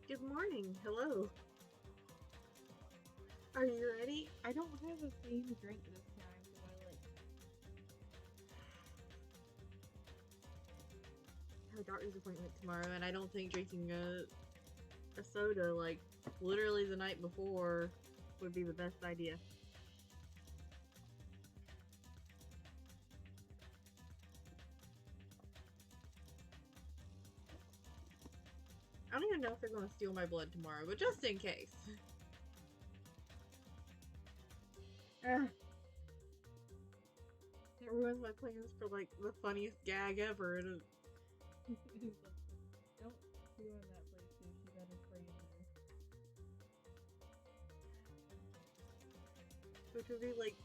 Good morning. Hello. Are you ready? I don't have a theme drink this time, so I have a doctor's appointment tomorrow, and I don't think drinking a soda like literally the night before would be the best idea. I don't even know if they're going to steal my blood tomorrow, but just in case. It ruins my plans for like the funniest gag ever. don't chew on that place, dude. She got a spray in there. Which would be like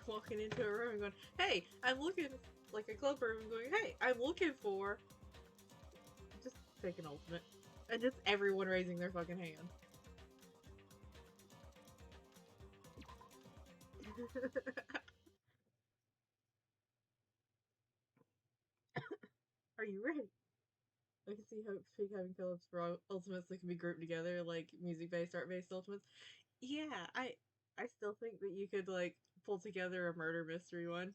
walking into a room and going, "Hey, I'm looking," like a club room, and going, "Hey, I'm looking for." Just pick an ultimate. And just everyone raising their fucking hand. Are you ready? I can see Hope Speak having Phillips for ultimates that can be grouped together, like music-based, art-based ultimates. Yeah, I still think that you could, like, pull together a murder mystery one.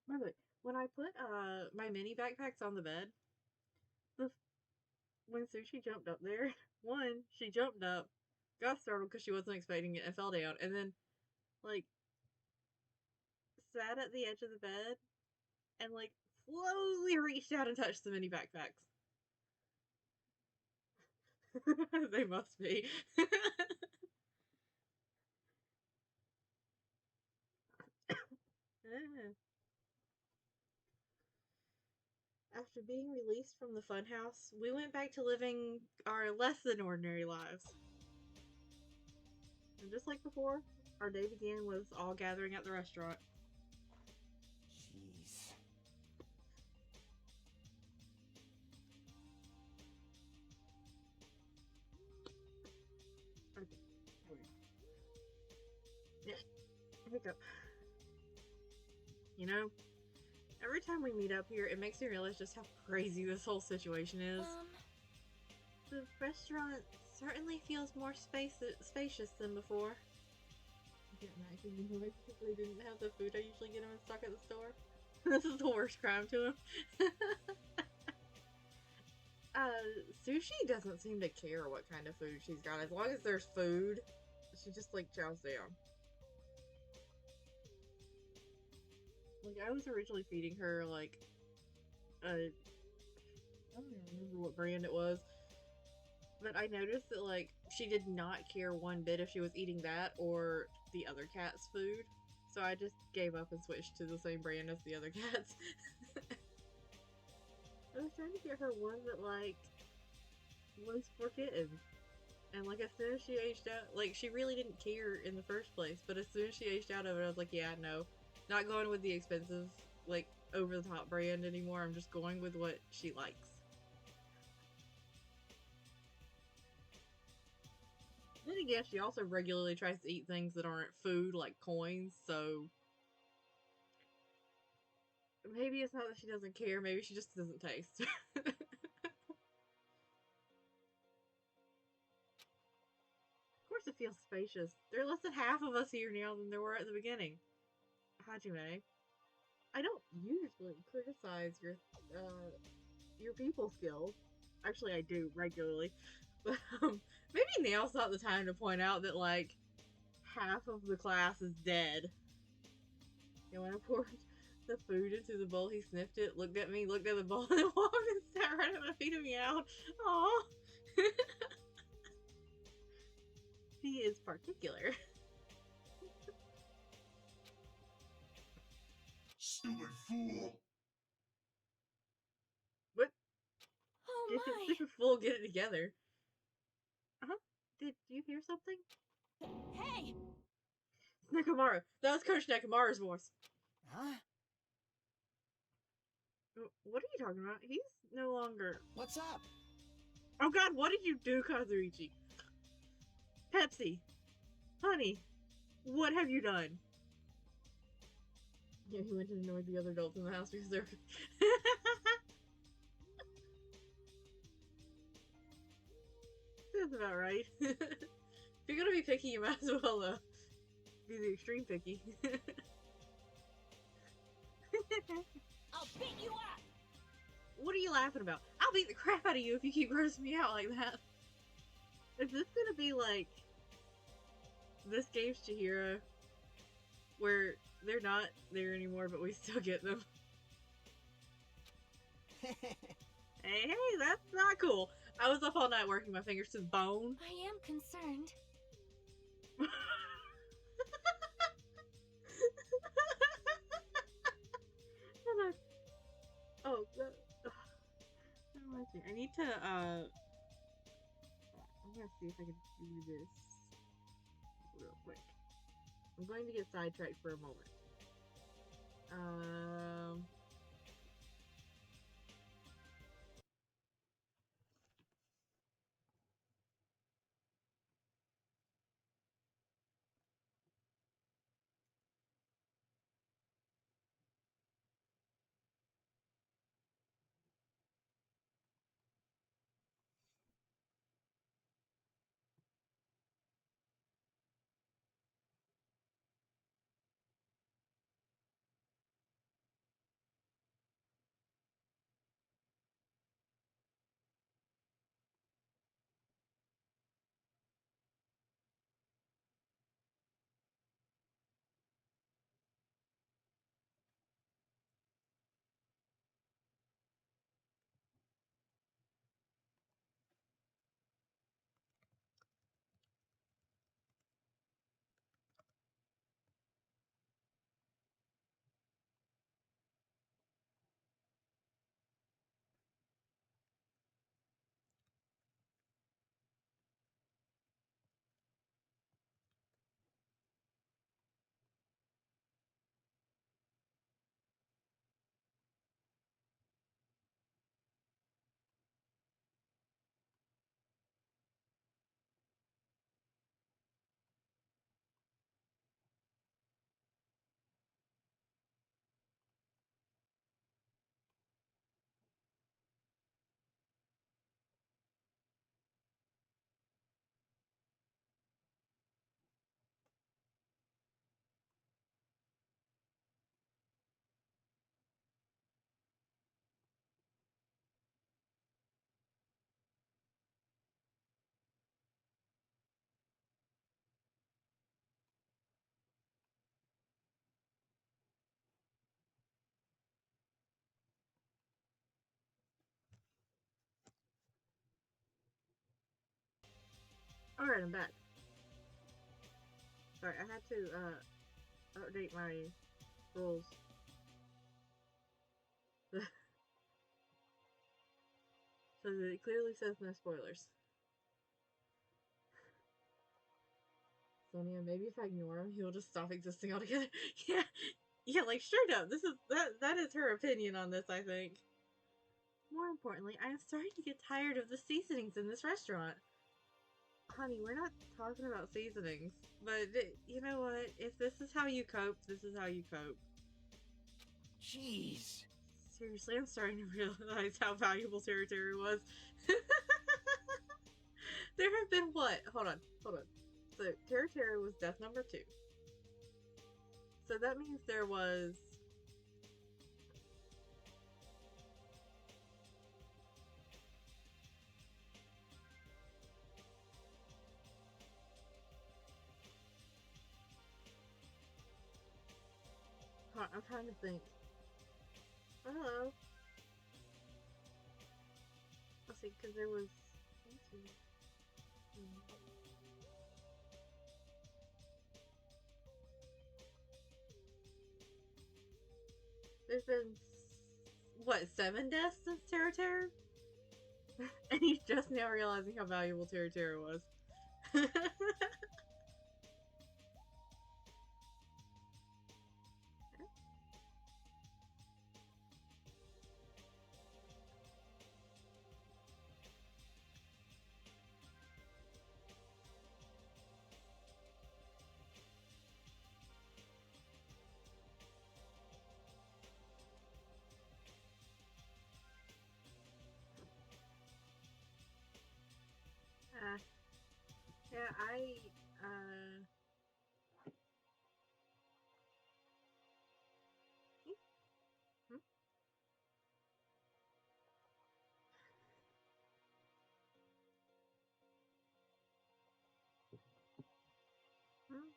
By the way, when I put my mini backpacks on the bed, when Sushi jumped up there, one, she jumped up, got startled because she wasn't expecting it, and fell down, and then, like, sat at the edge of the bed and, like, slowly reached out and touched the mini backpacks. They must be. After being released from the funhouse, we went back to living our less than ordinary lives. And just like before, our day began with all gathering at the restaurant. Jeez. Okay. Yeah. Hiccup. You know, every time we meet up here, it makes me realize just how crazy this whole situation is. The restaurant certainly feels more spacious than before. I can't imagine the noise if they didn't have the food I usually get them in stock at the store. This is the worst crime to him. Sushi doesn't seem to care what kind of food she's got. As long as there's food, she just, like, chows down. Like, I was originally feeding her, like, I don't even remember what brand it was, but I noticed that, like, she did not care one bit if she was eating that or the other cat's food, so I just gave up and switched to the same brand as the other cats. I was trying to get her one that, like, was for kittens. And, like, as soon as she aged out, like, she really didn't care in the first place, but as soon as she aged out of it, I was like, yeah, no. Not going with the expensive, like, over-the-top brand anymore. I'm just going with what she likes. Then again, she also regularly tries to eat things that aren't food, like coins, so... Maybe it's not that she doesn't care, maybe she just doesn't taste. Of course it feels spacious. There are less than half of us here now than there were at the beginning. Hajime, I don't usually criticize your people skills. Actually, I do regularly. But maybe now's not the time to point out that, like, half of the class is dead. And when I poured the food into the bowl, he sniffed it, looked at me, looked at the bowl, and walked and sat right at my feet and meowed. Aww. He is particular. Silly fool. What? Oh Get my! it full, get it together. Did you hear something? Hey! Nakamura. That was Coach Nakamura's voice. Huh? What are you talking about? He's no longer... What's up? Oh god, what did you do, Kazuichi? Pepsi. Honey. What have you done? Yeah, he went to annoy the other adults in the house because they're. That's about right. If you're gonna be picky, you might as well be the extreme picky. I'll beat you up! What are you laughing about? I'll beat the crap out of you if you keep grossing me out like that. Is this gonna be like this game's Chihiro, where they're not there anymore, but we still get them? Hey, that's not cool. I was up all night working my fingers to the bone. I am concerned. Hold on. Oh, that reminds me. I need to, I'm gonna see if I can do this real quick. I'm going to get sidetracked for a moment. Alright, I'm back. Sorry, I had to, update my rules. So that it clearly says no spoilers. Sonia, maybe if I ignore him, he'll just stop existing altogether. Yeah, yeah, like straight up. This is that is her opinion on this, I think. More importantly, I am starting to get tired of the seasonings in this restaurant. Honey, we're not talking about seasonings, but you know what? If this is how you cope, this is how you cope. Jeez. Seriously, I'm starting to realize how valuable Territory was. There have been what? Hold on. So, Territory was death number 2. So that means there was... Hold on, I'm trying to think. Hello. Let's see, because there was... Let's see. There's been, what, 7 deaths since Terra? And he's just now realizing how valuable Terra was. hmm? Hmm?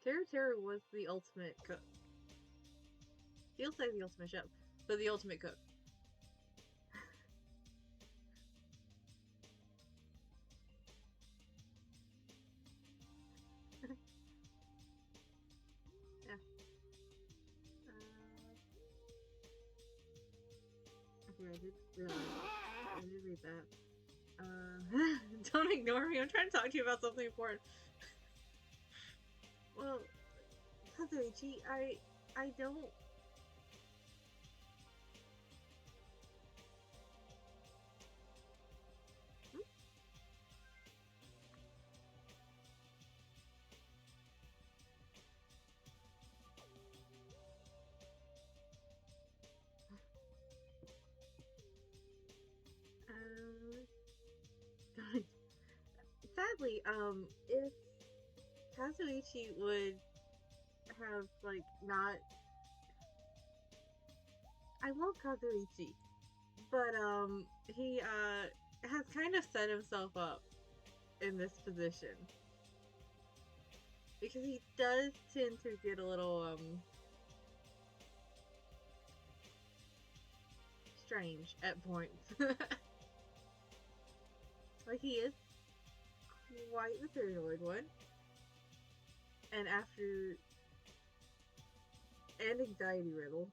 Teru Teru was the ultimate cook. He'll say the ultimate chef, but the ultimate cook. Yeah. Okay, I did read that. Don't ignore me. I'm trying to talk to you about something important. Well, Kazuichi, I don't. Hmm? Sadly, if Kazuichi would have, like, not. I love Kazuichi, but, he, has kind of set himself up in this position. Because he does tend to get a little, strange at points. Like, he is quite the paranoid one. And after. And anxiety riddle.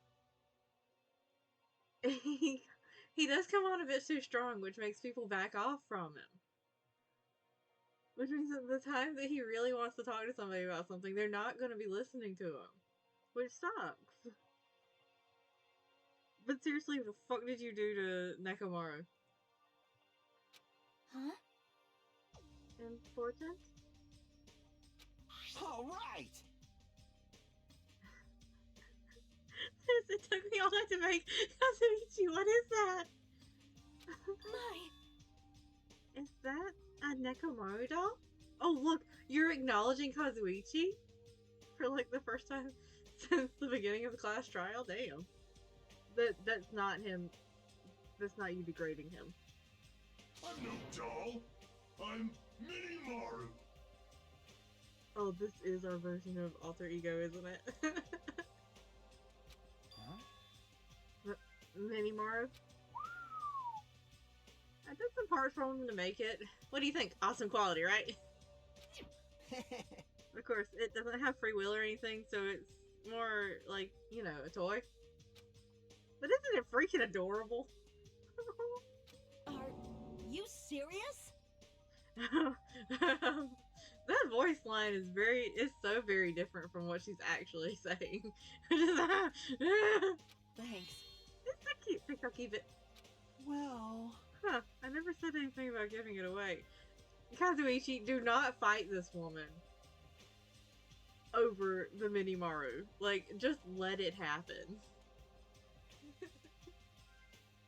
He does come on a bit too strong, which makes people back off from him. Which means that the time that he really wants to talk to somebody about something, they're not going to be listening to him. Which sucks. But seriously, what the fuck did you do to Nekomaru? Huh? Important? All right. It took me all night to make Kazuichi. What is that? My. Is that a Nekomaru doll? Oh, look, you're acknowledging Kazuichi for like the first time since the beginning of the class trial. Damn. That's not him. That's not you degrading him. I'm no doll. I'm Mini Maru. Oh, this is our version of alter ego, isn't it? Huh? Mini Maru. I did some parts for him to make it. What do you think? Awesome quality, right? Of course, it doesn't have free will or anything, so it's more like, you know, a toy. But isn't it freaking adorable? Are you serious? That voice line is so very different from what she's actually saying. Thanks. It's a cute pick, I'll keep it. Well, Huh, I never said anything about giving it away. Kazuichi, do not fight this woman over the Mini Maru. Like, just let it happen.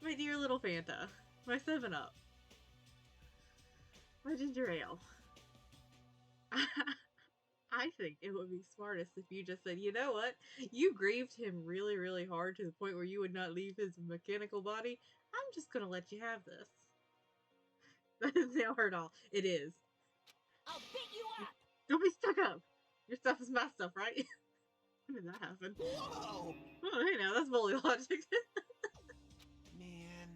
My dear little Fanta. My 7-Up. My ginger ale. I think it would be smartest if you just said, you know what? You grieved him really, really hard to the point where you would not leave his mechanical body. I'm just gonna let you have this. That is not her doll. It is. I'll beat you up. Don't be stuck up. Your stuff is my stuff, right? When did that happen? whoa, Oh, hey now, that's bully logic. man.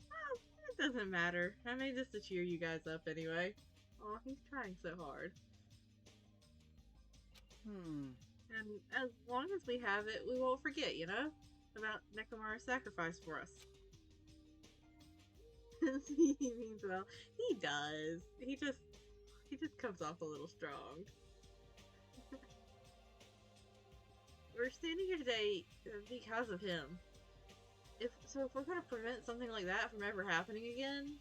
Oh, it doesn't matter. I made this to cheer you guys up anyway. Oh, he's trying so hard. And as long as we have it, we won't forget, you know? About Nekomaru's sacrifice for us. He means well. He does. He just comes off a little strong. We're standing here today because of him. If we're gonna prevent something like that from ever happening again,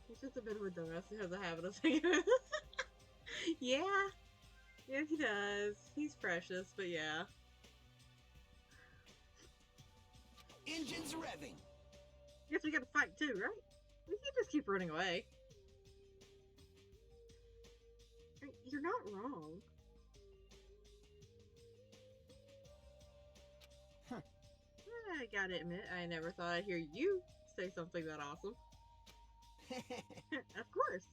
he's just a bit of a dumbass who has a habit of saying it. Yeah. Yeah, he does. He's precious, but yeah. Engines revving. Guess we gotta fight too, right? We can't just keep running away. You're not wrong. Huh. I gotta admit, I never thought I'd hear you say something that awesome. Of course.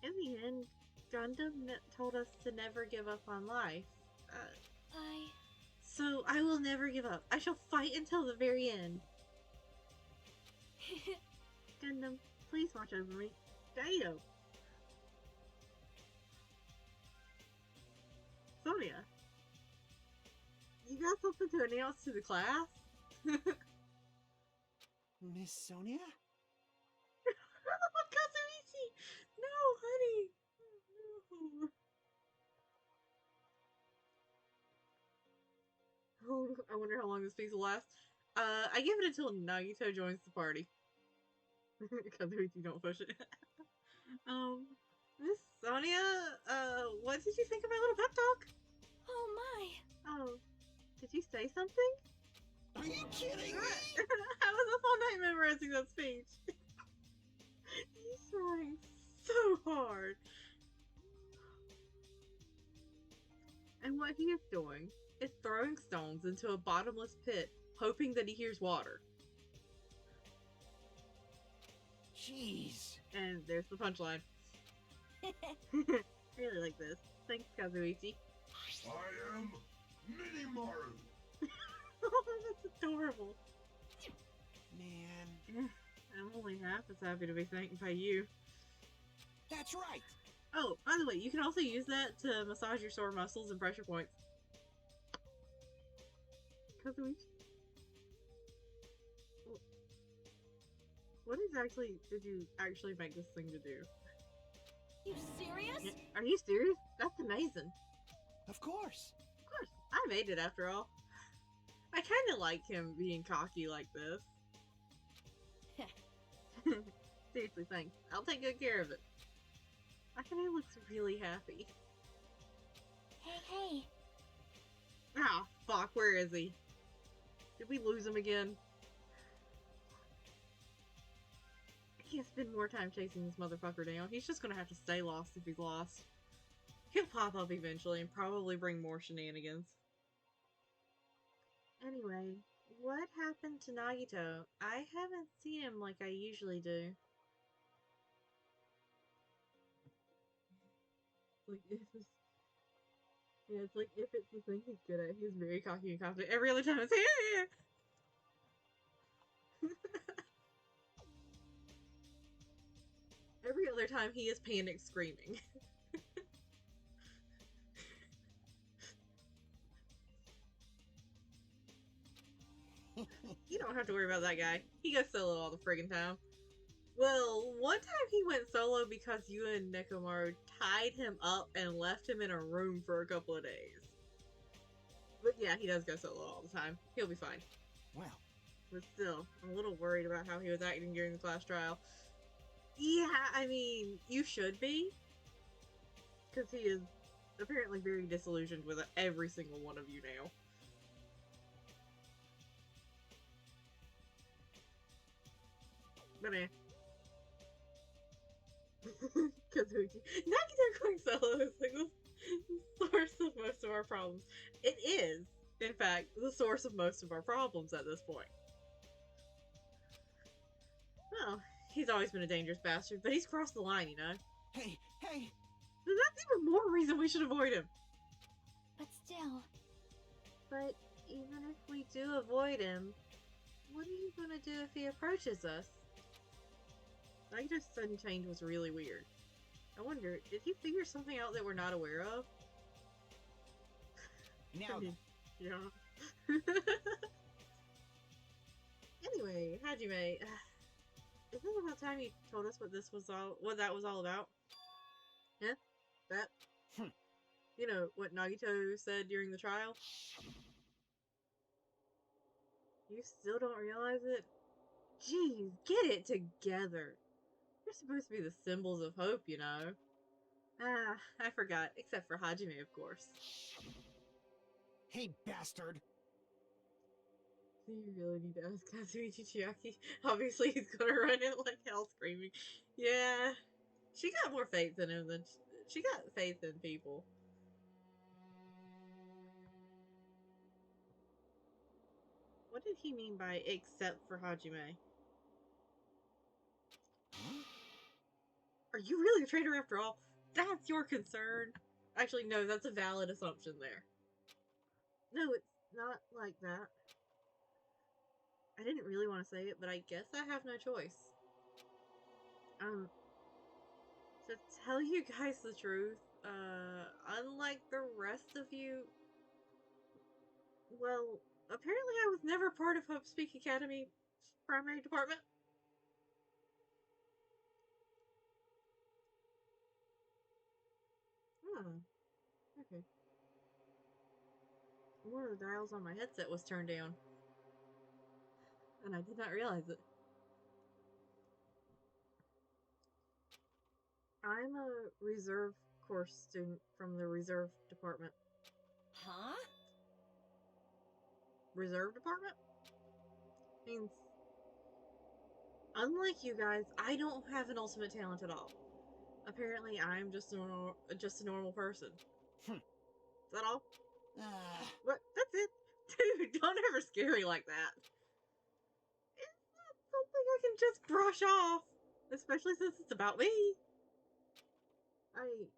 In the end, Gundam told us to never give up on life. So I will never give up. I shall fight until the very end. Gundam, please watch over me. Damn. Sonia, you got something to announce to the class? Miss Sonia? Kazuichi! No, honey! No. Oh, I wonder how long this piece will last. I give it until Nagito joins the party. Kazuichi, don't push it. Miss Sonia, what did you think of my little pep talk? Oh my. Oh, did you say something? Are you kidding me? I was up all night memorizing that speech. He's trying so hard. And what he is doing is throwing stones into a bottomless pit, hoping that he hears water. Jeez. And there's the punchline. I really like this. Thanks, Kazuichi. I am Minimaru. Oh, that's adorable. Man. I'm only half as happy to be thanked by you. That's right. Oh, by the way, you can also use that to massage your sore muscles and pressure points. Kazuichi? What exactly did you actually make this thing to do? You serious? Are you serious? That's amazing. Of course. Of course, I made it after all. I kind of like him being cocky like this. Seriously, thanks. I'll take good care of it. Akane looks really happy. Hey. Ah, fuck, where is he? Did we lose him again? I can't spend more time chasing this motherfucker down. He's just gonna have to stay lost if he's lost. He'll pop up eventually and probably bring more shenanigans. Anyway, what happened to Nagito? I haven't seen him like I usually do. Like, it's like, if it's the thing he's good at, he's very cocky and confident. Every other time it's here. Every other time he is panic screaming. You don't have to worry about that guy. He goes solo all the friggin' time. Well, one time he went solo because you and Nekomaru tied him up and left him in a room for a couple of days. But yeah, he does go solo all the time. He'll be fine. Well. But still, I'm a little worried about how he was acting during the class trial. Yeah, I mean, you should be. Because he is apparently very disillusioned with every single one of you now. But eh. Kazuichi. Nagito going solo is like the source of most of our problems. It is, in fact, the source of most of our problems at this point. Well, he's always been a dangerous bastard, but he's crossed the line, you know? Hey. Then that's even more reason we should avoid him. But still. But even if we do avoid him, what are you gonna do if he approaches us? Nagito's sudden change was really weird. I wonder, did he figure something out that we're not aware of? Now then. Yeah. Anyway, Hajime, isn't it about time you told us what that was all about? Yeah? That? You know, what Nagito said during the trial? You still don't realize it? Jeez, get it together. You're supposed to be the symbols of hope, you know. Ah, I forgot. Except for Hajime, of course. Hey, bastard. Do you really need to ask Kazumi Chichiaki? Obviously, he's gonna run it like hell screaming. Yeah, she got more faith in him than she got faith in people. What did he mean by except for Hajime? Are you really a traitor after all? That's your concern? Actually, no, that's a valid assumption there. No, it's not like that. I didn't really want to say it, but I guess I have no choice. To tell you guys the truth, unlike the rest of you, well, apparently I was never part of Hope Speak Academy primary department. Okay. One of the dials on my headset was turned down, and I did not realize it. I'm a reserve course student from the reserve department. Huh? Reserve department? Means, unlike you guys, I don't have an ultimate talent at all. Apparently, I'm just a normal person. Is that all? What? That's it? Dude, don't ever scare me like that. It's not something I can just brush off. Especially since it's about me. I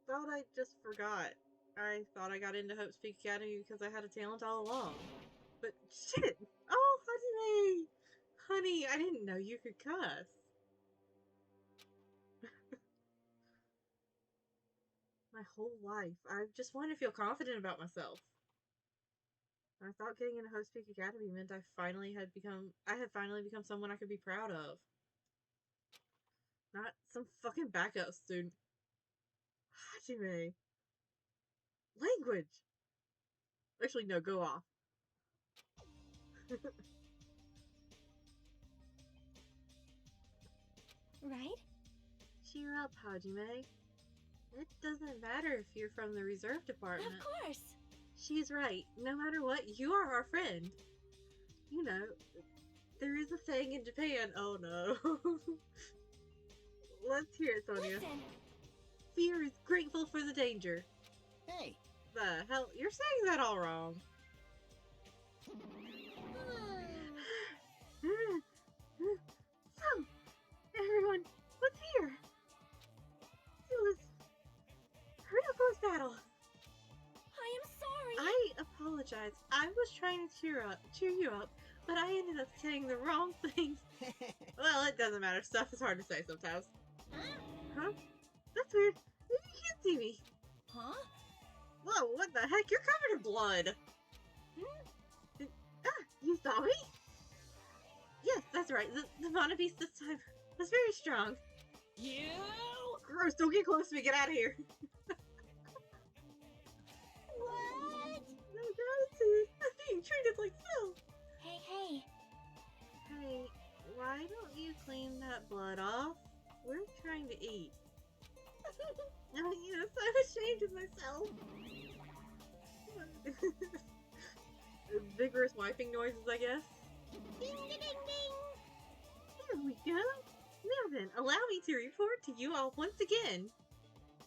thought I just forgot. I thought I got into Hope Speak Academy because I had a talent all along. But shit! Oh, Hajime! Honey, I didn't know you could cuss. My whole life, I've just wanted to feel confident about myself. I thought getting into Hope Speak Academy meant I had finally become someone I could be proud of. Not some fucking backup student. Hajime. Language! Actually, no, go off. Right? Cheer up, Hajime. It doesn't matter if you're from the reserve department. Of course. She's right. No matter what, you are our friend. You know, there is a saying in Japan. Oh no. Let's hear it, Sonia. Listen. Fear is grateful for the danger. Hey, The hell? You're saying that all wrong. So, everyone, what's here? It was a real close battle. I am sorry. I apologize. I was trying to cheer you up, but I ended up saying the wrong things. Well, it doesn't matter. Stuff is hard to say sometimes. Huh? That's weird. You can't see me. Huh? Whoa, what the heck? You're covered in blood. You saw me? Yes, that's right. The mana beast this time was very strong. You? Gross, don't get close to me. Get out of here. What? No gratitude. I'm being treated like filth. Hey. Hey, why don't you clean that blood off? We're trying to eat. Oh yes, I'm ashamed of myself. Vigorous wiping noises, I guess. Ding, ding, ding, ding. There we go. Now then, allow me to report to you all once again.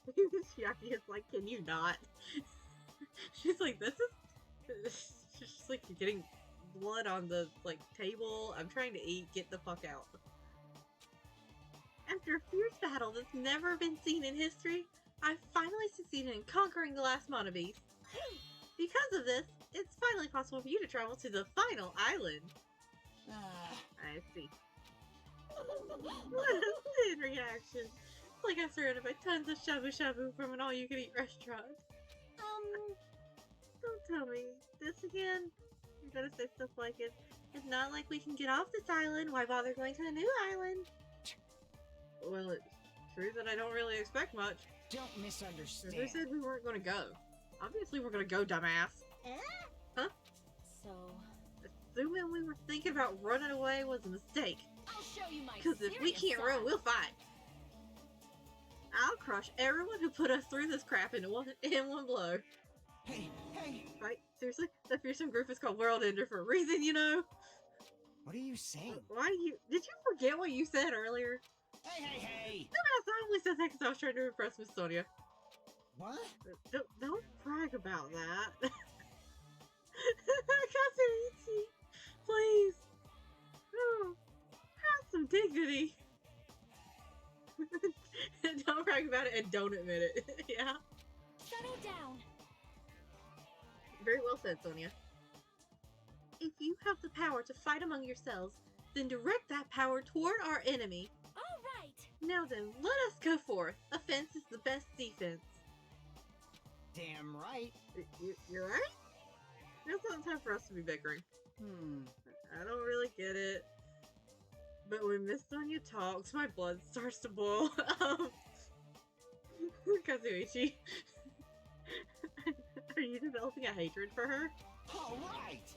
Chiaki is like, can you not? She's like, this is... She's just like, you're getting blood on the, like, table. I'm trying to eat. Get the fuck out. After a fierce battle that's never been seen in history, I finally succeeded in conquering the last mana beast. Because of this, it's finally possible for you to travel to the final island. I see. What a thin reaction. It's like I'm surrounded by tons of shabu-shabu from an all-you-can-eat restaurant. Don't tell me. This again? You're gonna say stuff like it. It's not like we can get off this island. Why bother going to the new island? Well, it's true that I don't really expect much. don't misunderstand. Who said we weren't gonna go? Obviously we're gonna go, dumbass. Huh? So, Assuming we were thinking about running away was a mistake. I'll show you my Because if we can't run, we'll fight. I'll crush everyone who put us through this crap in one blow. Hey, Okay. Right? Seriously? That fearsome group is called World Ender for a reason, you know? What are you saying? Why do you... Did you forget what you said earlier? Hey! No, I only said that because I was trying to impress Miss Sonia. What? Don't brag about that. Kazuichi, please. Oh, have some dignity. Don't brag about it and don't admit it. Yeah. Settle down. Very well said, Sonia. If you have the power to fight among yourselves, then direct that power toward our enemy. All right. Now then, let us go forth. Offense is the best defense. Damn right. You're right? It's not time for us to be bickering. I don't really get it. But when Miss Sonia talks, my blood starts to boil. Kazuichi, are you developing a hatred for her? All right.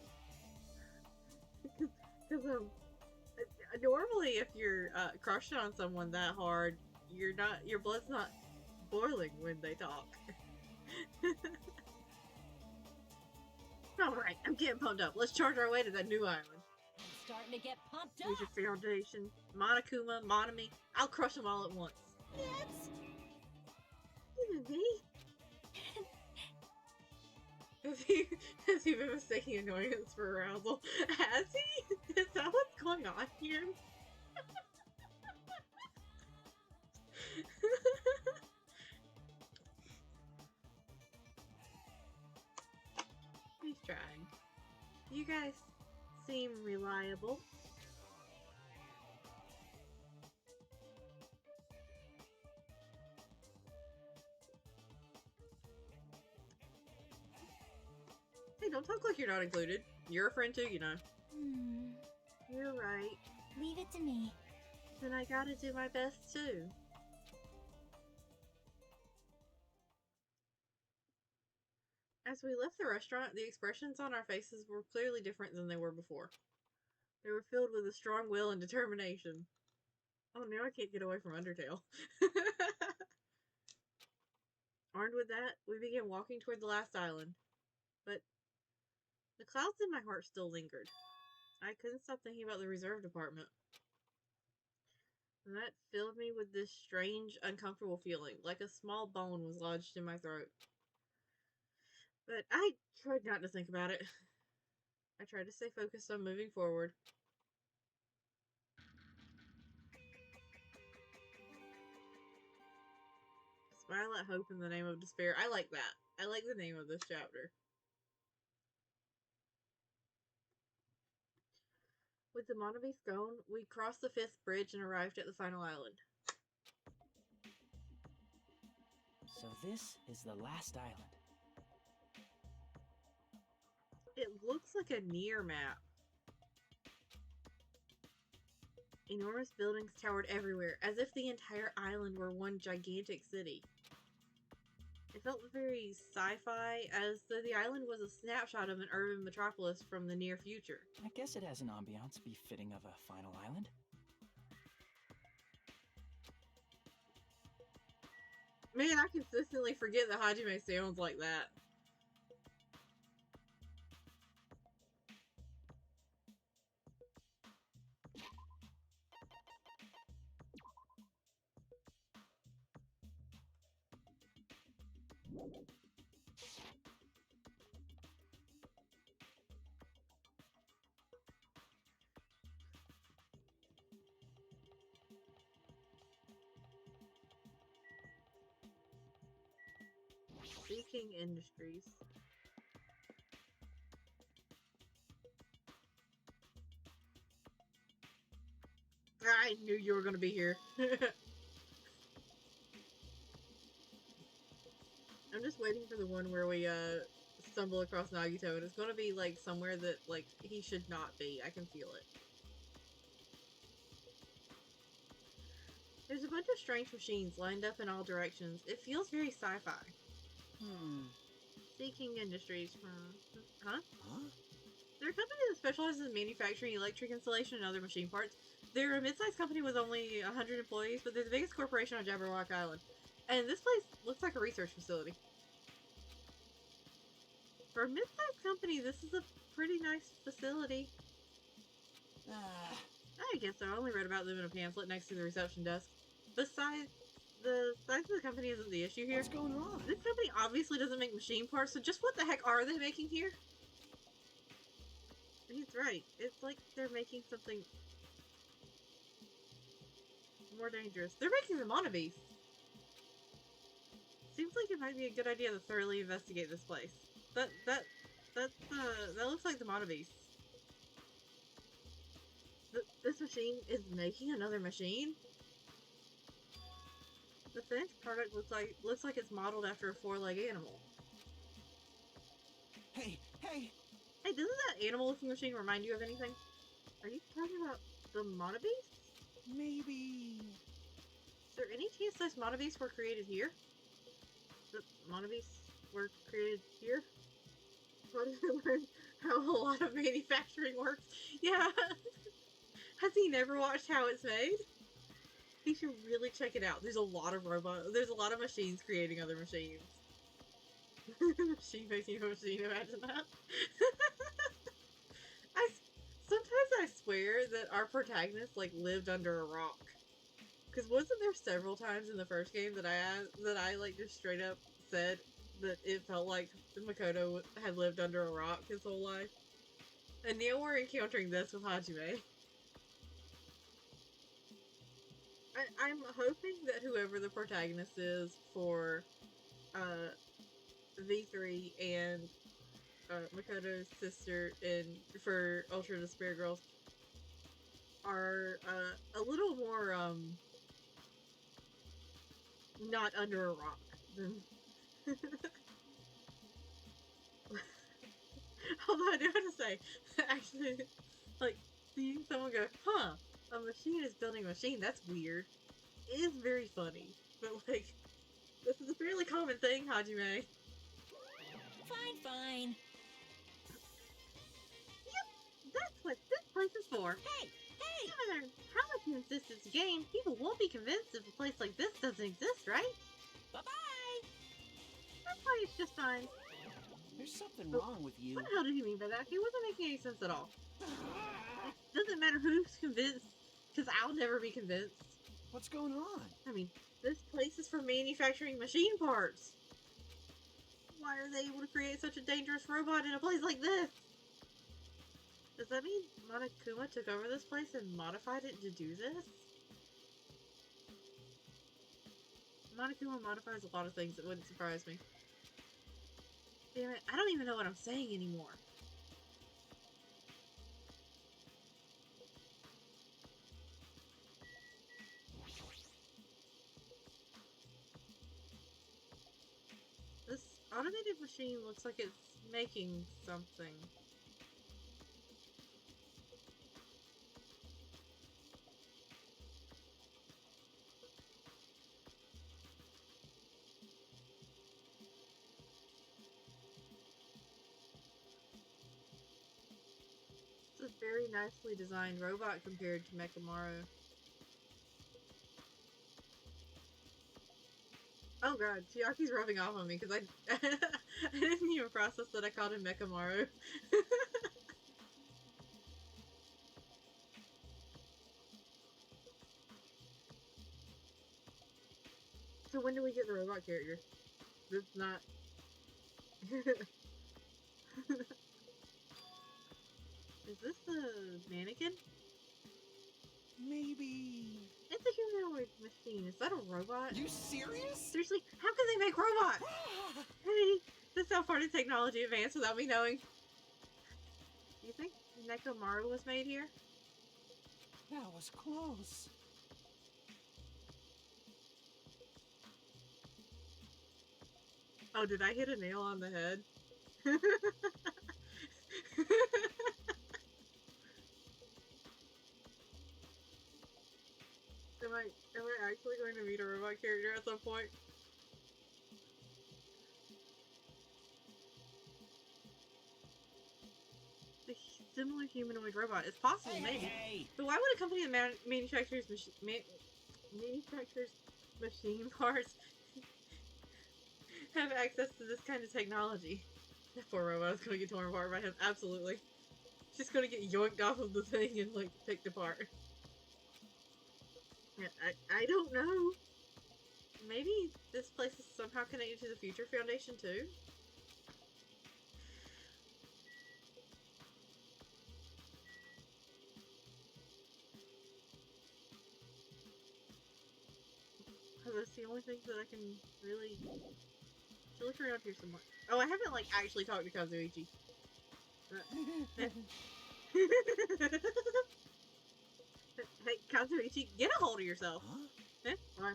Because normally if you're crushing on someone that hard, your blood's not boiling when they talk. Alright, I'm getting pumped up. Let's charge our way to that new island. I'm starting to get pumped up. Use your foundation, Monokuma, Monami. I'll crush them all at once. Yes. Even me? Has he been mistaking annoyance for arousal? Has he? Is that what's going on here? He's trying. You guys seem reliable. Hey, don't talk like you're not included. You're a friend too, you know. You're right. Leave it to me. Then I gotta do my best too. As we left the restaurant, the expressions on our faces were clearly different than they were before. They were filled with a strong will and determination. Oh, now I can't get away from Undertale. Armed with that, we began walking toward the last island. But the clouds in my heart still lingered. I couldn't stop thinking about the reserve department. And that filled me with this strange, uncomfortable feeling, like a small bone was lodged in my throat. But I tried not to think about it. I tried to stay focused on moving forward. Smile at hope in the name of despair. I like that. I like the name of this chapter. With the Monobis gone, we crossed the 5th bridge and arrived at the final island. So this is the last island. It looks like a near map. Enormous buildings towered everywhere, as if the entire island were one gigantic city. It felt very sci-fi, as though the island was a snapshot of an urban metropolis from the near future. I guess it has an ambiance befitting of a final island. Man, I consistently forget that Hajime sounds like that. Seeking Industries. I knew you were gonna be here. I'm just waiting for the one where we stumble across Nagito, and it's gonna be like somewhere that like he should not be. I can feel it. There's a bunch of strange machines lined up in all directions. It feels very sci-fi. Seeking Industries from... Huh? They're a company that specializes in manufacturing electric installation and other machine parts. They're a mid-sized company with only 100 employees, but they're the biggest corporation on Jabberwock Island. And this place looks like a research facility. For a mid-sized company, this is a pretty nice facility. I guess I only read about them in a pamphlet next to the reception desk. Besides, the size of the company isn't the issue here. What's going on? This company obviously doesn't make machine parts, so just what the heck are they making here? He's right. It's like they're making something more dangerous. They're making the Monobeast. Seems like it might be a good idea to thoroughly investigate this place. That looks like the Monobeast. This machine is making another machine? The finished product looks like it's modeled after a four-legged animal. Hey! Hey, doesn't that animal-looking machine remind you of anything? Are you talking about the Monobeast? Maybe... Is there any chance those Monobeasts were created here? The Monobeasts were created here? What did I learn how a lot of manufacturing works? Yeah! Has he never watched how it's made? He should really check it out. There's a lot of machines creating other machines. Machine making a machine, imagine that. Sometimes I swear that our protagonist, like, lived under a rock. Because wasn't there several times in the first game that I like, just straight up said that it felt like Makoto had lived under a rock his whole life? And now we're encountering this with Hajime. I'm hoping that whoever the protagonist is for V3 and Makoto's sister for Ultra Despair Girls are a little more not under a rock than although I do have to say, actually, like, seeing someone go, huh, a machine is building a machine, that's weird. It is very funny. But, like, this is a fairly common thing, Hajime. Fine. Yep, that's what this place is for. Hey! No matter how much you insist it's a game, people won't be convinced if a place like this doesn't exist, right? Bye-bye! That's why it's just fine. There's something wrong with you. What the hell did he mean by that? He wasn't making any sense at all. It doesn't matter who's convinced, because I'll never be convinced. What's going on? I mean, this place is for manufacturing machine parts. Why are they able to create such a dangerous robot in a place like this? Does that mean Monokuma took over this place and modified it to do this? Monokuma modifies a lot of things that wouldn't surprise me. Damn it, I don't even know what I'm saying anymore. This automated machine looks like it's making something. It's a very nicely designed robot compared to Mechamaru. Oh god, Chiaki's rubbing off on me because I didn't even process that I called him Mechamaru. So when do we get the robot character? That's not... Is this the mannequin? Maybe... It's a humanoid machine. Is that a robot? You serious? Seriously, how can they make robots? Hey, this is how far did technology advance without me knowing. Do you think Nekomaru was made here? That was close. Oh, did I hit a nail on the head? Am I actually going to meet a robot character at some point? A similar humanoid robot. It's possible, maybe. Hey! But why would a company that manufactures machine parts have access to this kind of technology? That poor robot is gonna get torn apart by him. Absolutely. She's gonna get yoinked off of the thing and, like, picked apart. Yeah, I don't know. Maybe this place is somehow connected to the Future Foundation, too? Because that's the only thing that I can really... Should look around here somewhere. Oh, I haven't, like, actually talked to Kazuichi. Hey, Kazuichi, get a hold of yourself. Huh? Why?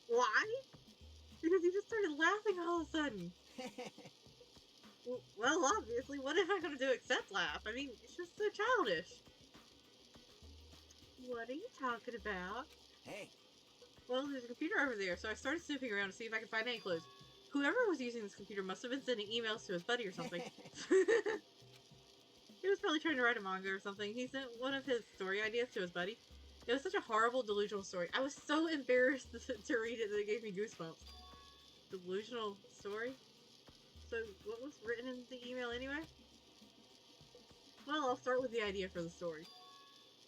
Why? Because he just started laughing all of a sudden. Well, obviously, what am I going to do except laugh? I mean, it's just so childish. What are you talking about? Hey. Well, there's a computer over there, so I started snooping around to see if I could find any clues. Whoever was using this computer must have been sending emails to his buddy or something. He was probably trying to write a manga or something. He sent one of his story ideas to his buddy. It was such a horrible, delusional story. I was so embarrassed to read it that it gave me goosebumps. Delusional story? So, what was written in the email anyway? Well, I'll start with the idea for the story.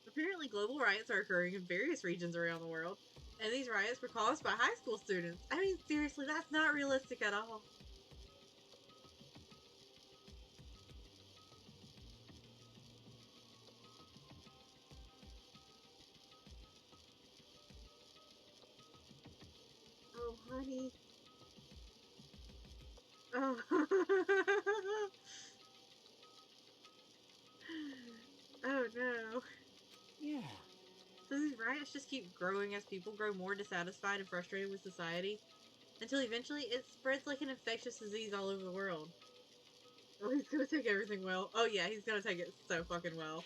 Apparently, global riots are occurring in various regions around the world, and these riots were caused by high school students. I mean, seriously, that's not realistic at all. Oh, honey. Oh. Oh, no. Yeah. So these riots just keep growing as people grow more dissatisfied and frustrated with society, until eventually it spreads like an infectious disease all over the world. Oh, he's gonna take everything well. Oh yeah, he's gonna take it so fucking well.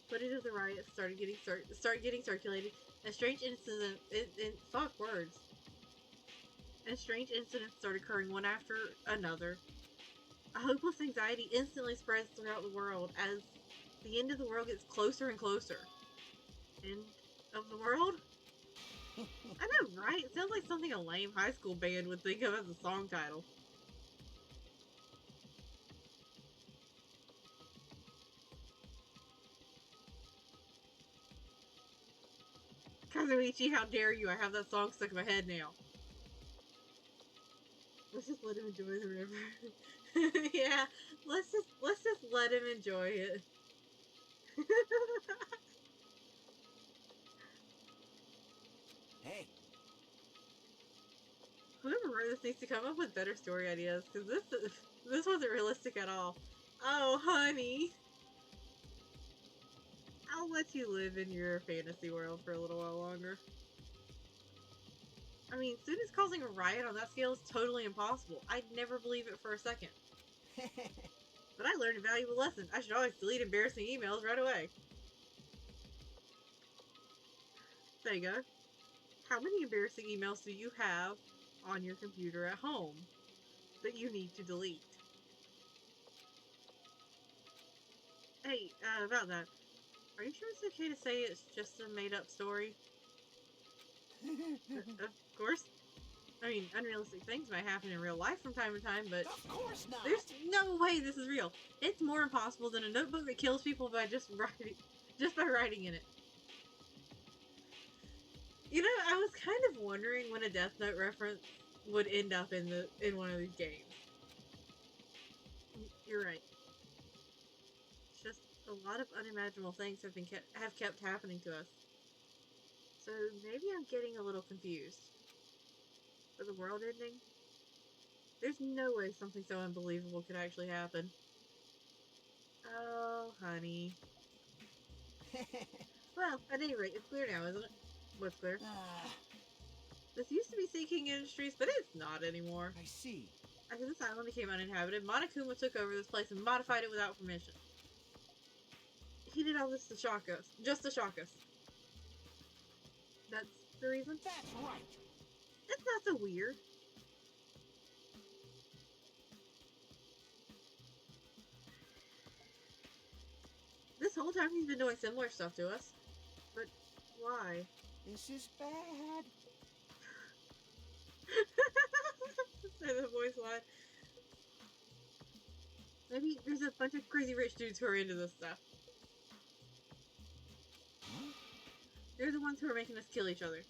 Footage of the riots started getting circulated, and strange incidents fuck words. And strange incidents start occurring one after another. A hopeless anxiety instantly spreads throughout the world as the end of the world gets closer and closer. End of the world? I know, right? It sounds like something a lame high school band would think of as a song title. Kazuichi, how dare you? I have that song stuck in my head now. Let's just let him enjoy the river. Yeah, let's just let him enjoy it. Hey. Whoever wrote this needs to come up with better story ideas, because this wasn't realistic at all. Oh, honey. I'll let you live in your fantasy world for a little while longer. I mean, students causing a riot on that scale is totally impossible. I'd never believe it for a second. But I learned a valuable lesson. I should always delete embarrassing emails right away. There you go. How many embarrassing emails do you have on your computer at home that you need to delete? Hey, about that. Are you sure it's okay to say it's just a made-up story? Of course. I mean, unrealistic things might happen in real life from time to time, but Of course not. there's no way this is real. It's more impossible than a notebook that kills people by just by writing in it. You know, I was kind of wondering when a Death Note reference would end up in one of these games. You're right. It's just a lot of unimaginable things have kept happening to us. So maybe I'm getting a little confused. For the world ending? There's no way something so unbelievable could actually happen. Oh, honey. Well, at any rate, it's clear now, isn't it? What's clear? This used to be Sea King Industries, but it's not anymore. I see. After this island became uninhabited, Monokuma took over this place and modified it without permission. He did all this to shock us. Just to shock us. That's the reason? That's right. It's not so weird. This whole time he's been doing similar stuff to us. But why? This is bad. Say the voice line. Maybe there's a bunch of crazy rich dudes who are into this stuff. They're the ones who are making us kill each other.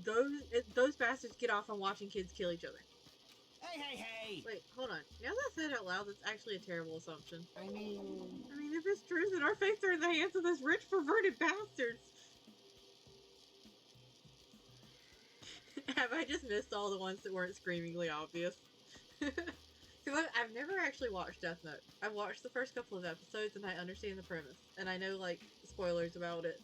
Those bastards get off on watching kids kill each other. Hey! Wait, hold on. Now that I said it out loud, that's actually a terrible assumption. I mean... If it's true, then our fates are in the hands of those rich, perverted bastards. Have I just missed all the ones that weren't screamingly obvious? Because I've never actually watched Death Note. I've watched the first couple of episodes and I understand the premise. And I know, like, spoilers about it.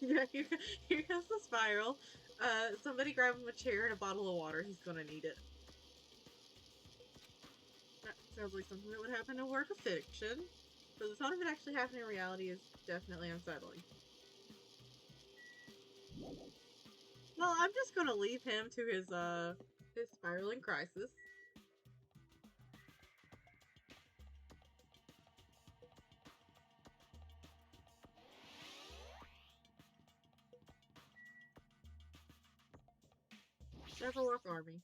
Yeah, here comes the spiral. Somebody grab him a chair and a bottle of water. He's gonna need it. That sounds like something that would happen in a work of fiction. But the thought of it actually happening in reality is definitely unsettling. Well, I'm just gonna leave him to his spiraling crisis. Neverwork Army.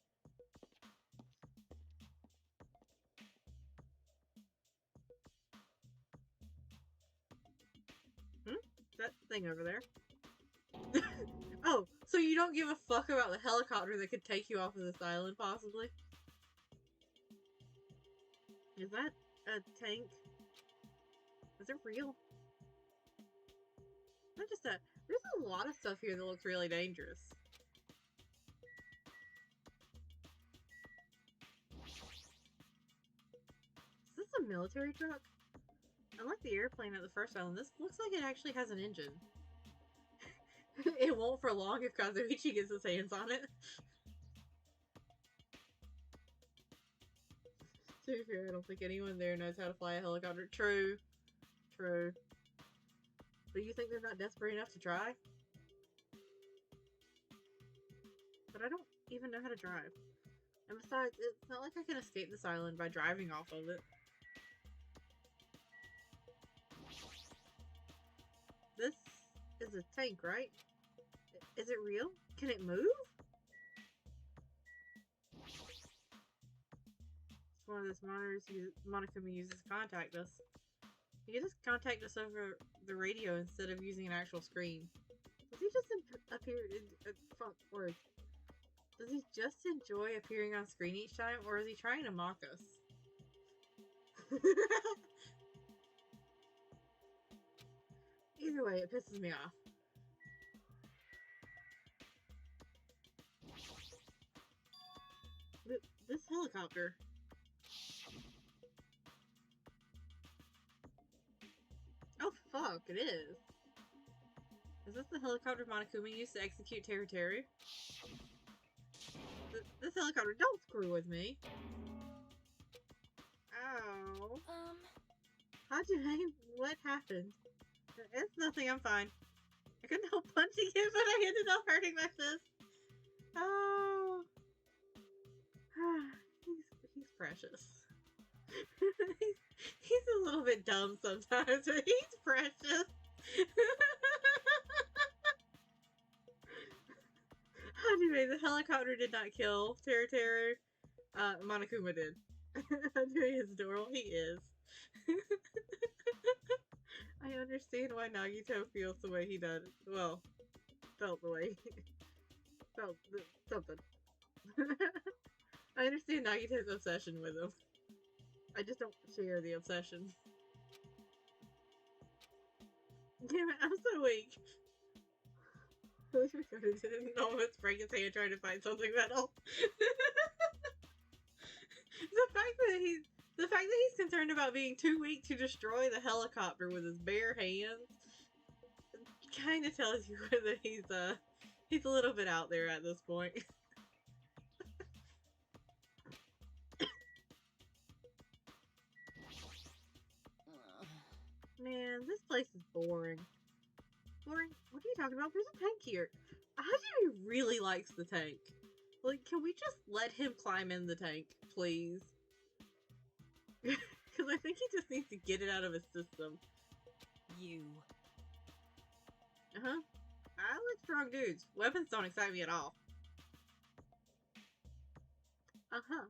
That thing over there. Oh, so you don't give a fuck about the helicopter that could take you off of this island, possibly? Is that a tank? Is it real? Not just that. There's a lot of stuff here that looks really dangerous. Is this a military truck? Unlike the airplane at the first island, this looks like it actually has an engine. It won't for long if Kazuichi gets his hands on it. To be fair, I don't think anyone there knows how to fly a helicopter. True. True. But you think they're not desperate enough to try? But I don't even know how to drive. And besides, it's not like I can escape this island by driving off of it. This is a tank, right? Is it real? Can it move? It's one of those monitors Monokuma uses to contact us. You can just contact us over the radio instead of using an actual screen. Does he just appear in fuck words? Does he just enjoy appearing on screen each time, or is he trying to mock us? Either way, it pisses me off. This helicopter. Oh fuck, it is. Is this the helicopter Monokuma used to execute Teru Teru? This helicopter, don't screw with me. Ow. Hajime, what happened? It's nothing, I'm fine. I couldn't help punching him, but I ended up hurting my fist. Oh. He's precious. he's a little bit dumb sometimes, but he's precious. Anyway, the helicopter did not kill Teru Teru. Monokuma did. Anyway, is adorable. He is. I understand why Nagito feels the way he does. Well, felt the way he felt something. I understand Nagito's obsession with him. I just don't share the obsession. Damn it, I'm so weak. Didn't almost break his hand trying to find something metal. The fact that he's concerned about being too weak to destroy the helicopter with his bare hands kind of tells you that he's a little bit out there at this point. Man, this place is boring. Boring? What are you talking about? There's a tank here. Hajime really likes the tank. Like, can we just let him climb in the tank, please? Because I think he just needs to get it out of his system. You. Uh-huh. I like strong dudes. Weapons don't excite me at all. Uh-huh.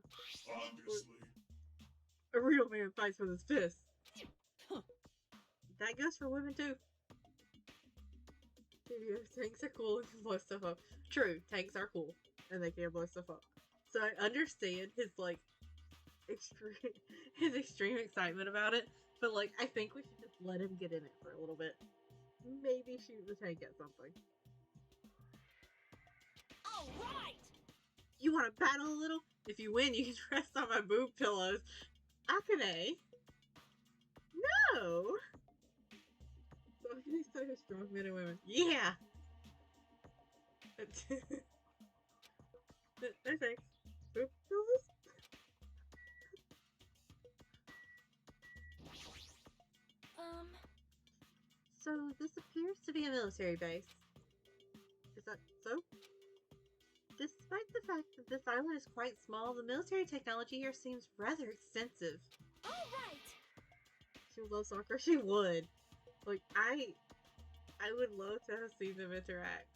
Obviously. A real man fights with his fists. That goes for women too. Tanks are cool and can blow stuff up. True, tanks are cool and they can blow stuff up. So I understand his like extreme excitement about it, but like I think we should just let him get in it for a little bit. Maybe shoot the tank at something. All right. You want to battle a little? If you win, you can rest on my boob pillows. Akane? No! So these type of strong men and women. Yeah! No thanks. Boob pillows? So this appears to be a military base. Is that so? Despite the fact that this island is quite small, the military technology here seems rather extensive. All right. She would love soccer. She would. Like, I would love to have seen them interact.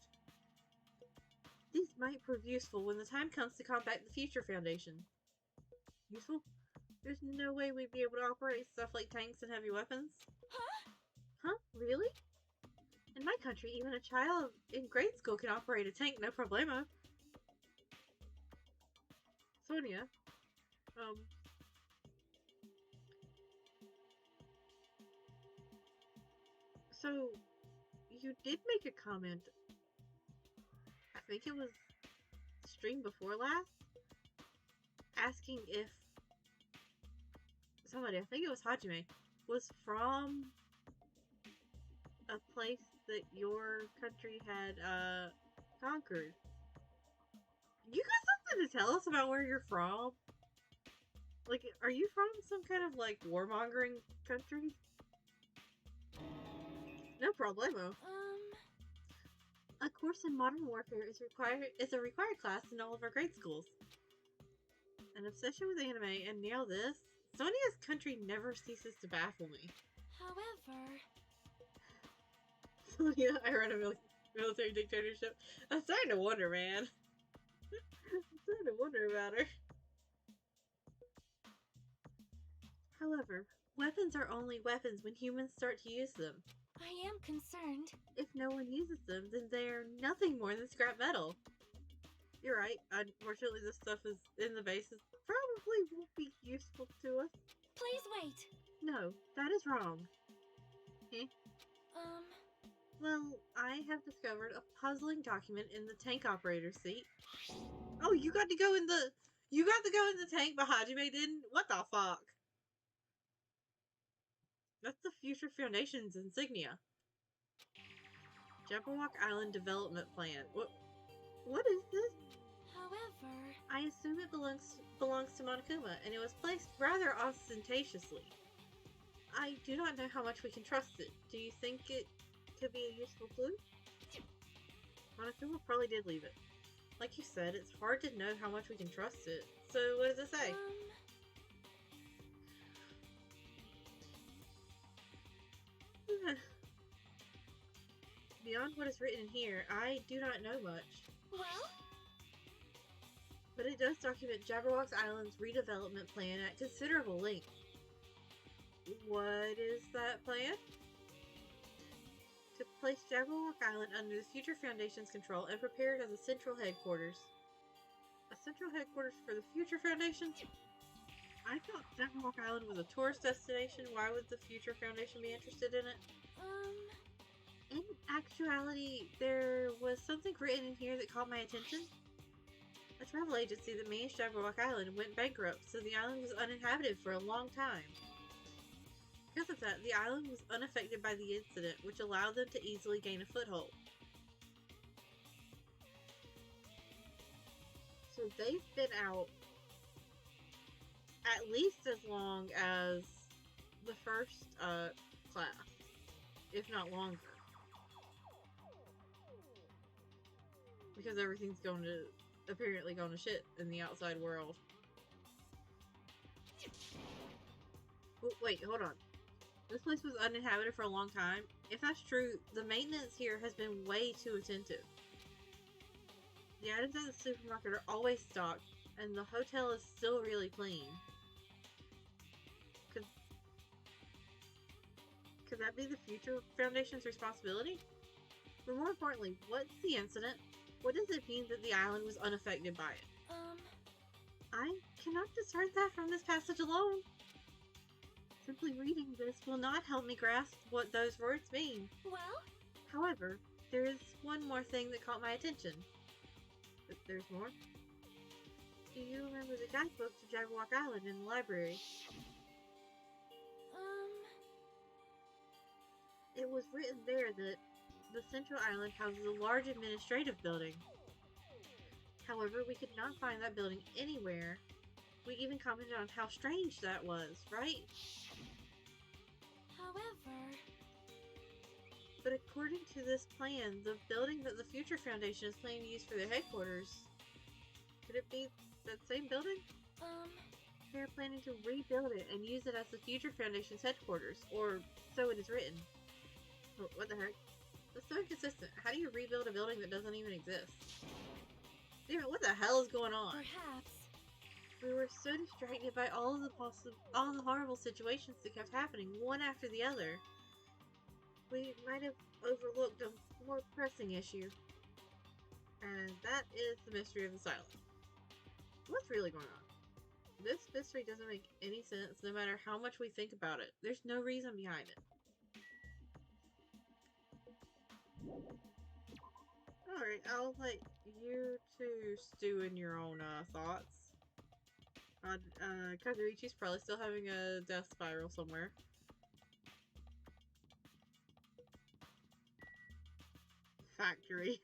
These might prove useful when the time comes to combat the Future Foundation. Useful? There's no way we'd be able to operate stuff like tanks and heavy weapons. Huh? Huh? Really? In my country, even a child in grade school can operate a tank, no problemo. Sonia, so you did make a comment, I think it was stream before last, asking if somebody, I think it was Hajime, was from a place that your country had conquered. You got something to tell us about where you're from? Like, are you from some kind of, like, warmongering country? No problemo. A course in modern warfare is a required class in all of our grade schools. An obsession with anime, and now this? Sonia's country never ceases to baffle me. However... Sonia, I run a military dictatorship. I'm starting to wonder, man. I'm starting to wonder about her. However, weapons are only weapons when humans start to use them. I am concerned. If no one uses them, then they're nothing more than scrap metal. You're right. Unfortunately, this stuff is in the bases. Probably won't be useful to us. Please wait. No, that is wrong. Eh? Well, I have discovered a puzzling document in the tank operator's seat. Oh, you got to go in the tank, but Hajime didn't? What the fuck? That's the Future Foundation's insignia. Jabberwock Island Development Plan. What is this? However... I assume it belongs to Monokuma, and it was placed rather ostentatiously. I do not know how much we can trust it. Do you think it could be a useful clue? Monokuma probably did leave it. Like you said, it's hard to know how much we can trust it. So what does it say? Beyond what is written here, I do not know much. Well? But it does document Jabberwock Island's redevelopment plan at considerable length. What is that plan? To place Jabberwock Island under the Future Foundation's control and prepare it as a central headquarters. A central headquarters for the Future Foundation? I thought Jabberwock Island was a tourist destination. Why would the Future Foundation be interested in it? In actuality, there was something written in here that caught my attention. A travel agency that managed Jabberwock Island went bankrupt, so the island was uninhabited for a long time. Because of that, the island was unaffected by the incident, which allowed them to easily gain a foothold. So they've been out at least as long as the first class, if not longer. Because everything's apparently going to shit in the outside world. Oh, wait, hold on. This place was uninhabited for a long time. If that's true, the maintenance here has been way too attentive. The items at the supermarket are always stocked, and the hotel is still really clean. Could that be the future Foundation's responsibility? But more importantly, what's the incident? What does it mean that the island was unaffected by it? I cannot discern that from this passage alone. Simply reading this will not help me grasp what those words mean. Well? However, there is one more thing that caught my attention. But there's more. Do you remember the guidebook to Jabberwock Island in the library? It was written there that the Central Island houses a large administrative building. However, we could not find that building anywhere. We even commented on how strange that was, right? However... But according to this plan, the building that the Future Foundation is planning to use for their headquarters, could it be that same building? They're planning to rebuild it and use it as the Future Foundation's headquarters, or so it is written. What the heck? That's so inconsistent. How do you rebuild a building that doesn't even exist? Damn it, what the hell is going on? Perhaps. We were so distracted by all the horrible situations that kept happening, one after the other. We might have overlooked a more pressing issue. And that is the mystery of the silence. What's really going on? This mystery doesn't make any sense no matter how much we think about it. There's no reason behind it. Alright, I'll let you two stew in your own thoughts. Kagurichi's probably still having a death spiral somewhere. Factory.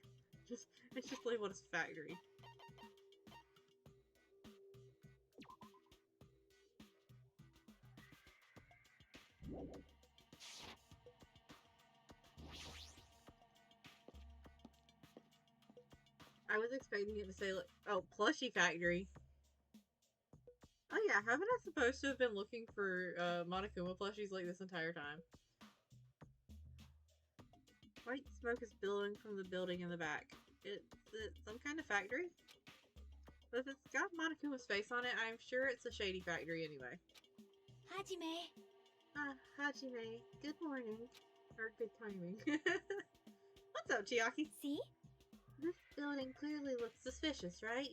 It's just labeled as factory. I was expecting it to say, like, oh, plushie factory. Oh yeah, haven't I supposed to have been looking for Monokuma plushies like this entire time? White smoke is billowing from the building in the back. It's some kind of factory? But if it's got Monokuma's face on it, I'm sure it's a shady factory anyway. Hajime. Hajime. Good morning. Or good timing. What's up, Chiaki? See? This building clearly looks suspicious, right?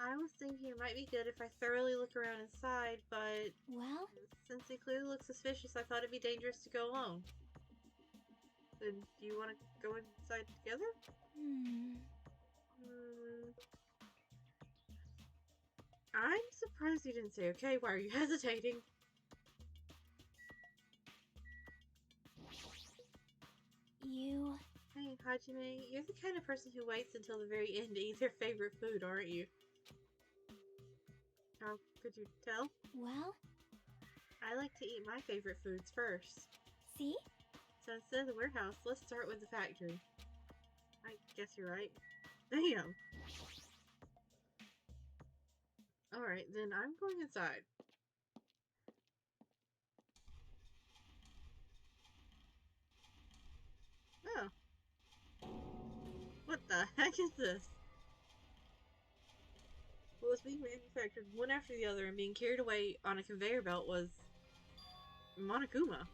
I was thinking it might be good if I thoroughly look around inside, but... Well? Since it clearly looks suspicious, I thought it'd be dangerous to go alone. Then, do you want to go inside together? I'm surprised you didn't say okay. Why are you hesitating? You... Hey, Hajime, you're the kind of person who waits until the very end to eat their favorite food, aren't you? How could you tell? Well? I like to eat my favorite foods first. See? So instead of the warehouse, let's start with the factory. I guess you're right. Damn! Alright, then I'm going inside. Oh. What the heck is this? What was being manufactured one after the other and being carried away on a conveyor belt was Monokuma.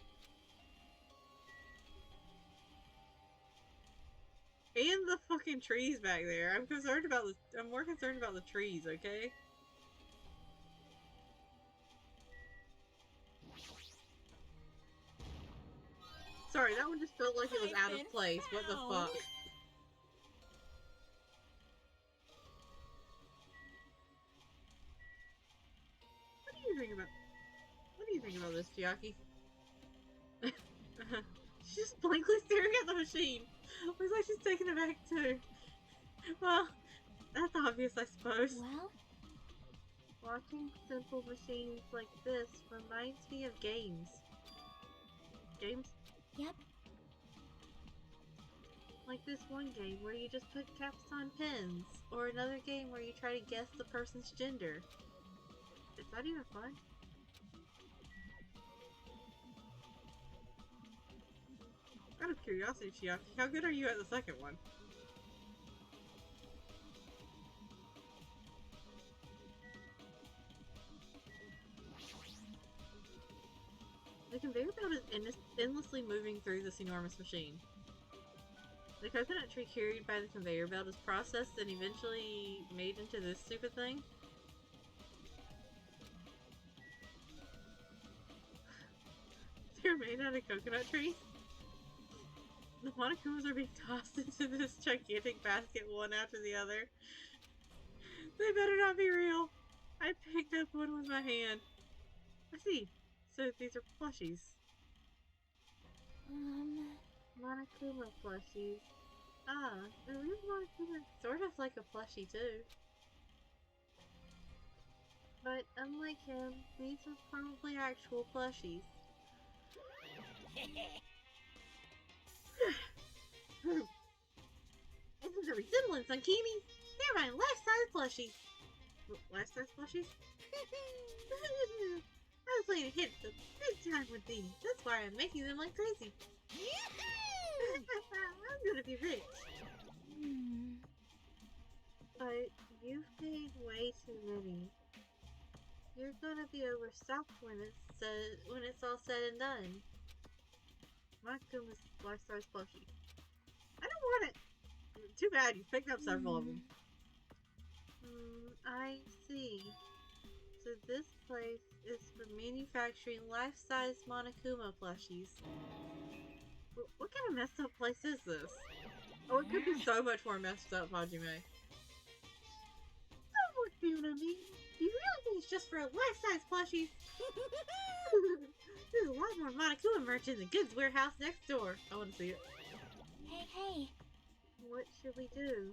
And the fucking trees back there. I'm more concerned about the trees, okay? Sorry, that one just felt like it was out of place. What the fuck? What do you think about this, Chiaki? She's just blankly staring at the machine. Looks like she's taking it back too. Well, that's obvious, I suppose. Well? Watching simple machines like this reminds me of games. Games? Yep. Like this one game where you just put caps on pins, or another game where you try to guess the person's gender. Is that even fun? curiosity, Chiaki, how good are you at the second one? The conveyor belt is endlessly moving through this enormous machine. The coconut tree carried by the conveyor belt is processed and eventually made into this stupid thing. They're made out of coconut trees. The Monokumas are being tossed into this gigantic basket one after the other. They better not be real. I picked up one with my hand. I see. So these are plushies. Monokuma plushies. Ah, the real Monokuma is sort of like a plushie too. But unlike him, these are probably actual plushies. Isn't the resemblance uncanny? They're my life-size plushies. Life-size plushies? I was playing a hit the big time with these. That's why I'm making them like crazy. I'm gonna be rich. But you've made way too many. You're gonna be overstocked when it's all said and done. Monokuma's life-size plushie. I don't want it. Too bad, you picked up several of them. I see. So this place is for manufacturing life-size Monokuma plushies. What kind of messed up place is this? Oh, it could be so much more messed up, Hajime. Don't look down on me. Do you really think it's just for life-size plushies? There's a lot more Monokuma merch in the goods warehouse next door. I want to see it. Hey. What should we do?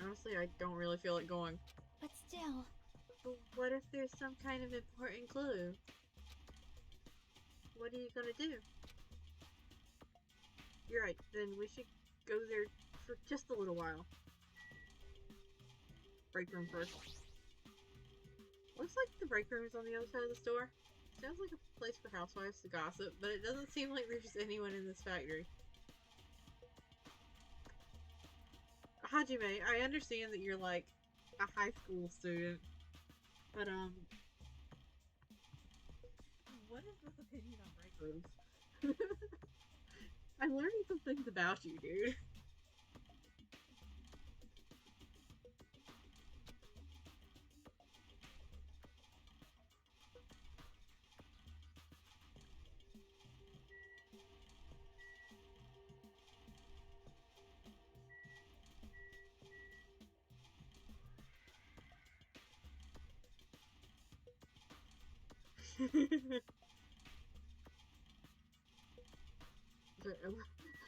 Honestly, I don't really feel like going. But still. But what if there's some kind of important clue? What are you gonna do? You're right, then we should go there for just a little while. Break room first. Looks like the break room is on the other side of the store. Sounds like a place for housewives to gossip, but it doesn't seem like there's anyone in this factory. Hajime, I understand that you're like a high school student, but what is this opinion on break rooms? I'm learning some things about you, dude.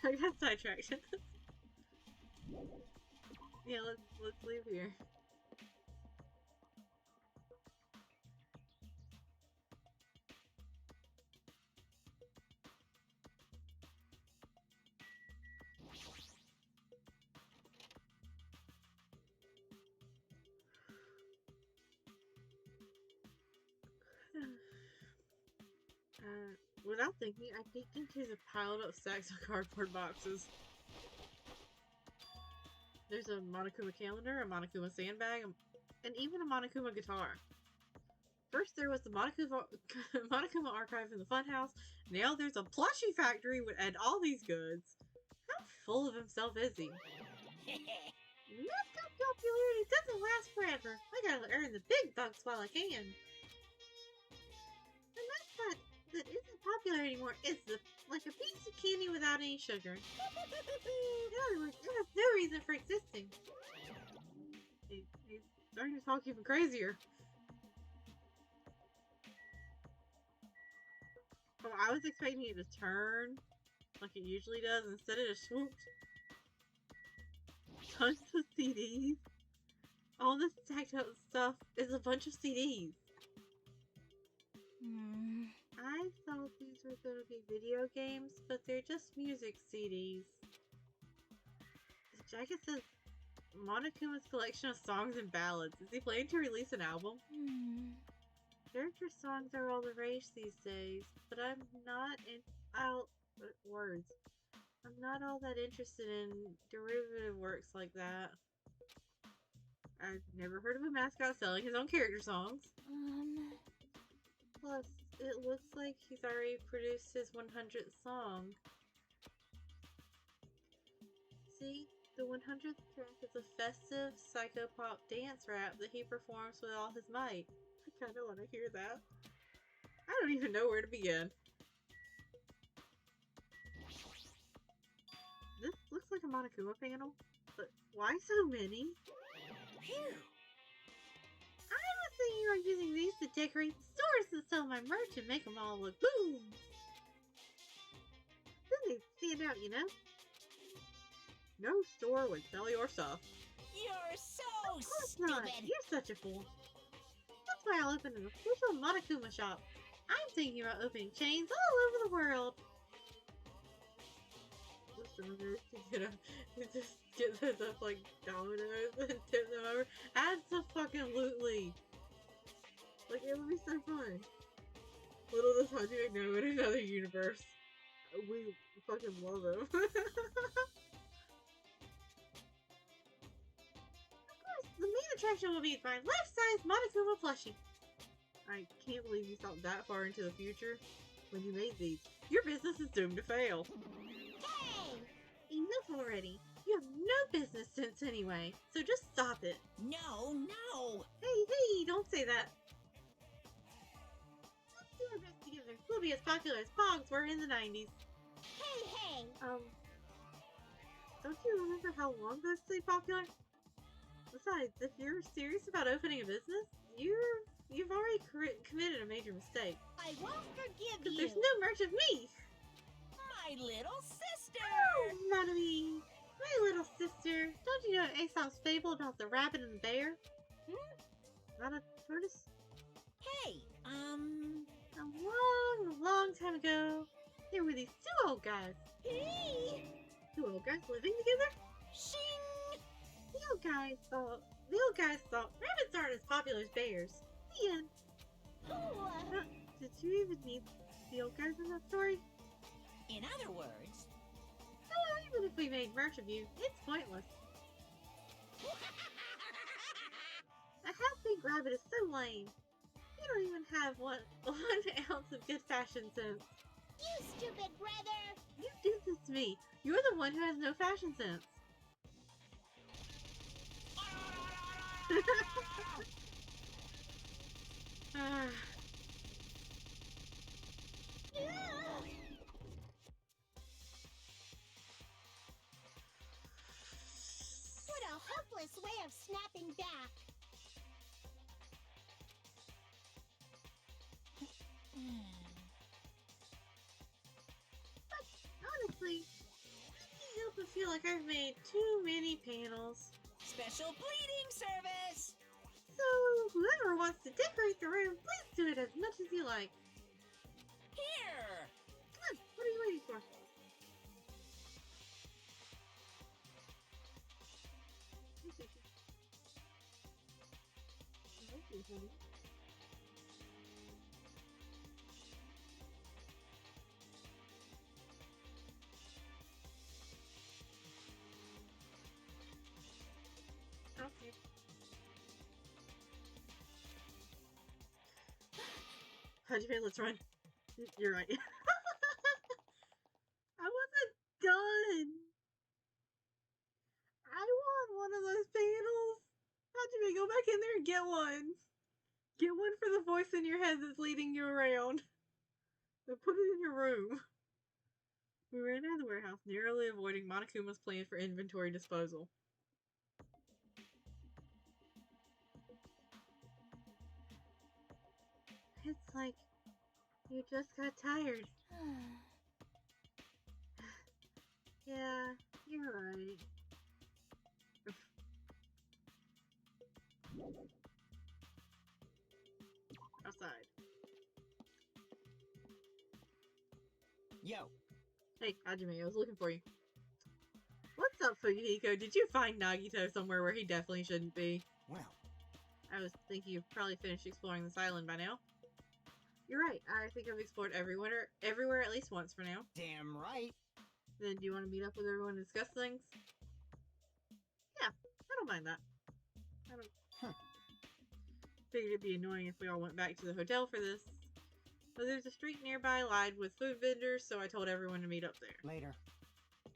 I got sidetracked. Yeah, let's leave here. Without thinking, I peeked into the piled up stacks of cardboard boxes. There's a Monokuma calendar, a Monokuma sandbag, and even a Monokuma guitar. First there was the Monokuma archive in the funhouse, now there's a plushie factory and all these goods. How full of himself is he? Messed up popularity doesn't last forever. I gotta earn the big bucks while I can. The mascot that isn't popular anymore is like a piece of candy without any sugar. In other words, it has no reason for existing. He's starting to talk even crazier. Oh, I was expecting it to turn like it usually does. Instead it just swooped. Tons of CDs. All this stacked up stuff is a bunch of CDs. I thought these were going to be video games, but they're just music CDs. The jacket says Monokuma's collection of songs and ballads. Is he planning to release an album? Character songs are all the rage these days, but I'm not in words. I'm not all that interested in derivative works like that. I've never heard of a mascot selling his own character songs. Plus, it looks like he's already produced his 100th song. See, the 100th track is a festive psychopop dance rap that he performs with all his might. I kinda wanna hear that. I don't even know where to begin. This looks like a Monokuma panel, but why so many? Phew. I was thinking about using these to decorate the stores that sell my merch and make them all look boom. Then they stand out, you know? No store would sell your stuff. You're so Of course not. stupid. You're such a fool. That's why I'll open an official Monokuma shop. I'm thinking about opening chains all over the world. Just get those up like dominoes and tip them over. Absolutely. Like, it would be so fun. Little does Hajime know, in another universe, we fucking love him. Of course, the main attraction will be my life-size Monokuma plushie. I can't believe you thought that far into the future when you made these. Your business is doomed to fail. Hey! Enough already. You have no business sense anyway, so just stop it. No, no. Hey, don't say that. Let's do our best together. We'll be as popular as Pogs were in the 90s. Hey! Don't you remember how long those stayed popular? Besides, if you're serious about opening a business, you've already committed a major mistake. I won't forgive Because you! there's no merch of me! My little sister. Oh, Monami! My little sister! Don't you know Aesop's fable about the rabbit and the bear? Not a tortoise? Hey, A long time ago, there were these two old guys. Hey! Two old guys living together? Shing. The old guys thought rabbits aren't as popular as bears. The end. Did you even need the old guys in that story? In other words, Even if we made merch of you, it's pointless. A half-baked rabbit is so lame. You don't even have one ounce of good fashion sense. You stupid brother! You did this to me. You're the one who has no fashion sense. Ah. What a hopeless way of snapping back! Honestly, I can't help but feel like I've made too many panels. special bleeding service. So, whoever wants to decorate the room, please do it as much as you like. Here. Come on, what are you waiting for? Okay. Hajime, let's run. You're right. I wasn't done. I want one of those panels. Hajime, go back in there and get one. Get one for the voice in your head that's leading you around. Then put it in your room. We ran out of the warehouse, narrowly avoiding Monokuma's plan for inventory disposal. It's like you just got tired. Yeah, you're right. Outside. Yo. Hey, Hajime, I was looking for you. What's up, Fujihiko? Did you find Nagito somewhere where he definitely shouldn't be? Well, I was thinking you've probably finished exploring this island by now. You're right. I think I've explored everywhere at least once for now. damn right. Then do you want to meet up with everyone and discuss things? Yeah, I don't mind that. I don't... Figured it'd be annoying if we all went back to the hotel for this. But there's a street nearby lined with food vendors, so I told everyone to meet up there. Later.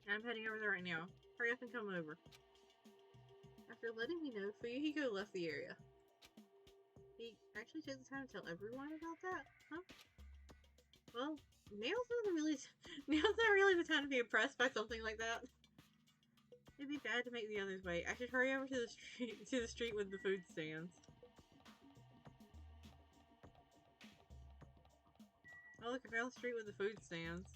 I'm heading over there right now. Hurry up and come over. After letting me know, Fuyuhiko left the area. He actually took the time to tell everyone about that? Huh? Well, Nail's not really the time to be impressed by something like that. It'd be bad to make the others wait. I should hurry over to the street with the food stands. Oh look, I found the street with the food stands.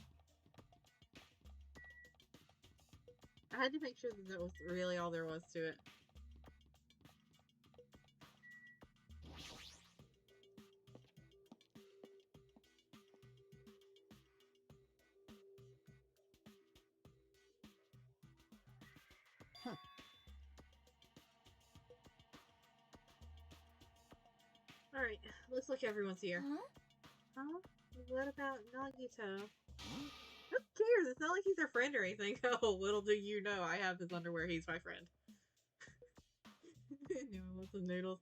I had to make sure that was really all there was to it. Alright, looks like everyone's here. Huh? What about Nagito? Who cares? It's not like he's our friend or anything. Oh, little do you know, I have his underwear. He's my friend. No, I want some noodles.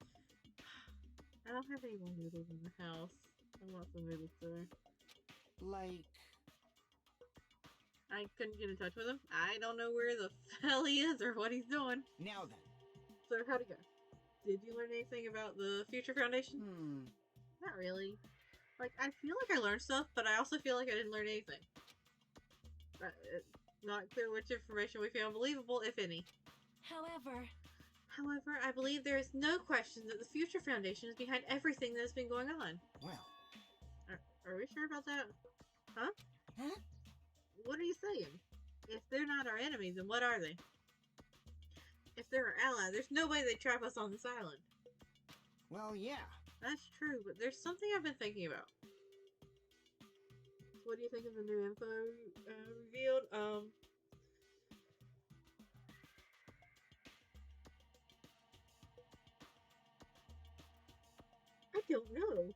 I don't have any more noodles in the house. I want some noodles too. Like... I couldn't get in touch with him. I don't know where the hell he is or what he's doing. Now then. So, how'd it go? Did you learn anything about the Future Foundation? Not really. Like, I feel like I learned stuff, but I also feel like I didn't learn anything. It's not clear which information we found believable, if any. However, I believe there is no question that the Future Foundation is behind everything that has been going on. Well. Are we sure about that? Huh? Huh? What are you saying? If they're not our enemies, then what are they? If they're our ally, there's no way they'd trap us on this island. Well, yeah. That's true, but there's something I've been thinking about. What do you think of the new info revealed? I don't know.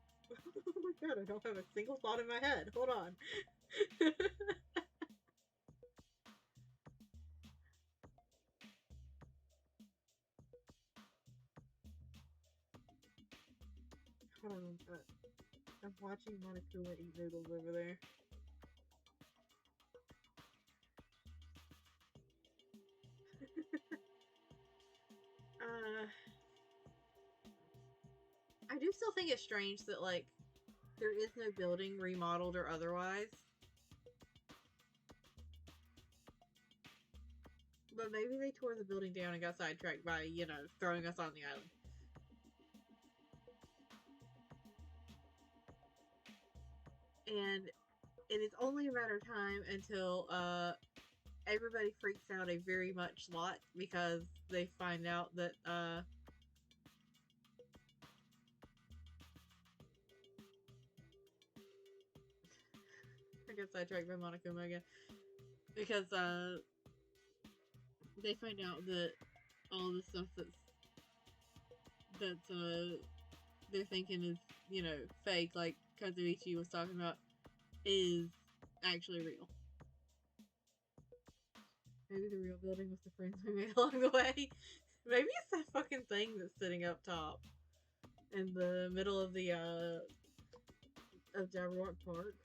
Oh my god, I don't have a single thought in my head. Hold on. Hold on. I'm watching Monokuma eat noodles over there. I do still think it's strange that, like, there is no building remodeled or otherwise. But maybe they tore the building down and got sidetracked by, you know, throwing us on the island. And it is only a matter of time until, everybody freaks out a very much lot because they find out that, I get sidetracked by Monokuma again. Because, they find out that all the stuff that's they're thinking is, you know, fake, like Kazuichi was talking about, is actually real. Maybe the real building was the friends we made along the way. Maybe it's that fucking thing that's sitting up top in the middle of the of Jabberwock Park.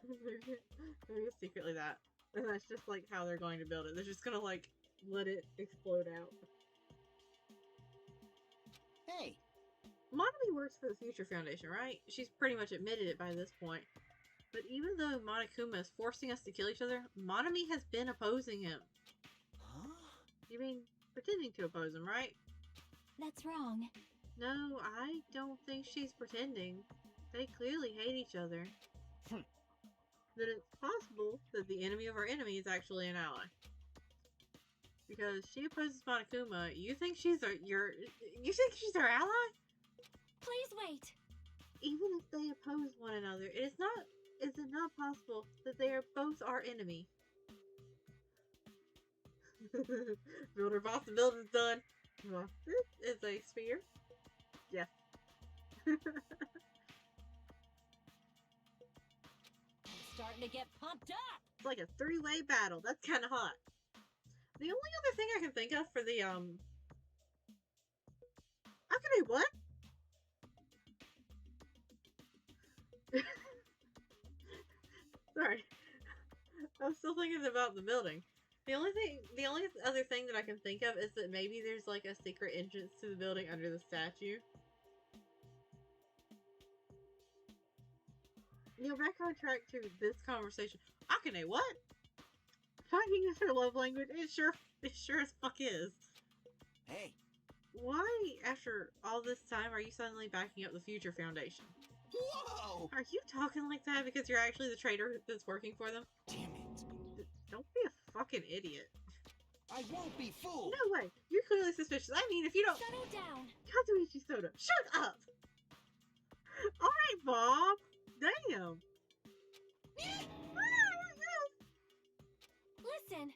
Maybe it's secretly that. And that's just like how they're going to build it. They're just gonna like let it explode out. Hey! Monami works for the Future Foundation, right? She's pretty much admitted it by this point. But even though Monokuma is forcing us to kill each other, Monami has been opposing him. Huh? You mean pretending to oppose him, right? that's wrong. No, I don't think she's pretending. They clearly hate each other. That it's possible that the enemy of our enemy is actually an ally. Because she opposes Monokuma, you think she's our ally? Please wait. Even if they oppose one another, is it not possible that they are both our enemy? Builder boss, the building's done. Well, this is a sphere. Yes. I'm starting to get pumped up. It's like a three-way battle. That's kind of hot. The only other thing I can think of for the, okay, what? Sorry. I'm still thinking about the building. The only other thing that I can think of is that maybe there's like a secret entrance to the building under the statue. Back on track to this conversation. Akane, what? Fighting is her love language. It sure as fuck is. Hey. Why, after all this time, are you suddenly backing up the Future Foundation? Whoa! Are you talking like that because you're actually the traitor that's working for them? Damn it. Don't be a fucking idiot. I won't be fooled. No way. You're clearly suspicious. I mean, if you don't... Settle down. Kazuichi Soda, shut up! Alright, Bob. Damn. Listen.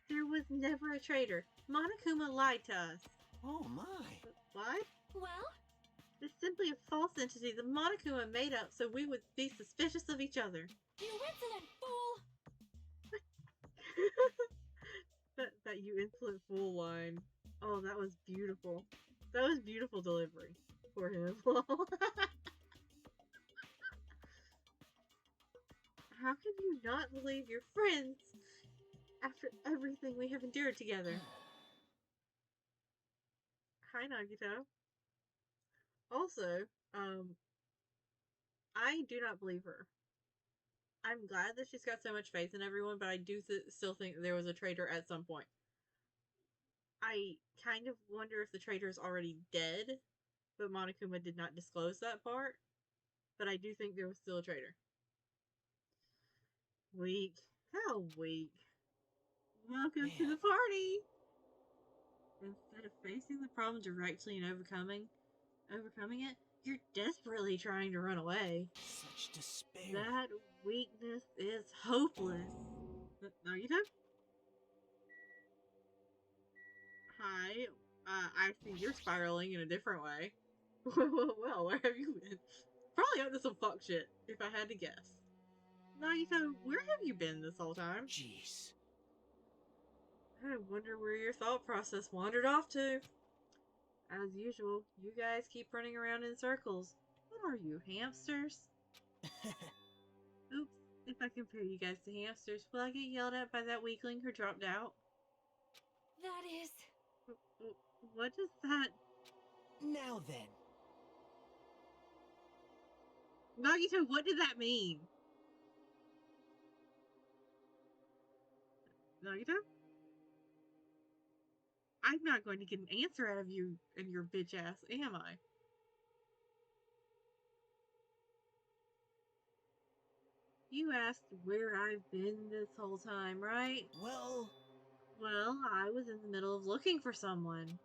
There was never a traitor. Monokuma lied to us. Oh my. Lied? Well? It's simply a false entity that Monokuma made up so we would be suspicious of each other. You insolent fool! that you insolent fool line. Oh, that was beautiful. That was beautiful delivery for him. How can you not believe your friends after everything we have endured together? Hi, Nagito. Also, I do not believe her. I'm glad that she's got so much faith in everyone, but I do still think there was a traitor at some point. I kind of wonder if the traitor is already dead, but Monokuma did not disclose that part. But I do think there was still a traitor. Weak. How weak. Welcome to the party! Instead of facing the problem directly and overcoming it, you're desperately trying to run away. Such despair. That weakness is hopeless. Nagito? Hi. I see you're spiraling in a different way. Well, where have you been? Probably up to some fuck shit, if I had to guess. Nagito, where have you been this whole time? Jeez. I wonder where your thought process wandered off to. As usual, you guys keep running around in circles. What are you, hamsters? Oops, if I compare you guys to hamsters, will I get yelled at by that weakling who dropped out? That is... What does that... Now then. Nagito, what did that mean? Nagito? I'm not going to get an answer out of you and your bitch ass, am I? You asked where I've been this whole time, right? Well, I was in the middle of looking for someone.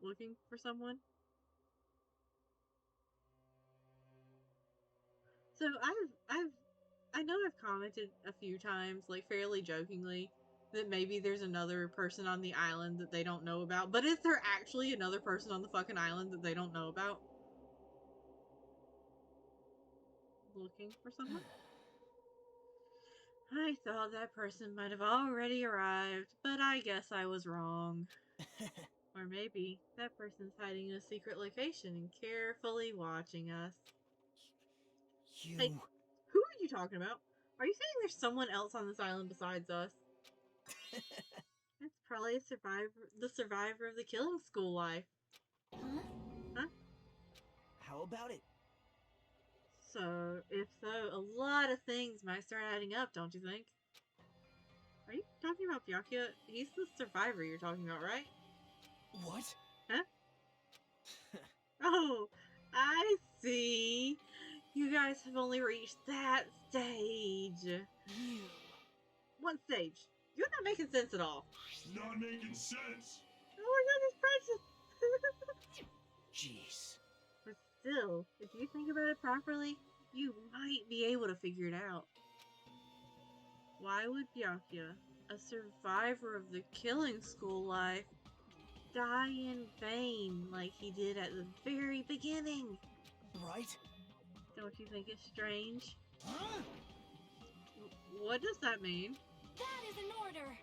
Looking for someone? So I know I've commented a few times, like fairly jokingly, that maybe there's another person on the island that they don't know about. But is there actually another person on the fucking island that they don't know about? Looking for someone? I thought that person might have already arrived, but I guess I was wrong. Or maybe that person's hiding in a secret location and carefully watching us. you... Hey, who are you talking about? Are you saying there's someone else on this island besides us? It's probably the survivor of the killing school life. Huh? Huh? How about it? So, if so, a lot of things might start adding up, don't you think? Are you talking about Byakuya? He's the survivor you're talking about, right? What? Huh? Oh, I see. You guys have only reached that stage. You... What stage? You're not making sense at all. It's not making sense. Oh my goodness, precious! Jeez. But still, if you think about it properly, you might be able to figure it out. Why would Byakuya, a survivor of the killing school life, die in vain like he did at the very beginning? Right? Don't you think it's strange? Huh? What does that mean? That is an order.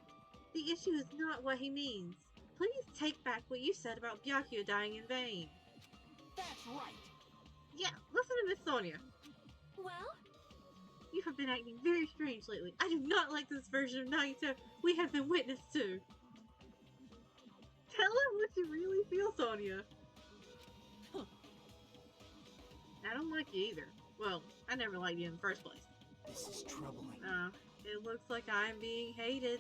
The issue is not what he means. Please take back what you said about Byakuya dying in vain. That's right. Yeah, listen to Miss Sonia. Well, You have been acting very strange lately. I do not like this version of Nagito we have been witness to. Tell him what you really feel, Sonia. I don't like you either. Well, I never liked you in the first place. This is troubling. It looks like I'm being hated.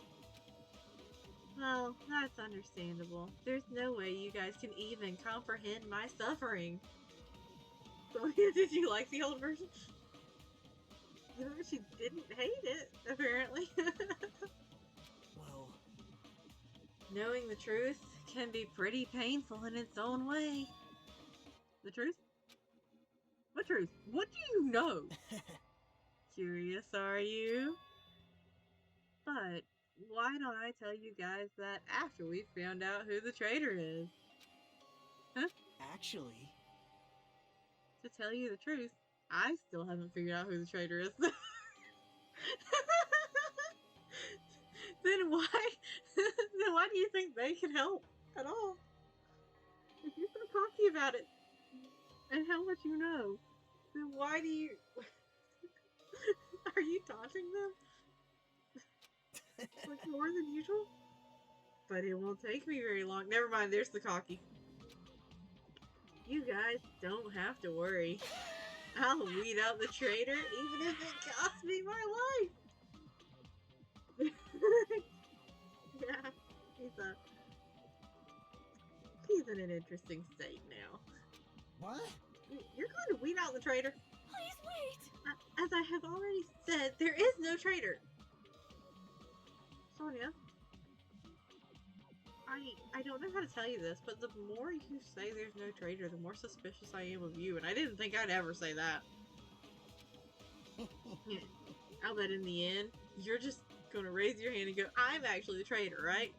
Well, that's understandable. There's no way you guys can even comprehend my suffering. Sonia, did you like the old version? No, she didn't hate it, apparently. Well, Knowing the truth can be pretty painful in its own way. The truth? What truth? What do you know? Curious, are you? But why don't I tell you guys that after we found out who the traitor is? Huh? actually, To tell you the truth, I still haven't figured out who the traitor is. Then why? Then why do you think they can help at all? If you're so cocky about it and how much you know, then why do you? Are you taunting them like more than usual? But it won't take me very long. Never mind. There's the cocky. You guys don't have to worry. I'll weed out the traitor even if it costs me my life. Yeah, he's in an interesting state now. what? You're going to weed out the traitor? please wait. As I have already said, there is no traitor. Sonia, I don't know how to tell you this, but the more you say there's no traitor, the more suspicious I am of you, and I didn't think I'd ever say that. Yeah. I'll bet in the end, you're just gonna raise your hand and go, I'm actually the traitor, right?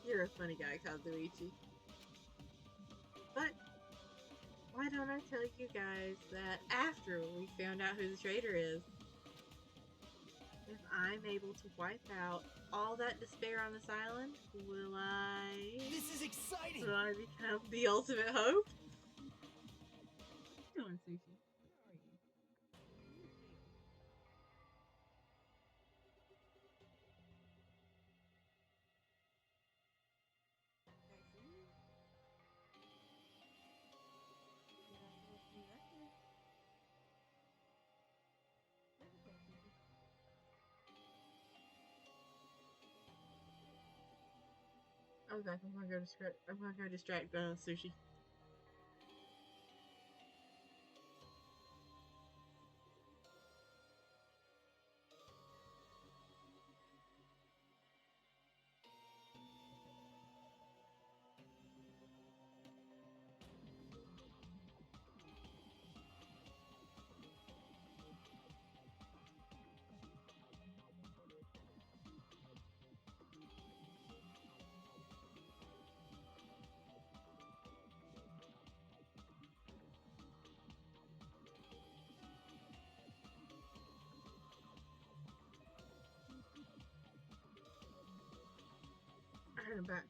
You're a funny guy, Kazuichi. But why don't I tell you guys that after we found out who the traitor is, if I'm able to wipe out all that despair on this island, will I This is exciting. become the ultimate hope? How you doing, Sushi? How are you? Oh god, I'm gonna go distract Sushi. Alright, I'm back.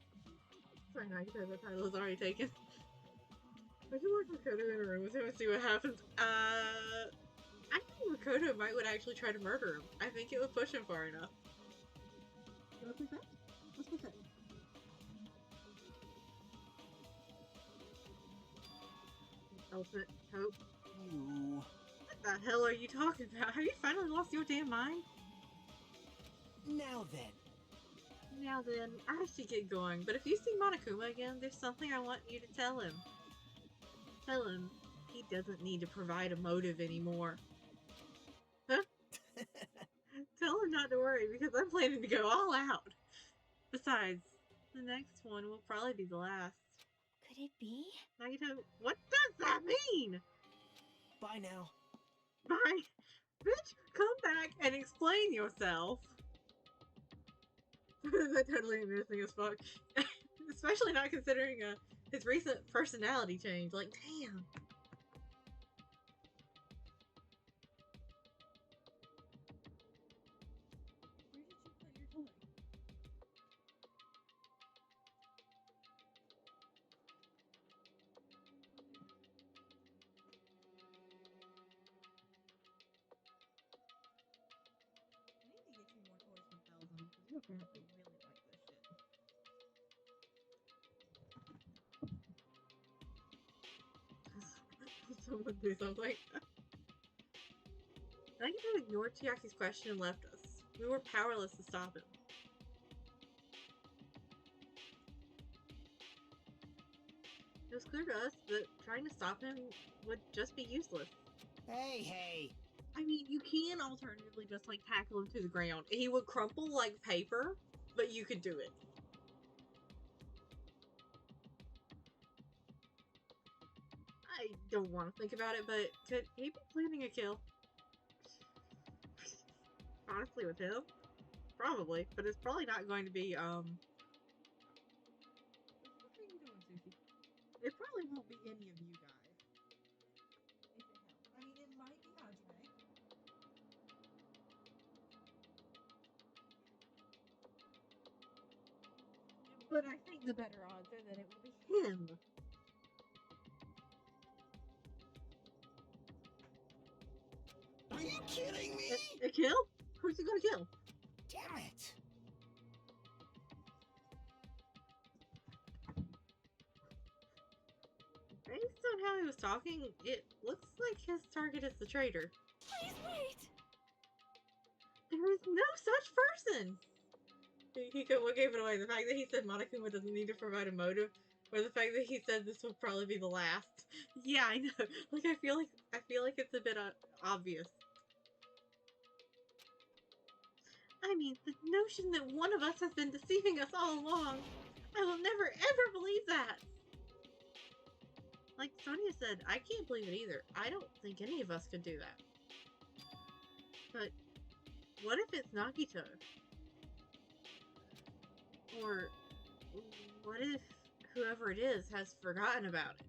Sorry, now because the title is already taken. I should work Makoto in a room with him and see what happens. I think Makoto would actually try to murder him. I think it would push him far enough. Let's push that? Let's push that. Ultimate hope. You. What the hell are you talking about? Have you finally lost your damn mind? Now then. Now then, I should get going, but if you see Monokuma again, there's something I want you to tell him. Tell him he doesn't need to provide a motive anymore. Huh? Tell him not to worry, because I'm planning to go all out. Besides, the next one will probably be the last. Could it be? Nagito, what does that mean? Bye now. Bye. Bitch, come back and explain yourself. That totally embarrassing as fuck. Especially not considering his recent personality change. Like, damn. apparently really like this shit. Someone do something. Nagito ignored Chiaki's question and left us. We were powerless to stop him. It was clear to us that trying to stop him would just be useless. Hey! I mean, you can alternatively just, like, tackle him to the ground. He would crumple like paper, but you could do it. I don't want to think about it, but could he be planning a kill? Honestly, with him? Probably, but it's probably not going to be, What are you doing, Sushi? it probably won't be any of you guys. If it helps. I mean, it might be Hajime. But I think the better odds are that it will be Him! Are you kidding me? A kill? Who's he gonna kill? Damn it! Based on how he was talking, it looks like his target is the traitor. Please wait! There is no such person! What gave it away? The fact that he said Monokuma doesn't need to provide a motive, or the fact that he said this will probably be the last. Yeah, I know. Like, I feel like it's a bit obvious. I mean, the notion that one of us has been deceiving us all along. I will never ever believe that. Like Sonia said, I can't believe it either. I don't think any of us could do that. But what if it's Nagito? Or what if whoever it is has forgotten about it?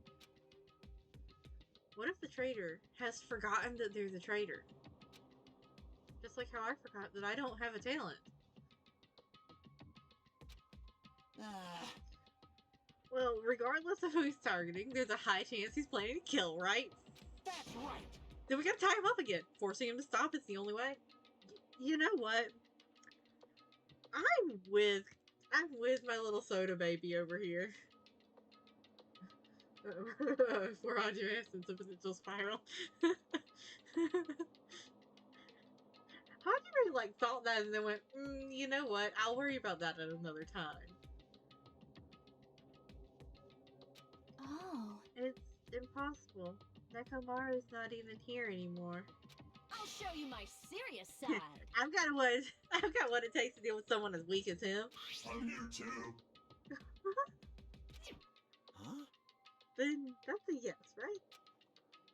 What if the traitor has forgotten that there's a traitor? Just like how I forgot that I don't have a talent. Well, regardless of who he's targeting, there's a high chance he's planning to kill, right? That's right! Then we gotta tie him up again. Forcing him to stop is the only way. You know what? I'm with my little soda baby over here. For Hajime since a potential spiral. Hajime like thought that and then went, you know what? I'll worry about that at another time. Oh. It's impossible. Nekomaru's not even here anymore. I'll show you my serious side. I've got what it takes to deal with someone as weak as him. I'm here too. Huh? Then that's a yes, right?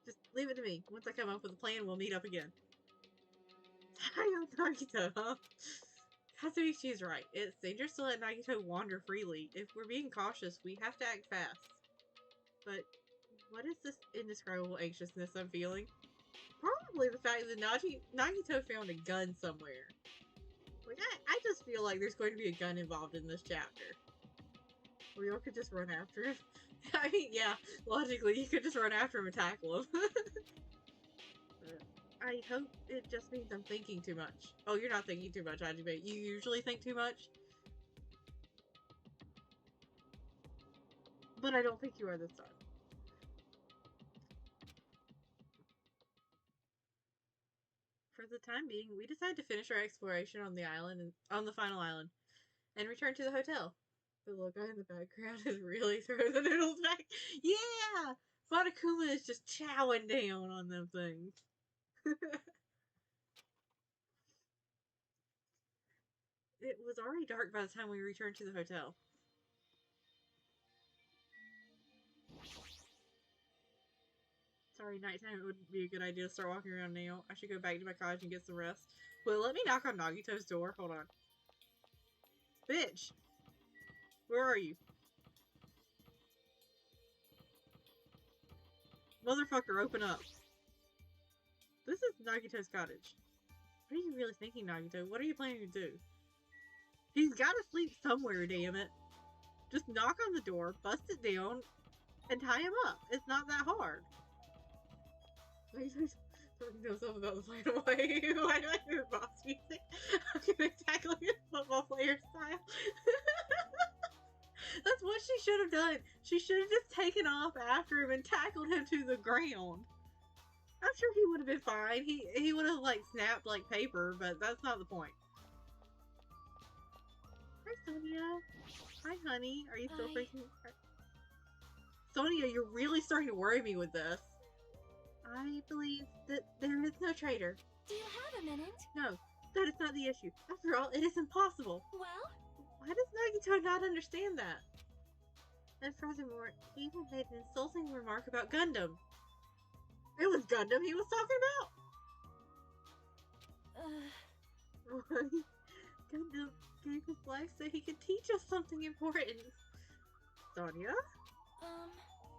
Just leave it to me. Once I come up with a plan, we'll meet up again. Nagito, huh? Katsuichi is right. It's dangerous to let Nagito wander freely. If we're being cautious, we have to act fast. But what is this indescribable anxiousness I'm feeling? Probably the fact that Nagito found a gun somewhere. Like, I just feel like there's going to be a gun involved in this chapter. Or y'all could just run after him. I mean, yeah, logically, you could just run after him and tackle him. I hope it just means I'm thinking too much. Oh, you're not thinking too much, Hajime. You usually think too much. But I don't think you are this time. For the time being, we decided to finish our exploration on the island, on the final island, and return to the hotel. The little guy in the background is really throwing the noodles back. Yeah! Monokuma is just chowing down on them things. It was already dark by the time we returned to the hotel. Sorry, nighttime, it wouldn't be a good idea to start walking around now. I should go back to my cottage and get some rest. Well, let me knock on Nagito's door. Hold on. Bitch! Where are you? Motherfucker, open up. This is Nagito's cottage. What are you really thinking, Nagito? What are you planning to do? He's gotta sleep somewhere, damn it. Just knock on the door, bust it down, and tie him up. It's not that hard. Talking to himself about the fight away. Why do I hear boss music? Okay, tackling a football player style. That's what she should have done. She should have just taken off after him and tackled him to the ground. I'm sure he would have been fine. He would have like snapped like paper, but that's not the point. Hi, Sonia. Hi, honey. Are you still freaking? Sonia, you're really starting to worry me with this. I believe that there is no traitor. Do you have a minute? No, that is not the issue. After all, it is impossible. Well? Why does Nagito not understand that? And furthermore, he even made an insulting remark about Gundam. It was Gundam he was talking about! Gundam gave his life so he could teach us something important. Sonia?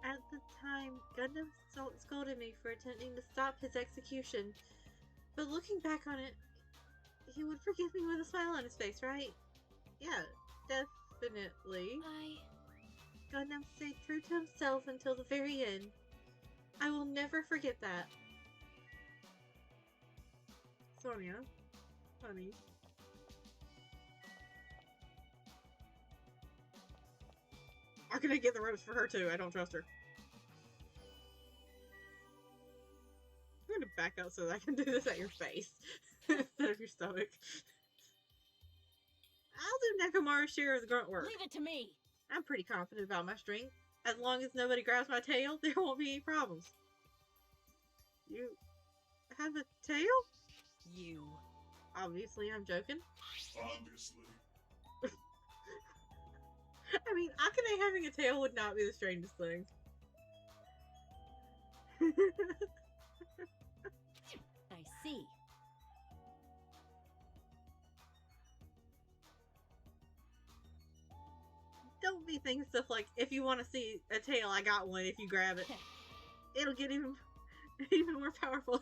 At the time, Gundam scolded me for attempting to stop his execution. But looking back on it, he would forgive me with a smile on his face, right? Yeah, definitely. Gundam stayed true to himself until the very end. I will never forget that. Sonia, honey. I'm gonna get the ropes for her too. I don't trust her. I'm gonna back out so that I can do this at your face instead of your stomach. I'll do Nekomaru's share of the grunt work. Leave it to me. I'm pretty confident about my strength. As long as nobody grabs my tail, there won't be any problems. You have a tail? You. Obviously, I'm joking. Obviously. I mean, Akane having a tail would not be the strangest thing. I see. Don't be thinking stuff like, if you want to see a tail, I got one if you grab it. It'll get even more powerful.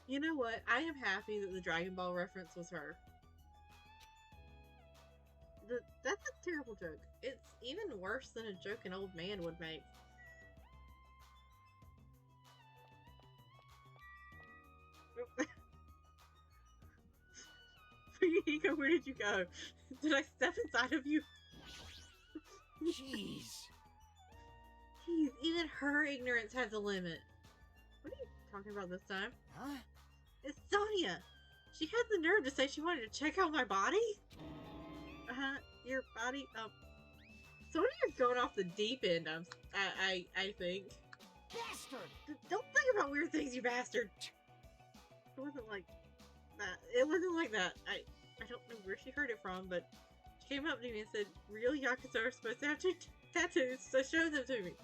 You know what? I am happy that the Dragon Ball reference was her. That's a terrible joke. It's even worse than a joke an old man would make. Fuyuhiko, where did you go? Did I step inside of you? Jeez. Jeez, even her ignorance has a limit. What are you talking about this time? Huh? It's Sonia! She had the nerve to say she wanted to check out my body? Your body, Sonia's going off the deep end, I think. Bastard! Don't think about weird things, you bastard! It wasn't like that. It wasn't like that. I don't know where she heard it from, but she came up to me and said, real Yakuza are supposed to have tattoos, so show them to me.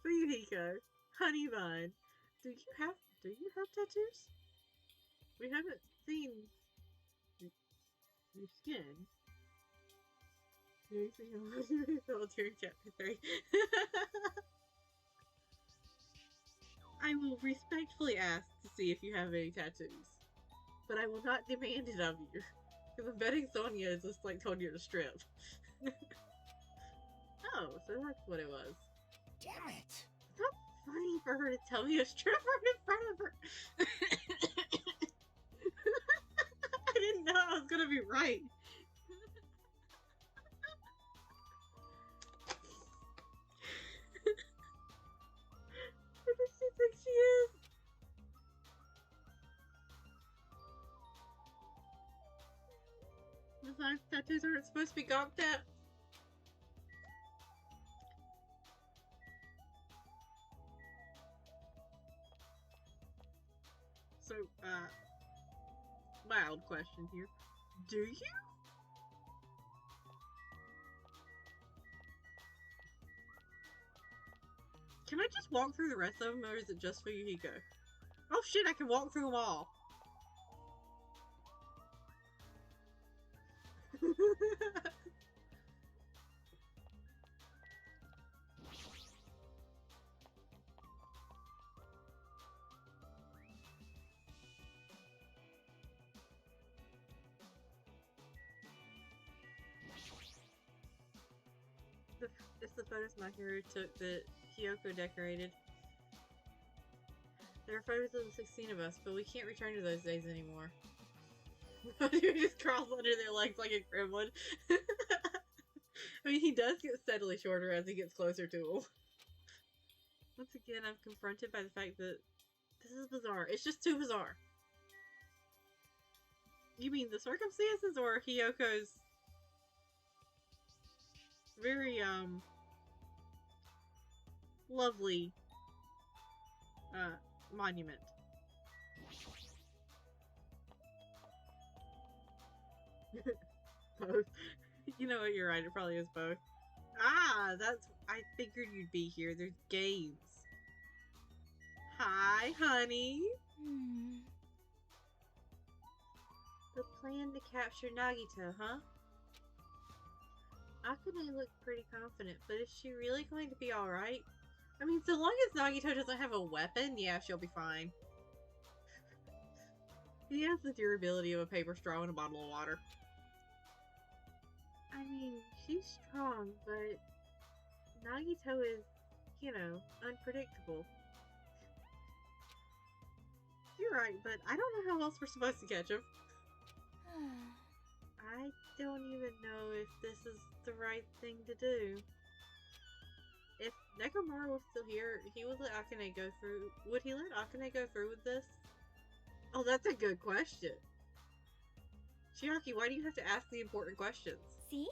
Fuyuhiko, honey bun, do you have tattoos? We haven't seen your skin. During chapter 3. I will respectfully ask to see if you have any tattoos, but I will not demand it of you, because I'm betting Sonia is just like told you to strip. Oh, so that's what it was. Damn it! It's not funny for her to tell me to strip right in front of her. I didn't know I was gonna be right. Who does she think she is? Besides, tattoos aren't supposed to be gawked at. So, mild question here. Do you? Can I just walk through the rest of them, or is it just for Yukiko? Oh shit, I can walk through them all! It's the photos my hero took that Kyoko decorated. There are photos of the 16 of us, but we can't return to those days anymore. He just crawls under their legs like a gremlin. I mean, he does get steadily shorter as he gets closer to him. Once again, I'm confronted by the fact that this is bizarre. It's just too bizarre. You mean the circumstances or Hyoko's very, lovely, monument? Both. You know what, you're right, it probably is both. Ah, I figured you'd be here. There's games. Hi, honey. The plan to capture Nagito, huh? Akane looked pretty confident, but is she really going to be alright? I mean, so long as Nagito doesn't have a weapon, yeah, she'll be fine. He has the durability of a paper straw and a bottle of water. I mean, she's strong, but Nagito is, you know, unpredictable. You're right, but I don't know how else we're supposed to catch him. I don't even know if this is the right thing to do. If Nekomura was still here, he would let Akane go through. Would he let Akane go through with this? Oh, that's a good question. Chiaki, why do you have to ask the important questions? See?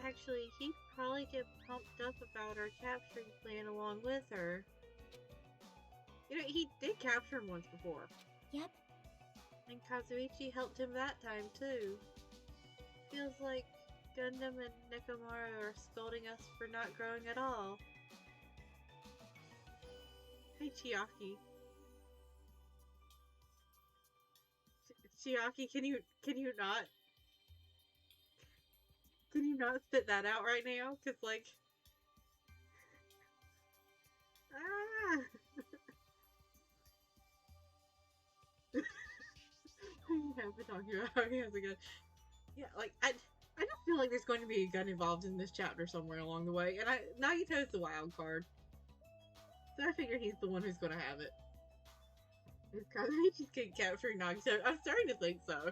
Actually, he'd probably get pumped up about our capturing plan along with her. You know, he did capture him once before. Yep. And Kazuichi helped him that time, too. Feels like Gundam and Nekomura are scolding us for not growing at all. Hey, Chiaki. Chiaki, can you not? Can you not spit that out right now? Cause like... Ah! We have been talking about how he has a gun. Yeah, like, I just feel like there's going to be a gun involved in this chapter somewhere along the way, and Nagito's the wild card. So I figure he's the one who's going to have it. Is Kazuichi's getting capturing Nagito? I'm starting to think so.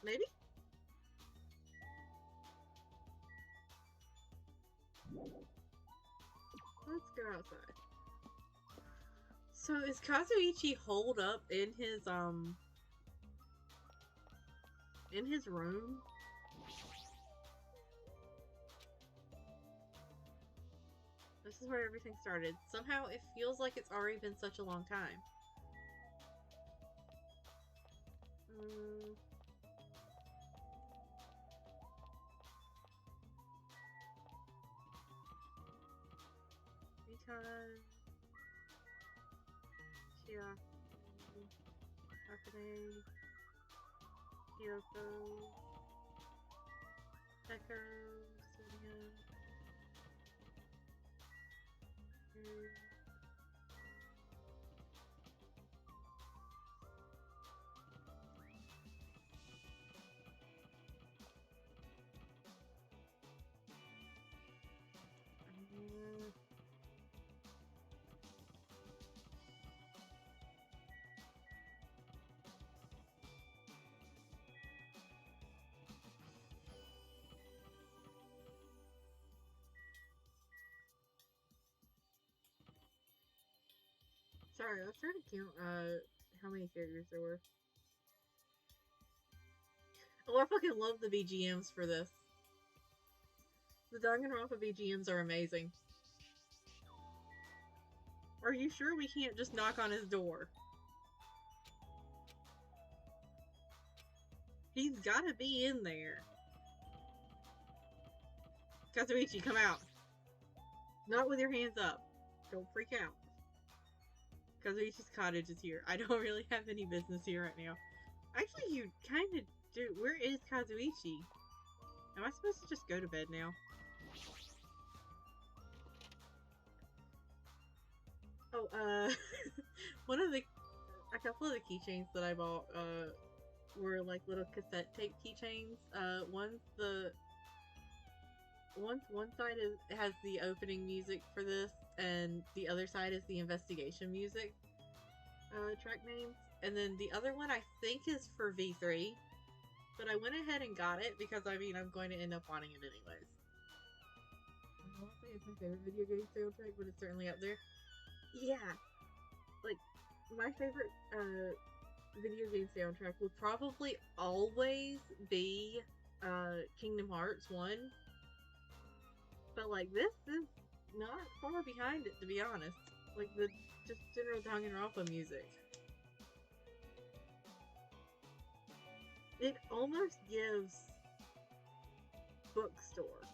Maybe? Let's go outside. So is Kazuichi holed up in his room? This is where everything started. Somehow it feels like it's already been such a long time. Anytime. Chiaki, Akane, Kyoko, Echo, Sonia, Sorry, I was trying to count how many characters there were. Oh, I fucking love the BGMs for this. The Danganronpa BGMs are amazing. Are you sure we can't just knock on his door? He's gotta be in there. Kazuichi, come out. Not with your hands up. Don't freak out. Kazuichi's cottage is here. I don't really have any business here right now. Actually, you kind of do. Where is Kazuichi? Am I supposed to just go to bed now? Oh, a couple of the keychains that I bought, were like little cassette tape keychains. One side has the opening music for this, and the other side is the investigation music track names. And then the other one I think is for V3, but I went ahead and got it because I mean I'm going to end up wanting it anyways. I won't say it's my favorite video game soundtrack, but it's certainly up there. Yeah, like my favorite video game soundtrack would probably always be Kingdom Hearts 1. But like this is not far behind it, to be honest. Like the just general Danganronpa music. It almost gives bookstore,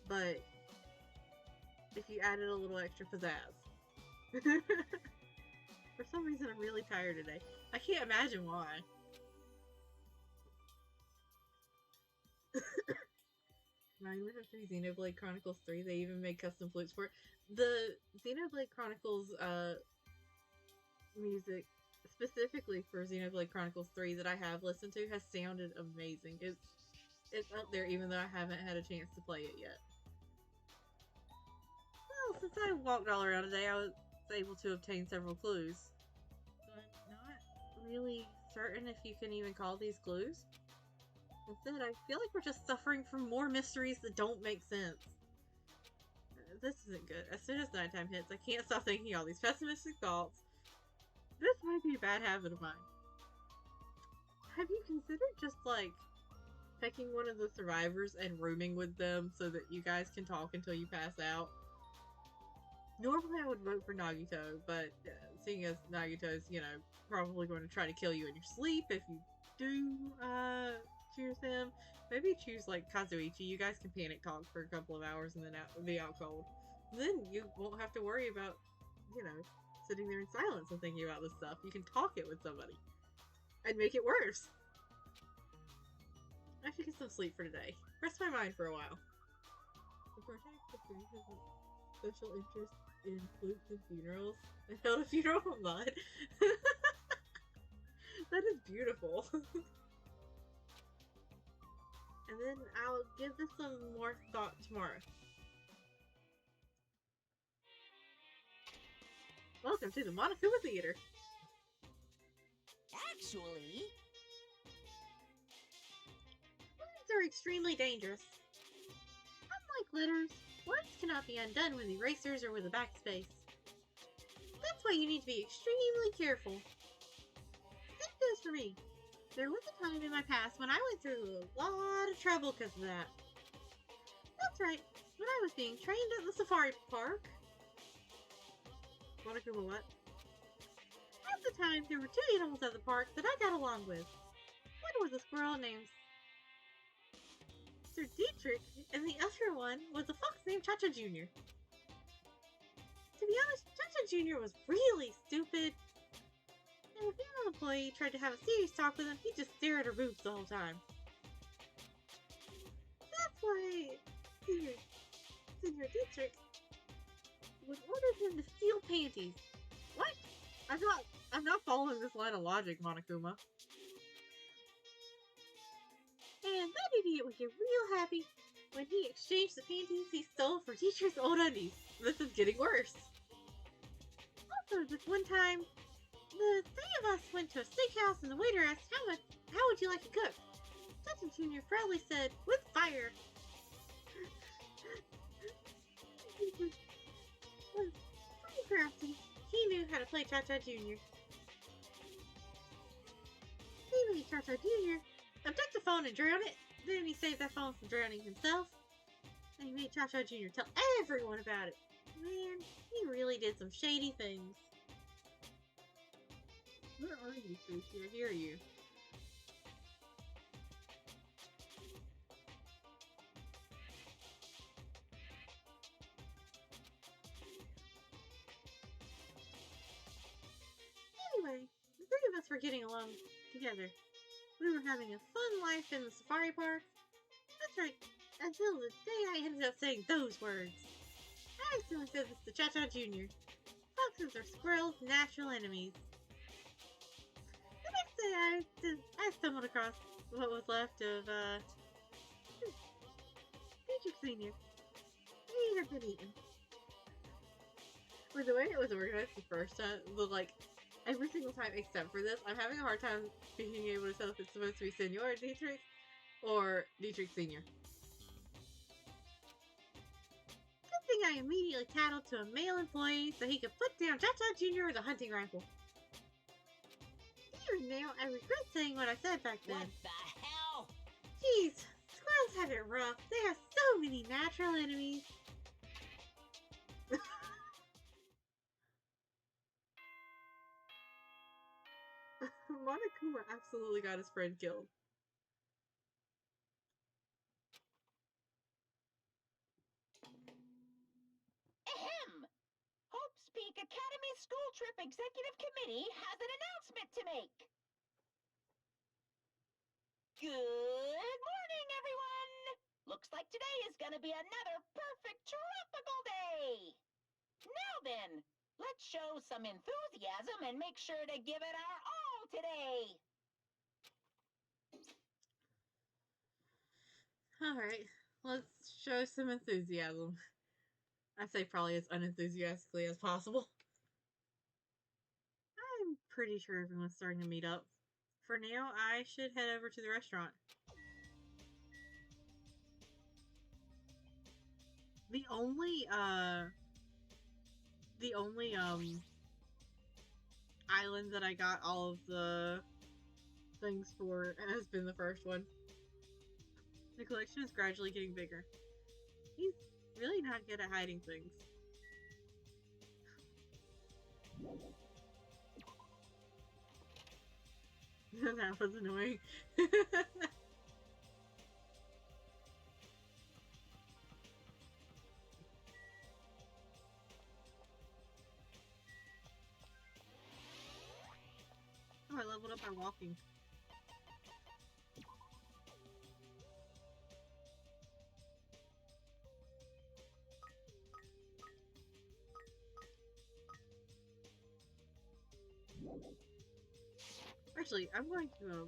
but if you added a little extra pizzazz. For some reason I'm really tired today. I can't imagine why. Mine would have to be Xenoblade Chronicles 3. They even made custom flutes for it. The Xenoblade Chronicles music, specifically for Xenoblade Chronicles 3 that I have listened to, has sounded amazing. It's up there even though I haven't had a chance to play it yet. Well, since I walked all around today, I was able to obtain several clues. So I'm not really certain if you can even call these clues. Instead, I feel like we're just suffering from more mysteries that don't make sense. This isn't good. As soon as nighttime hits, I can't stop thinking all these pessimistic thoughts. This might be a bad habit of mine. Have you considered just, like, picking one of the survivors and rooming with them so that you guys can talk until you pass out? Normally I would vote for Nagito, but seeing as Nagito's, you know, probably going to try to kill you in your sleep if you do, choose him. Maybe choose like Kazuichi. You guys can panic talk for a couple of hours and then be out cold. Then you won't have to worry about, you know, sitting there in silence and thinking about this stuff. You can talk it with somebody and make it worse. I should get some sleep for today. Rest my mind for a while. The project has a special interest in flutes and funerals. I held a funeral of mud. That is beautiful. And then I'll give this some more thought tomorrow. Welcome to the Monokuma Theater. Actually, Words are extremely dangerous. Unlike letters, words cannot be undone with erasers or with a backspace. That's why you need to be extremely careful. Same goes for me. There was a time in my past when I went through a lot of trouble because of that. That's right, when I was being trained at the safari park. Monokuma what? At the time, there were two animals at the park that I got along with. One was a squirrel named Sir Dietrich, and the other one was a fox named Cha-Cha Jr. To be honest, Cha-Cha Jr. was really stupid. And the female employee tried to have a serious talk with him, he'd just stare at her boobs the whole time. That's why Senior Dietrich would order him to steal panties. What? I'm not following this line of logic, Monokuma. And that idiot would get real happy when he exchanged the panties he stole for Dietrich's old undies. This is getting worse. Also, this one time, the three of us went to a steakhouse and the waiter asked, how would you like it cooked? Cha-Cha Jr. proudly said, with fire. He was pretty crafty. He knew how to play Cha-Cha Jr. He made Cha-Cha Jr. abduct the phone and drown it. Then he saved that phone from drowning himself. And he made Cha-Cha Jr. tell everyone about it. Man, he really did some shady things. Where are you, Sushi? I hear you. Anyway, the three of us were getting along together. We were having a fun life in the safari park. That's right, until the day I ended up saying those words. I accidentally said this to Cha-Cha Jr. Foxes are squirrels' natural enemies. The next day I I stumbled across what was left of, Dietrich Sr. He had been eaten. With the way it was organized the first time, like, every single time except for this, I'm having a hard time being able to tell if it's supposed to be Senor Dietrich or Dietrich Sr. Good thing I immediately tattled to a male employee so he could put down Cha-Cha Jr. with a hunting rifle. Even now, I regret saying what I said back then. What the hell? Jeez, squirrels have it rough. They have so many natural enemies. Monokuma absolutely got his friend killed. Ahem! Hope's Peak Academy School Trip Executive Committee has an announcement to make. Good morning, everyone! Looks like today is gonna be another perfect tropical day! Now then, let's show some enthusiasm and make sure to give it our all today! Alright, let's show some enthusiasm. I say probably as unenthusiastically as possible. I'm pretty sure everyone's starting to meet up. For now, I should head over to the restaurant. The only island that I got all of the things for has been the first one. The collection is gradually getting bigger. He's really not good at hiding things. That was annoying. Oh, I leveled up by walking. Actually, I'm going to,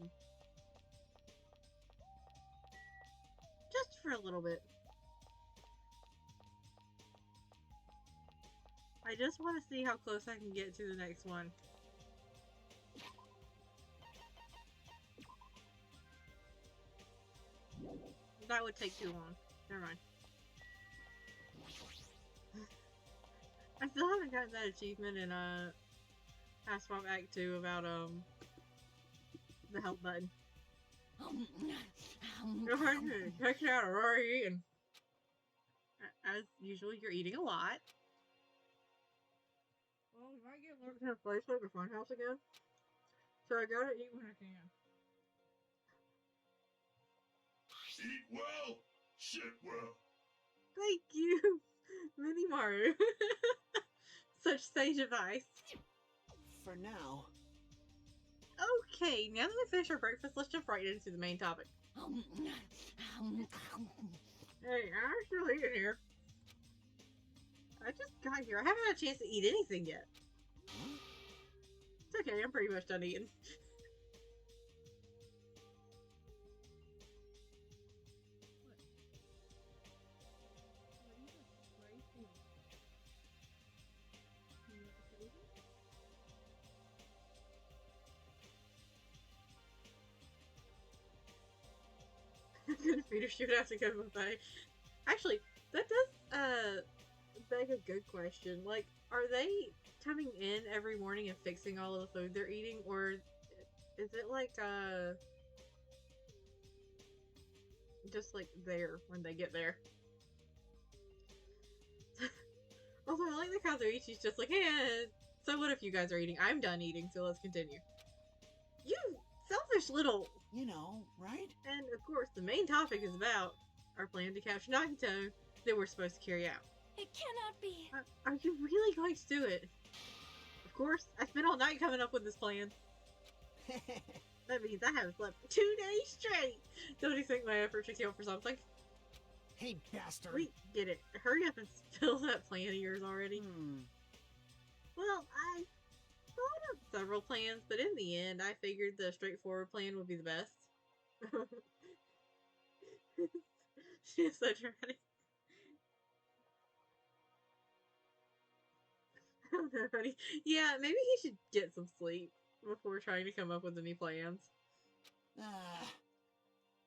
just for a little bit. I just want to see how close I can get to the next one. That would take too long. Never mind. I still haven't gotten that achievement in, Asphalt Act 2 about, the help button. Go ahead and check it out, or are you eating? As usual, you're eating a lot. Well, we might get locked in a place like the funhouse again. So I gotta eat when I can. Eat well, shit well. Thank you, Mini Maru. Such sage advice. For now. Okay, now that we finished our breakfast, let's jump right into the main topic. Hey, I'm still eating here. I just got here. I haven't had a chance to eat anything yet. It's okay, I'm pretty much done eating. Good feeder shoot after go buffet. Actually, that does beg a good question. Like, are they coming in every morning and fixing all of the food they're eating, or is it like just like there when they get there? Also, I like the Kazuichi's just like, hey, so what if you guys are eating? I'm done eating, so let's continue. You selfish little... You know, right? And, of course, the main topic is about our plan to capture Nagito that we're supposed to carry out. It cannot be. Are you really going to do it? Of course, I spent all night coming up with this plan. That means I haven't slept for 2 days straight. Don't you think my effort should count for something? Hey, bastard. We get it. Hurry up and spill that plan of yours already. Well, I thought of several plans, but in the end, I figured the straightforward plan would be the best. She is so dramatic. I don't know, honey. Yeah, maybe he should get some sleep before trying to come up with any plans.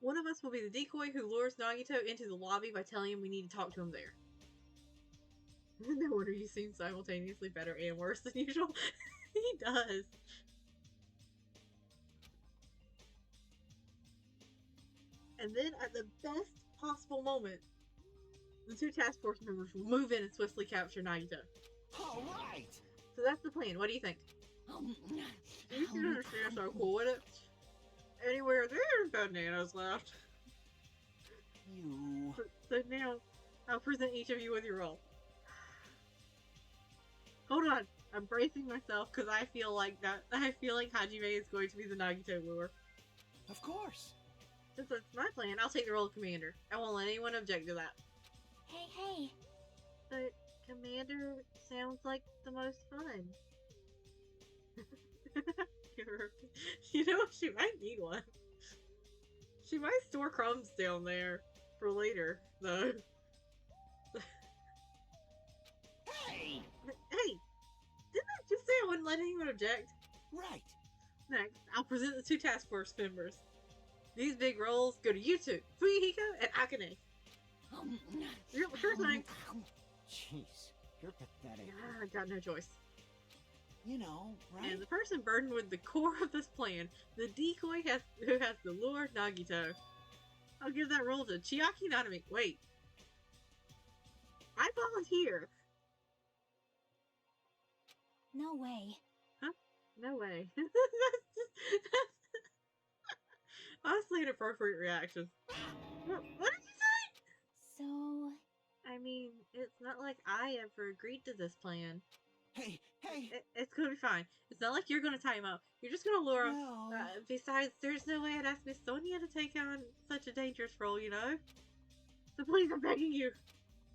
One of us will be the decoy who lures Nagito into the lobby by telling him we need to talk to him there. No wonder you seem simultaneously better and worse than usual. He does. And then at the best possible moment, the two task force members will move in and swiftly capture Nagito. Alright! So that's the plan. What do you think? You can understand so cool with it. Anywhere there's bananas left. You... So now, I'll present each of you with your role. Hold on. I'm bracing myself because I feel like Hajime is going to be the Nagito lure. Of course! Since that's my plan, I'll take the role of commander. I won't let anyone object to that. Hey. But commander sounds like the most fun. You know, she might need one. She might store crumbs down there for later, though. Hey! Hey! Didn't I just say I wouldn't let anyone object? Right! Next, I'll present the two task force members. These big roles go to you two, Fuyuhiko and Akane. Sure thing. Jeez, you're pathetic. I got no choice. You know, right? And the person burdened with the core of this plan, the decoy who has the lure Nagito. I'll give that role to Chiaki Nanami. Wait. I volunteer. No way. Huh? No way. Honestly, an appropriate reaction. What did you say? So... I mean, it's not like I ever agreed to this plan. Hey! It's gonna be fine. It's not like you're gonna tie him up. You're just gonna lure him. Well... Besides, there's no way I'd ask Miss Sonia to take on such a dangerous role, you know? So please, I'm begging you.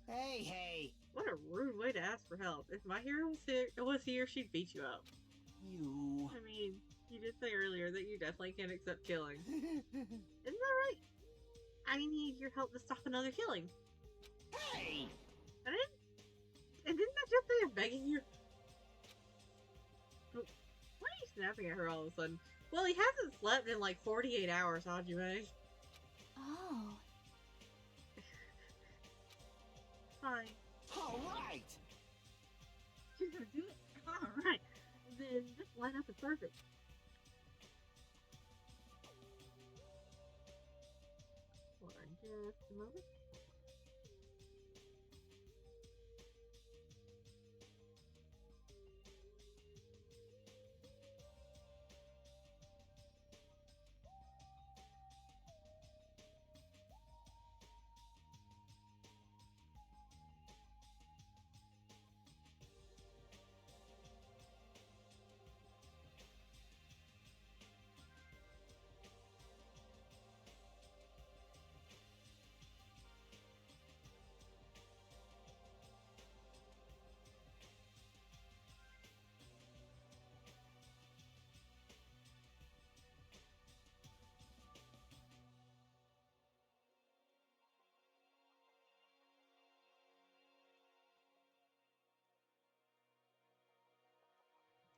Hey! What a rude way to ask for help. If my hero was here, she'd beat you up. You... I mean, you did say earlier that you definitely can't accept killing. Isn't that right? I need your help to stop another killing. Hey! And didn't I just say I'm begging you? Why are you snapping at her all of a sudden? Well, he hasn't slept in like 48 hours, Hajime. Oh. Fine. Alright! She's gonna do it? Alright. Then this lineup is perfect. Hold on just a moment.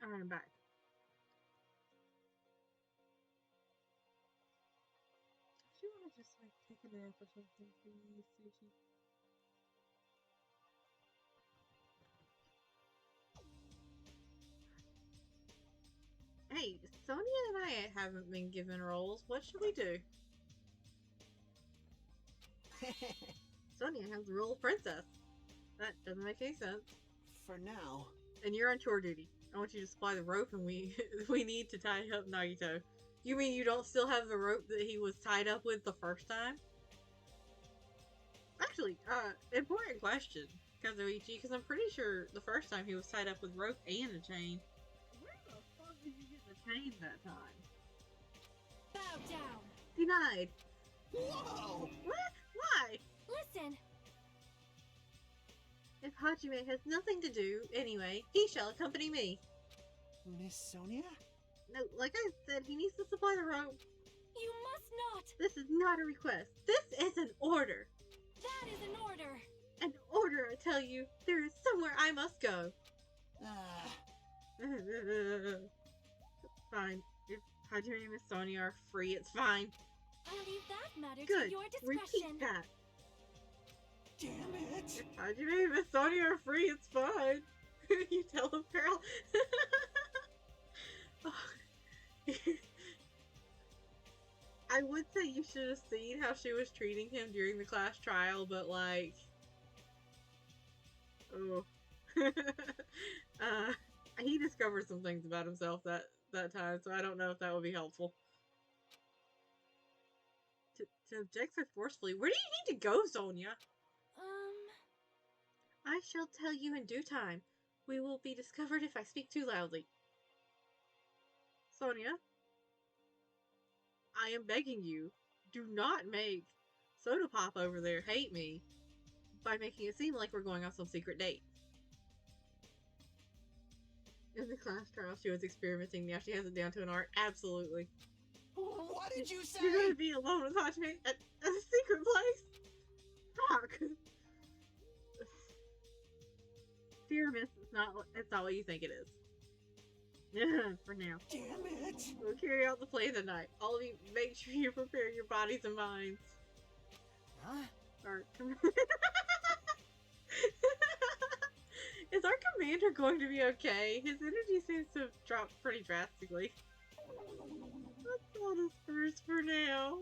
Alright, I'm back. Do you want to just like take a nap or something, please, Sushi? Hey, Sonia and I haven't been given roles. What should we do? Sonia has the role of princess. That doesn't make any sense. For now. And you're on chore duty. I want you to supply the rope and we need to tie up Nagito. You mean you don't still have the rope that he was tied up with the first time? Actually, important question, Kazuichi, because I'm pretty sure the first time he was tied up with rope and a chain. Where the fuck did you get the chain that time? Bow down. Denied. Whoa! What? Why? Listen. If Hajime has nothing to do, anyway, he shall accompany me. Miss Sonia? No, like I said, he needs to supply the rope. You must not! This is not a request. This is an order. That is an order! An order, I tell you. There is somewhere I must go. Fine. If Hajime and Miss Sonia are free, it's fine. I'll leave that matter Good. to your discretion. Repeat that. Damn it! If Hajime and Miss Sonia are free, it's fine. You tell him, girl. I would say you should have seen how she was treating him during the class trial, but like... Oh. He discovered some things about himself that time, so I don't know if that would be helpful. To object so forcefully. Where do you need to go, Sonia? I shall tell you in due time. We will be discovered if I speak too loudly. Sonia? I am begging you, do not make Soda Pop over there hate me by making it seem like we're going on some secret date. In the class trial, she was experimenting. Now she has it down to an art. Absolutely. What did you say? You're gonna be alone with Hajime at a secret place? Fuck. Dear Miss, it's not what you think it is. For now. Damn it! We'll carry out the plan tonight. All of you, make sure you prepare your bodies and minds. Huh? Is our commander going to be okay? His energy seems to have dropped pretty drastically. Let's hold his first for now.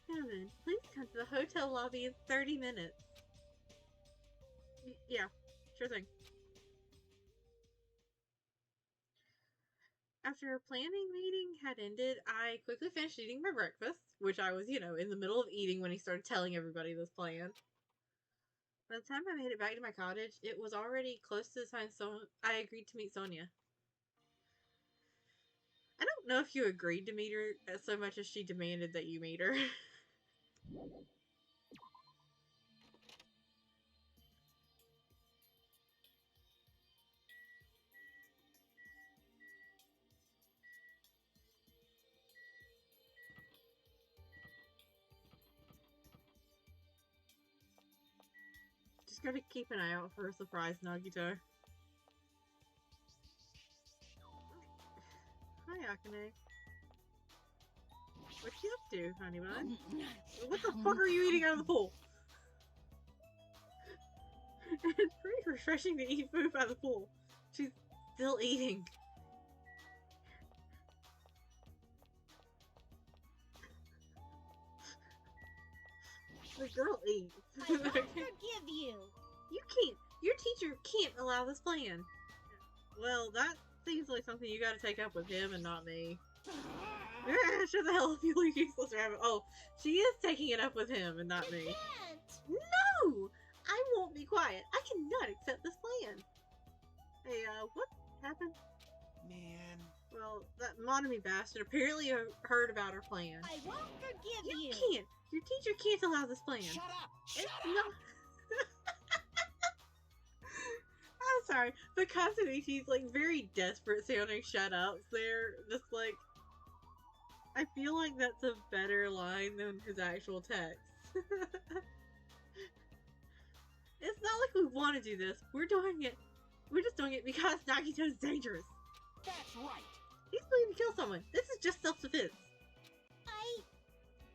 Now then, please come to the hotel lobby in 30 minutes. Yeah, sure thing. After our planning meeting had ended, I quickly finished eating my breakfast, which I was, in the middle of eating when he started telling everybody this plan. By the time I made it back to my cottage, it was already close to the time I agreed to meet Sonia. I don't know if you agreed to meet her so much as she demanded that you meet her. Just gotta keep an eye out for a surprise, Nagito. Hi, Akane. What you up to, honey bun? What the fuck are you eating out of the pool? It's pretty refreshing to eat food out of the pool. She's still eating. The girl eats. I won't forgive you! You can't. Your teacher can't allow this plan. Well, that seems like something you gotta take up with him and not me. Shut the hell up, you useless rabbit. Oh, she is taking it up with him and not me. Can't! No! I won't be quiet. I cannot accept this plan. Hey, what happened? Man. Well, that Monami bastard apparently heard about our plan. I won't forgive you! You can't! Your teacher can't allow this plan. Shut up! Shut It's up! not... I'm sorry, but Kazuichi's like very desperate sounding shut ups there. Just like, I feel like that's a better line than his actual text. It's not like we want to do this. We're doing it. We're just doing it because Nagito's dangerous. That's right! He's planning to kill someone. This is just self-defense.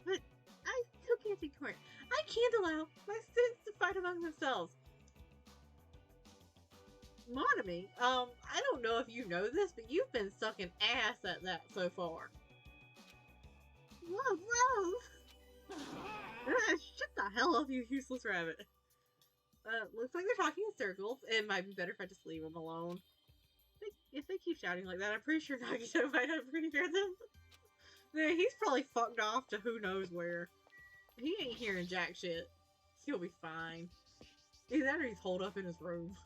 But I still can't ignore it. I can't allow my students to fight among themselves. Monami, I don't know if you know this, but you've been sucking ass at that so far. Love! Shut the hell up, you useless rabbit. Looks like they're talking in circles. It might be better if I just leave them alone. If they keep shouting like that, I'm pretty sure Nagito might have pretty hear them. Yeah, he's probably fucked off to who knows where. He ain't hearing jack shit. He'll be fine. Either that or he's holed up in his room.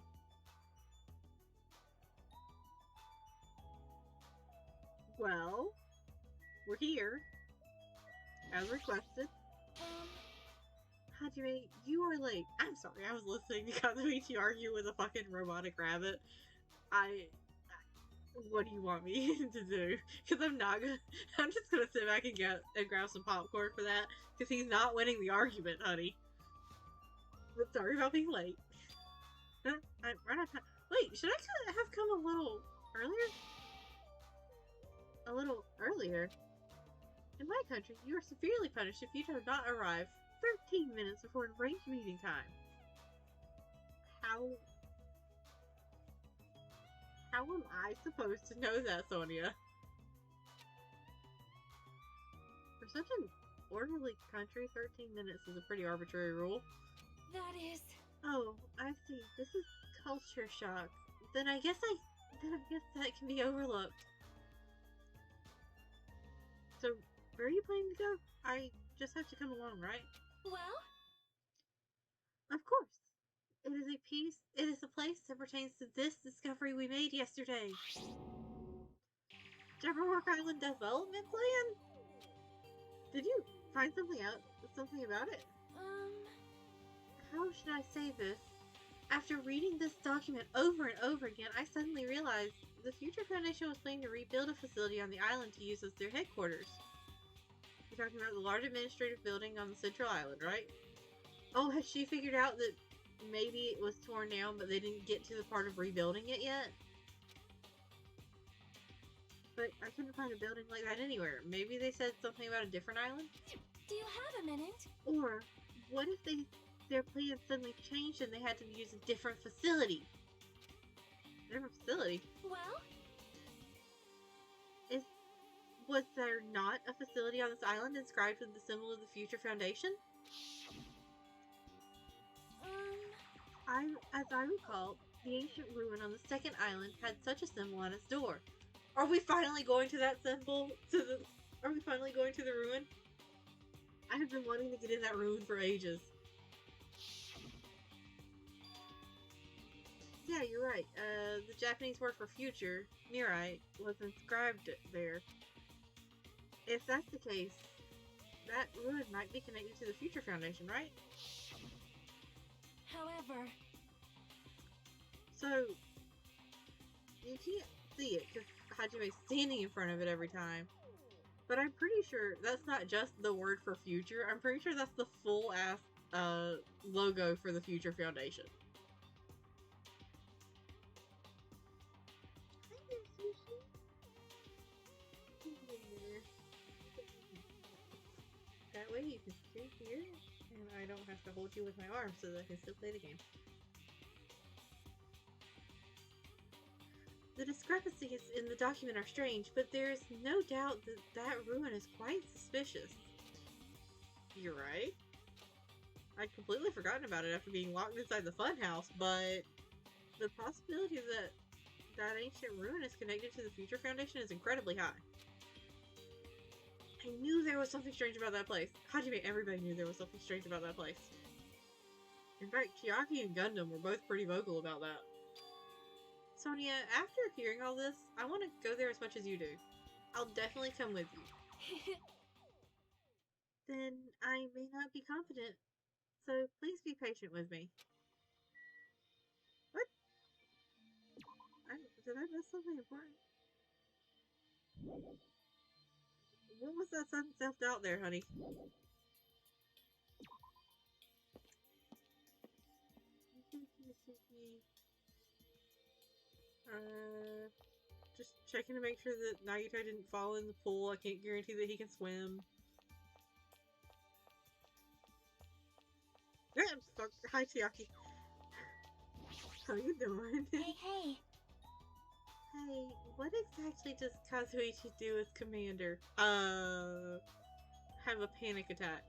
Well, we're here. As requested. Hajime, you are late. I'm sorry, I was listening to Kazuichi argue with a fucking robotic rabbit. What do you want me to do? Because I'm not gonna. I'm just gonna sit back and grab some popcorn for that. Because he's not winning the argument, honey. But sorry about being late. I'm right on time. Wait, should I have come a little earlier? A little earlier? In my country, you are severely punished if you do not arrive 13 minutes before ranked meeting time. How am I supposed to know that, Sonia? For such an orderly country, 13 minutes is a pretty arbitrary rule. That is... Oh, I see. This is culture shock. Then I guess that can be overlooked. So, where are you planning to go? I just have to come along, right? Well? Of course. It is a place that pertains to this discovery we made yesterday. Jabberwock Island Development Plan? Did you find something about it? How should I say this? After reading this document over and over again, I suddenly realized the Future Foundation was planning to rebuild a facility on the island to use as their headquarters. You're talking about the large administrative building on the central island, right? Oh, has she figured out that maybe it was torn down, but they didn't get to the part of rebuilding it yet? But I couldn't find a building like that anywhere. Maybe they said something about a different island? Do you have a minute? Or, what if their plans suddenly changed and they had to use a different facility? Different facility? Well? Was there not a facility on this island inscribed with the symbol of the Future Foundation? As I recall, the ancient ruin on the second island had such a symbol on its door. Are we finally going to that symbol? Are we finally going to the ruin? I have been wanting to get in that ruin for ages. Yeah, you're right. The Japanese word for future, mirai, was inscribed there. If that's the case, that ruin might be connected to the Future Foundation, right? However... So, you can't see it because Hajime's standing in front of it every time. But I'm pretty sure that's not just the word for future. I'm pretty sure that's the full-ass logo for the Future Foundation. That way you can stay here, and I don't have to hold you with my arm so that I can still play the game. The discrepancies in the document are strange, but there is no doubt that ruin is quite suspicious. You're right. I'd completely forgotten about it after being locked inside the funhouse, but the possibility that ancient ruin is connected to the Future Foundation is incredibly high. I knew there was something strange about that place. Hajime, everybody knew there was something strange about that place. In fact, Chiaki and Gundam were both pretty vocal about that. Sonia, after hearing all this, I want to go there as much as you do. I'll definitely come with you. Then I may not be confident, so please be patient with me. What? Did I miss something important? What was that sudden self-doubt there, honey? Just checking to make sure that Nagito didn't fall in the pool. I can't guarantee that he can swim. Yeah, hi, Chiaki. How you doing? Hey. Hey, what exactly does Kazuichi do as commander? Have a panic attack.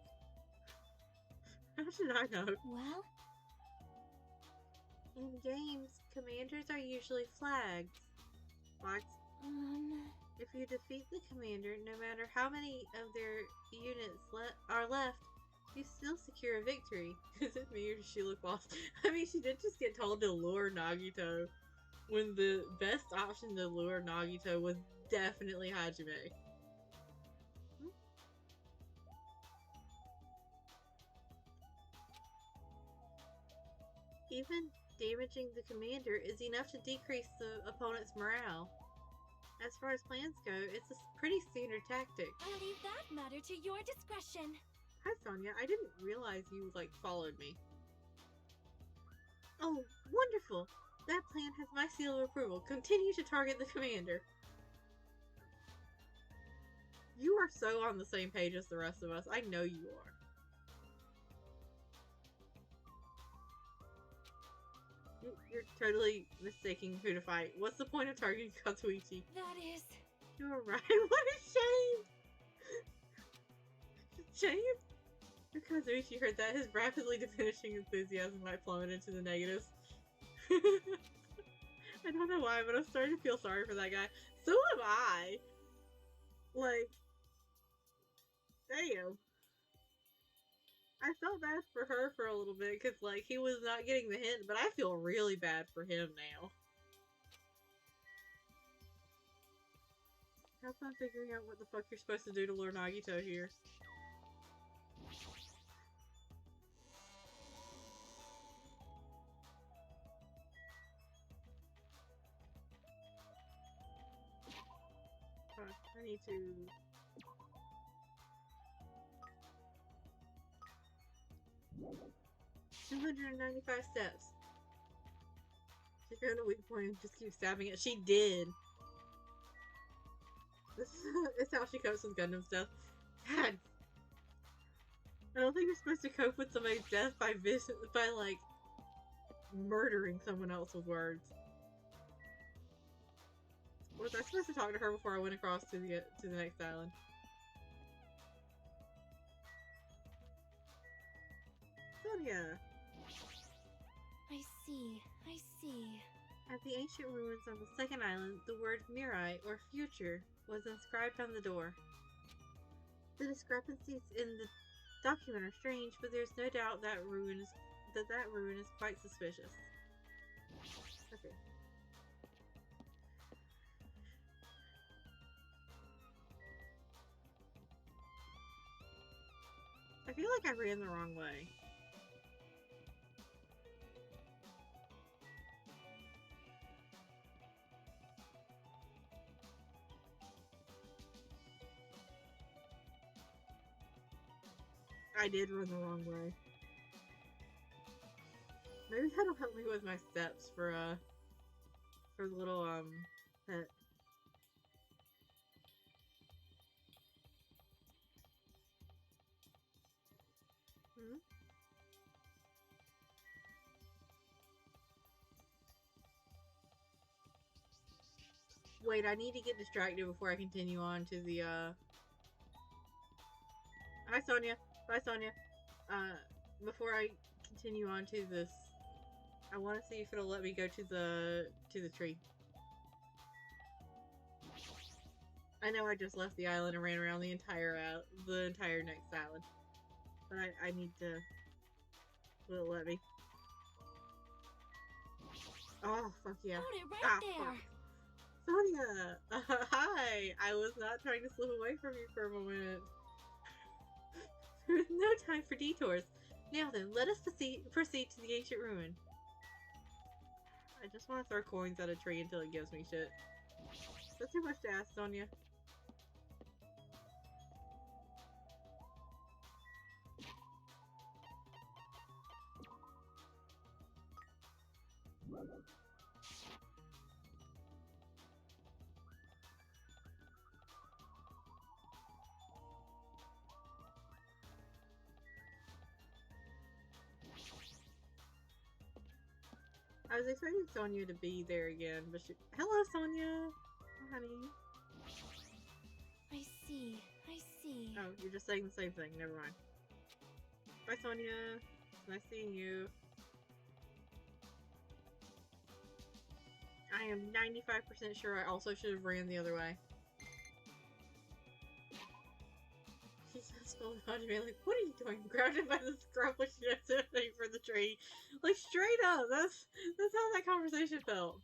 How should I know? Well? In games, commanders are usually flags. Flags? If you defeat the commander, no matter how many of their units are left, you still secure a victory. Is it me or does she look lost? I mean, she did just get told to lure Nagito, when the best option to lure Nagito was definitely Hajime. Even damaging the commander is enough to decrease the opponent's morale. As far as plans go, it's a pretty standard tactic. I'll leave that matter to your discretion. Hi, Sonia. I didn't realize you, followed me. Oh, wonderful! That plan has my seal of approval. Continue to target the commander. You are so on the same page as the rest of us. I know you are. You're totally mistaking who to fight. What's the point of targeting Katsuichi? That is... You're right. What a shame! Shame? If Kazuichi heard that, his rapidly diminishing enthusiasm might plummet into the negatives. I don't know why, but I'm starting to feel sorry for that guy. So am I! Damn. I felt bad for her for a little bit, because, he was not getting the hint, but I feel really bad for him now. Have fun figuring out what the fuck you're supposed to do to Lord Nagito here. I need to... 295 steps. She found a weak point and just keep stabbing it. She did. This is how she copes with Gundam stuff. God. I don't think you're supposed to cope with somebody's death by murdering someone else with words. Was I supposed to talk to her before I went across to the next island? Sonia! I see. At the ancient ruins on the second island, the word Mirai, or future, was inscribed on the door. The discrepancies in the document are strange, but there's no doubt that ruin is quite suspicious. Okay. I feel like I ran the wrong way. I did run the wrong way. Maybe that'll help me with my steps for the little, pet. Hmm? Wait, I need to get distracted before I continue on to the, Hi, Sonia. Bye, Sonia. Before I continue on to this, I want to see if it'll let me go to the tree. I know I just left the island and ran around the entire next island, but I need to. Will it let me? Oh fuck yeah! Hold it right there. Fuck. Sonia, hi. I was not trying to slip away from you for a moment. There's no time for detours. Now then, let us proceed to the ancient ruin. I just want to throw coins at a tree until it gives me shit. That's too much to ask, Sonia. I was expecting Sonia to be there again, but she... Hello, Sonia! Oh, honey. I see. Oh, you're just saying the same thing. Never mind. Bye, Sonia. Nice seeing you. I am 95% sure I also should have ran the other way. She just fell out of me like, what are you doing? Grabbed him by the scruff when she was sitting for the tree. Like, straight up! That's how that conversation felt.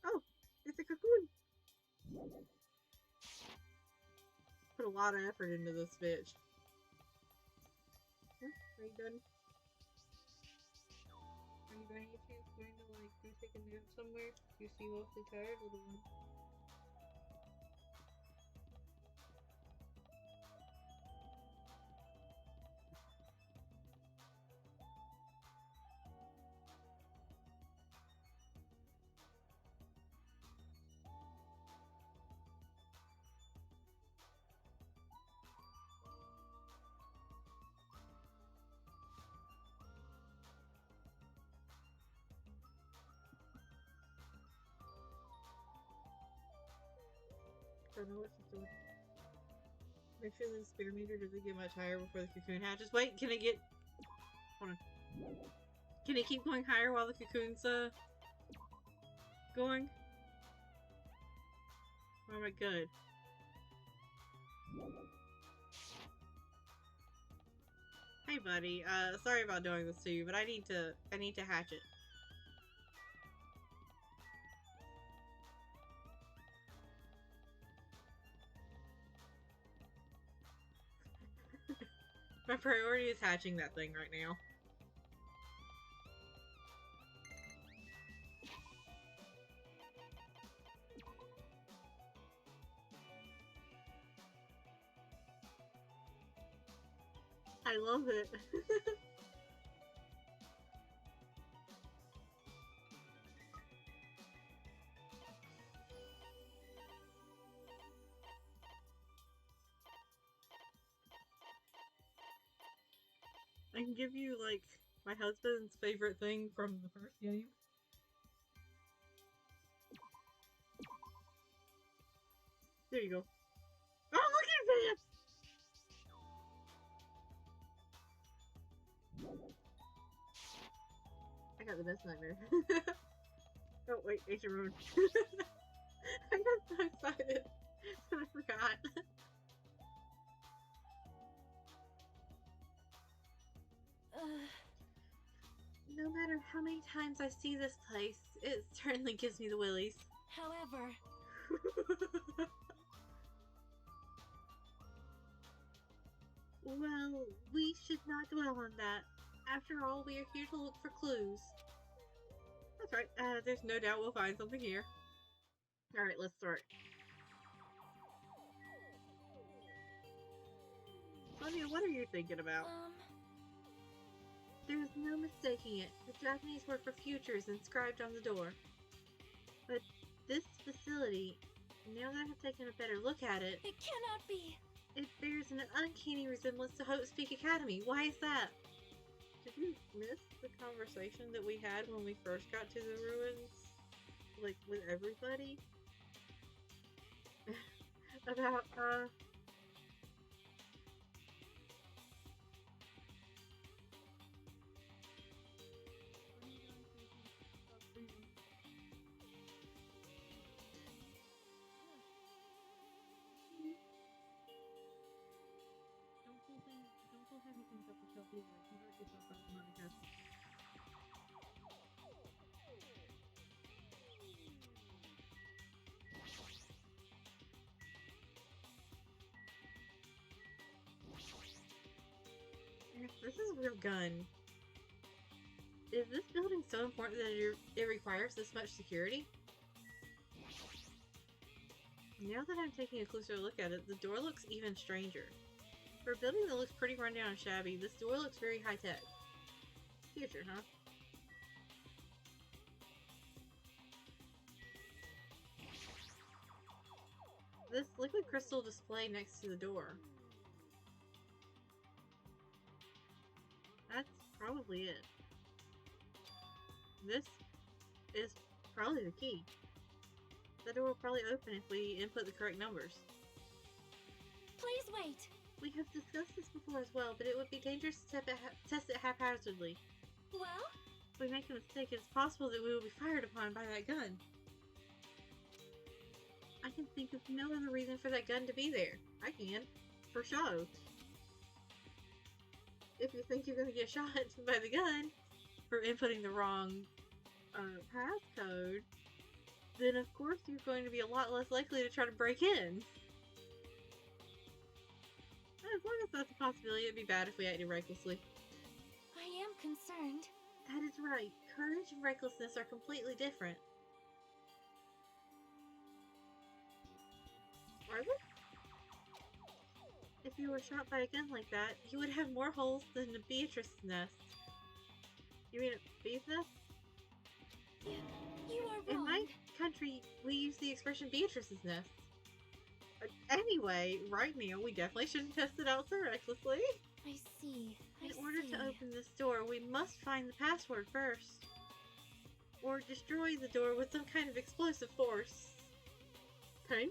Oh, it's a cocoon! Put a lot of effort into this bitch. Huh? Are you done? Are you by any chance going to, go take a nap somewhere? You seem awfully tired, little one. Don't know what she's doing. Make sure the despair meter doesn't get much higher before the cocoon hatches. Wait, can it get... Hold on. Can it keep going higher while the cocoon's, going? Alright, good. Hey, buddy. Sorry about doing this to you, but I need to hatch it. My priority is hatching that thing right now. I love it. I can give you, like, my husband's favorite thing from the first game. There you go. Oh, look at this! I got the best nightmare. Oh, wait, ancient ruin. I got so excited. I forgot. No matter how many times I see this place, it certainly gives me the willies. However, well, we should not dwell on that. After all, we are here to look for clues. That's right. There's no doubt we'll find something here. Alright, let's start. Sonia, what are you thinking about? There is no mistaking it. The Japanese word for future is inscribed on the door. But this facility, now that I have taken a better look at it, it cannot be. it bears an uncanny resemblance to Hope's Peak Academy. Why is that? Did you miss the conversation that we had when we first got to the ruins? Like, with everybody? About, This is a real gun. Is this building so important that it requires this much security? Now that I'm taking a closer look at it, the door looks even stranger. For a building that looks pretty rundown and shabby, this door looks very high-tech. Future, huh? This liquid crystal display next to the door. That's probably it. This is probably the key. The door will probably open if we input the correct numbers. Please wait. We have discussed this before as well, but it would be dangerous to test it haphazardly. Well? If we make a mistake, it's possible that we will be fired upon by that gun. I can think of no other reason for that gun to be there. I can. For show. If you think you're going to get shot by the gun for inputting the wrong passcode, then of course you're going to be a lot less likely to try to break in. As long as that's a possibility, it'd be bad if we acted recklessly. I am concerned. That is right. Courage and recklessness are completely different. Are they? If you were shot by a gun like that, you would have more holes than a Beatrice's nest. You mean a bee's nest? You are In wrong. my country, we use the expression Beatrice's nest. Anyway, right now, we definitely shouldn't test it out so recklessly. I see. In order to open this door, we must find the password first. Or destroy the door with some kind of explosive force. Okay.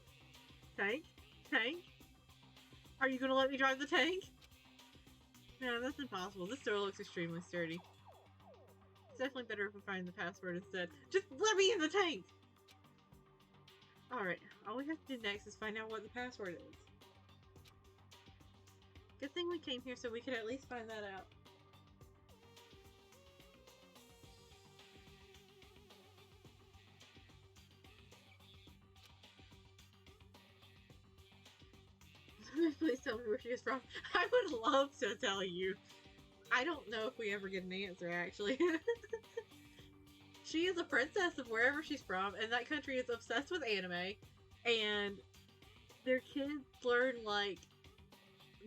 Tank? Tank? Are you gonna let me drive the tank? No, that's impossible. This door looks extremely sturdy. It's definitely better if we find the password instead. Just let me in the tank! Alright, all we have to do next is find out what the password is. Good thing we came here so we could at least find that out. Please tell me where she is from. I would love to tell you. I don't know if we ever get an answer, actually. She is a princess of wherever she's from, and that country is obsessed with anime, and their kids learn, like,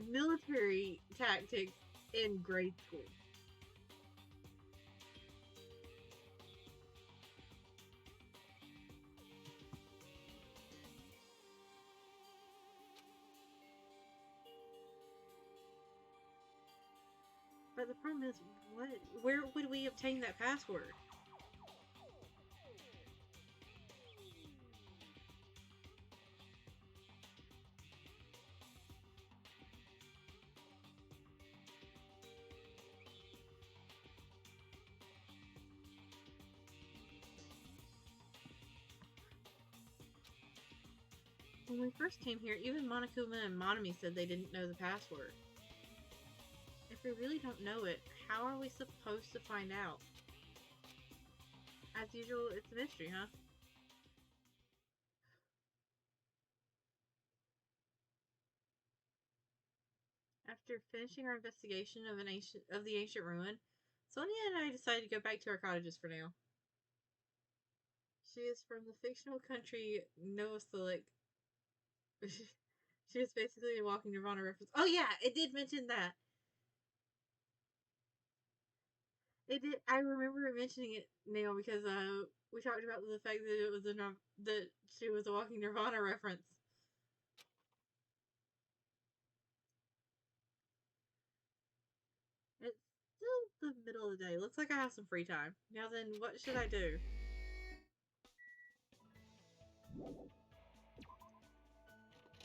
military tactics in grade school. But the problem is, where would we obtain that password? When we first came here, even Monokuma and Monami said they didn't know the password. If we really don't know it, how are we supposed to find out? As usual, it's a mystery, huh? After finishing our investigation of the ancient ruin, Sonia and I decided to go back to our cottages for now. She is from the fictional country Novoselic. She is basically a walking Nirvana reference. Oh yeah, it did mention that. It did. I remember mentioning it now because we talked about the fact that it was that she was a walking Nirvana reference. It's still the middle of the day. Looks like I have some free time. Now then, what should I do?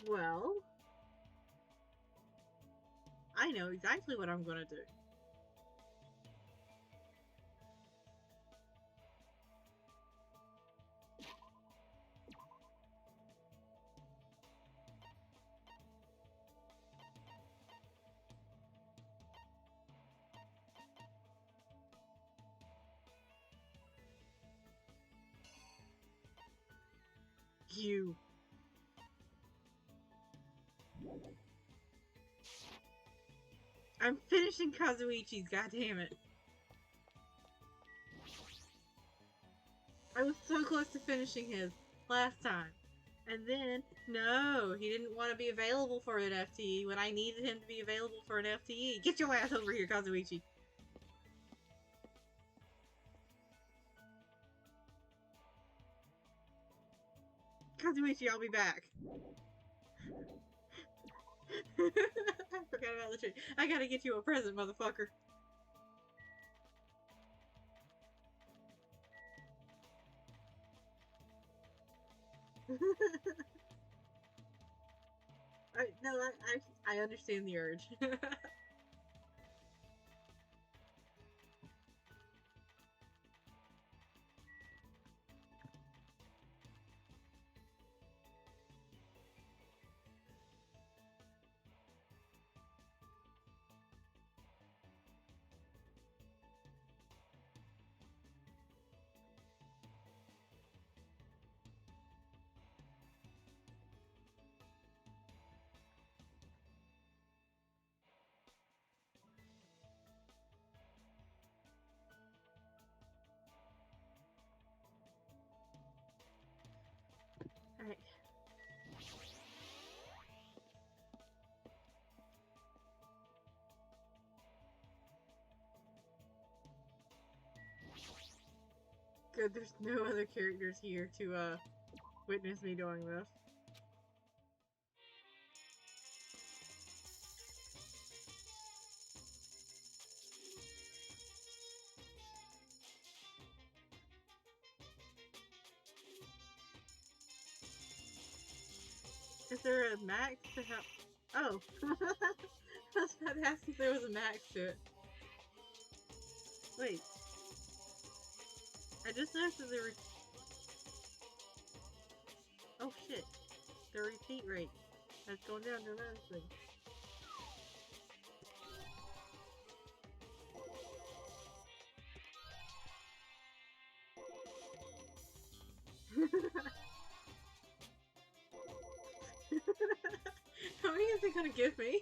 Well, I know exactly what I'm gonna do. You. I'm finishing Kazuichi's, goddammit. I was so close to finishing his last time. And then, no, he didn't want to be available for an FTE when I needed him to be available for an FTE. Get your ass over here, Kazuichi. Kazuichi, I'll be back. I forgot about the tree. I gotta get you a present, motherfucker. I understand the urge. Alright. Good, there's no other characters here to, witness me doing this. Is there a max to how? Oh, I was about to ask if there was a max to it. Wait, I just noticed that oh shit, the repeat rate has gone down dramatically. How many is it gonna give me?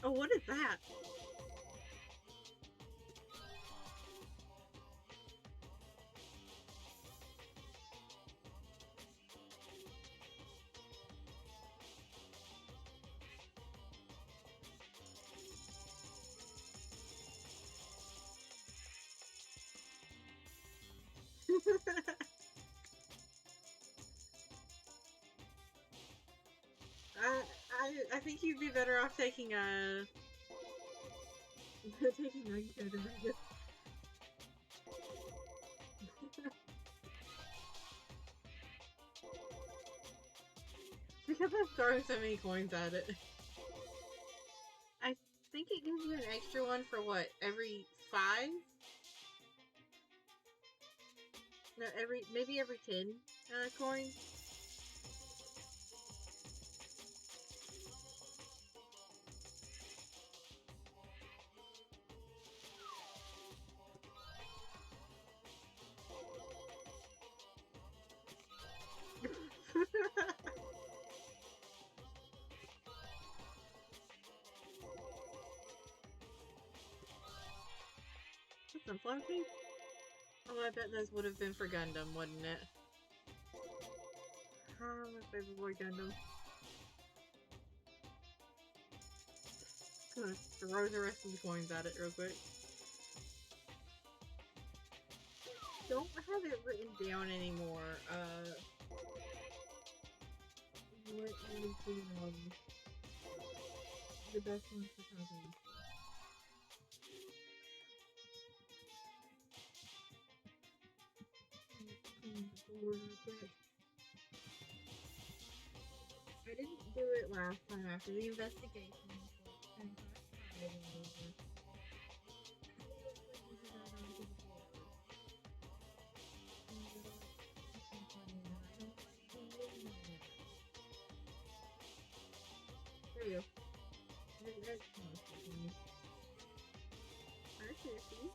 Oh, what is that? I think you'd be better off taking a taking Nugget to Vegas. Because I'm throwing so many coins at it. I think it gives you an extra one for what, every 5? No, maybe every 10 coins. Some floaties? Oh, I bet those would have been for Gundam, wouldn't it? Oh, my favorite boy Gundam. Gonna throw the rest of the coins at it real quick. Don't have it written down anymore. What is the best ones for cousins? I didn't do it last time after the investigation. There we go. Alright, see.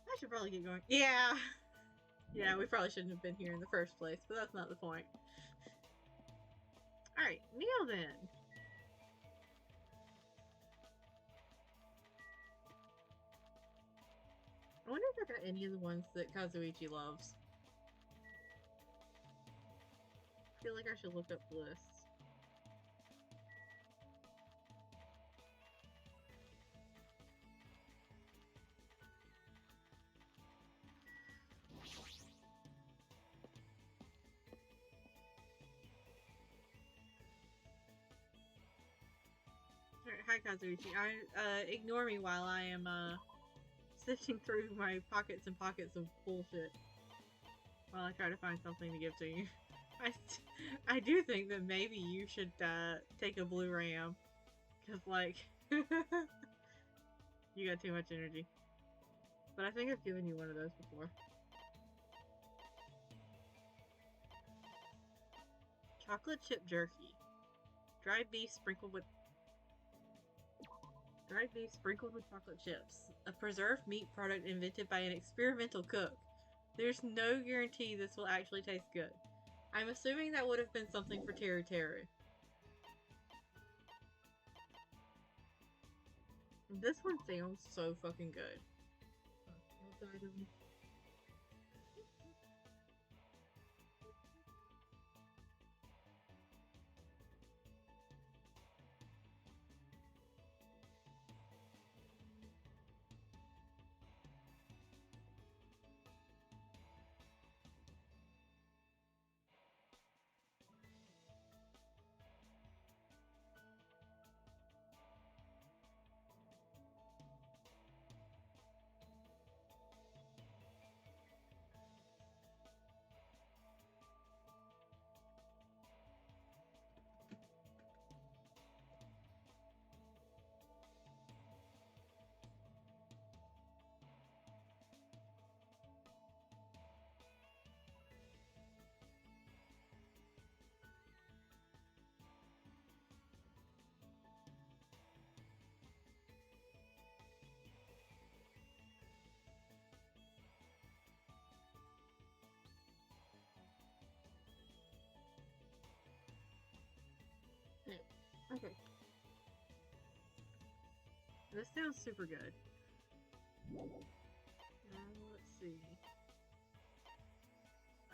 I should probably get going. Yeah! Yeah, we probably shouldn't have been here in the first place, but that's not the point. Alright, Neil then! I wonder if I got any of the ones that Kazuichi loves. I feel like I should look up the list. Hi Kazuichi. Ignore me while I am sifting through my pockets and pockets of bullshit while I try to find something to give to you. I do think that maybe you should take a blue ram, cause like you got too much energy. But I think I've given you one of those before. Chocolate chip jerky. Dried beef sprinkled with chocolate chips. A preserved meat product invented by an experimental cook. There's no guarantee this will actually taste good. I'm assuming that would have been something for Teru Teru. This one sounds so fucking good. Okay. This sounds super good. Let's see.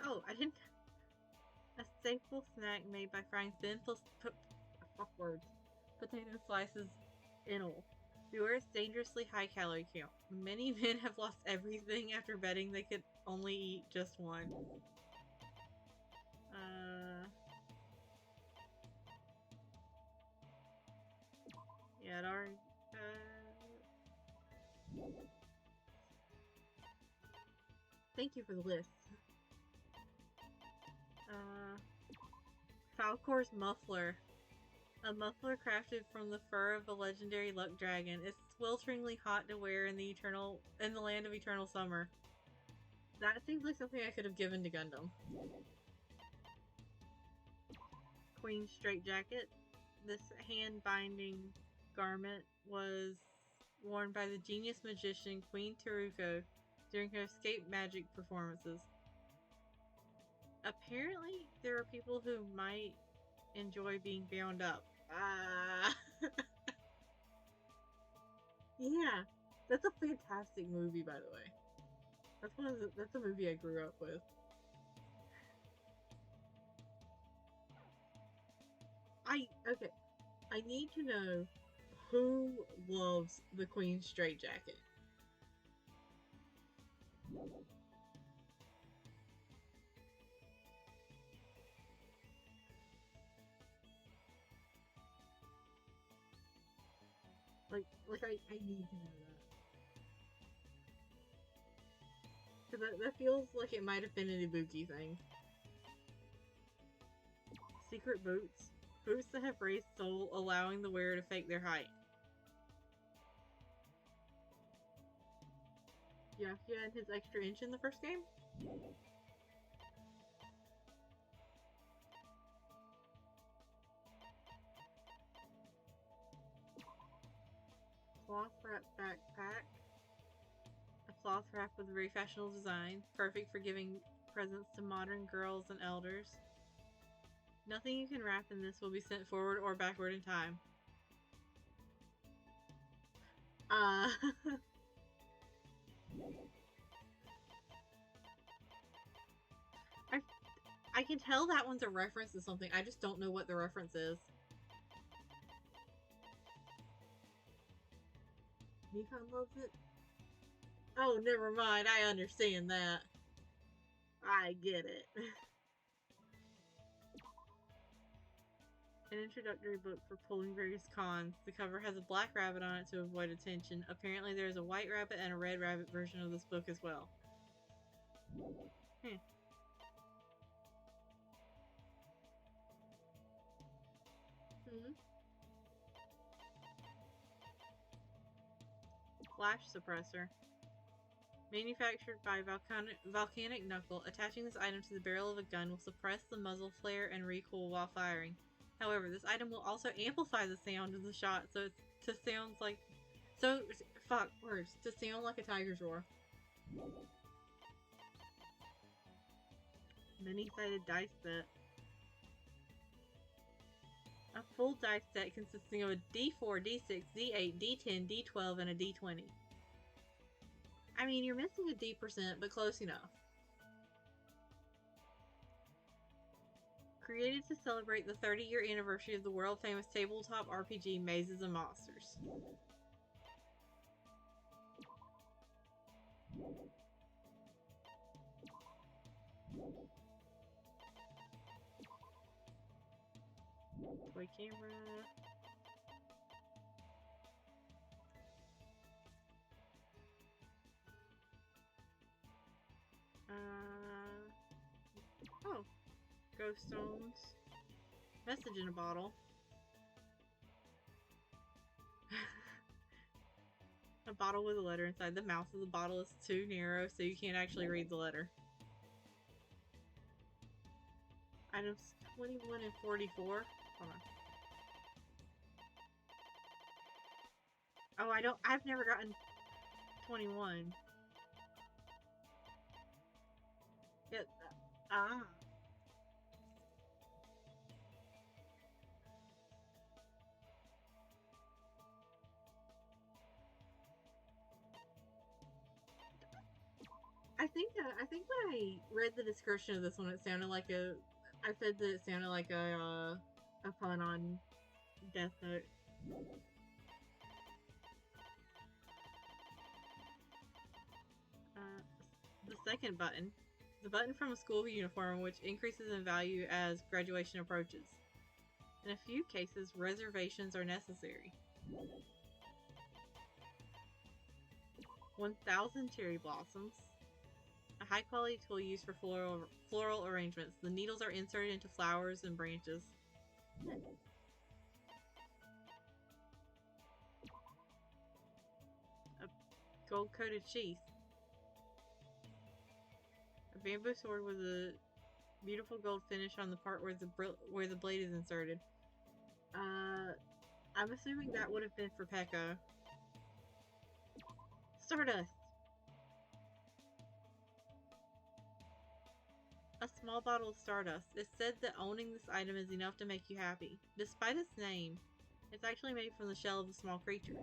Oh, I didn't. A staple snack made by frying thin potato slices in oil. Beware its dangerously high calorie count. Many men have lost everything after betting they could only eat just one. Yeah, it already. Thank you for the list. Falcor's muffler. A muffler crafted from the fur of a legendary luck dragon. It's swelteringly hot to wear in the land of eternal summer. That seems like something I could have given to Gundam. Queen's straitjacket. This hand-binding garment was worn by the genius magician Queen Teruko during her escape magic performances. Apparently, there are people who might enjoy being bound up. Yeah, that's a fantastic movie, by the way. That's a movie I grew up with. Okay. I need to know who loves the Queen's straitjacket. I need to know that. Because that feels like it might have been an Ibuki thing. Secret boots. Boots that have raised soul, allowing the wearer to fake their height. Yakuya and his extra inch in the first game? Cloth wrap backpack. A cloth wrap with a very fashionable design, perfect for giving presents to modern girls and elders. Nothing you can wrap in this will be sent forward or backward in time. I can tell that one's a reference to something. I just don't know what the reference is. Nikon loves it? Oh, never mind. I understand that. I get it. An introductory book for pulling various cons. The cover has a black rabbit on it to avoid attention. Apparently there is a white rabbit and a red rabbit version of this book as well. Flash suppressor. Manufactured by Volcanic Knuckle, attaching this item to the barrel of a gun will suppress the muzzle flare and recoil while firing. However, this item will also amplify the sound of the shot, so to sound like a tiger's roar. Many-sided dice set. A full dice set consisting of a D4, D6, D8, D10, D12, and a D20. I mean, you're missing a D%, but close enough. Created to celebrate the 30-year anniversary of the world-famous tabletop RPG Mazes and Monsters. Toy camera. Oh. Ghost stones. Message in a bottle. A bottle with a letter inside. The mouth of the bottle is too narrow, so you can't actually read the letter. Items 21 and 44. Hold on. Oh, I've never gotten 21. Yeah, I think when I read the description of this one, it sounded like I said that it sounded like a pun on Death Note. The second button. The button from a school uniform which increases in value as graduation approaches. In a few cases, reservations are necessary. 1,000 cherry blossoms. A high-quality tool used for floral arrangements. The needles are inserted into flowers and branches. A gold-coated sheath. A bamboo sword with a beautiful gold finish on the part where the blade is inserted. I'm assuming that would have been for Pekka. Stardust. A small bottle of stardust. It's said that owning this item is enough to make you happy. Despite its name, it's actually made from the shell of a small creature.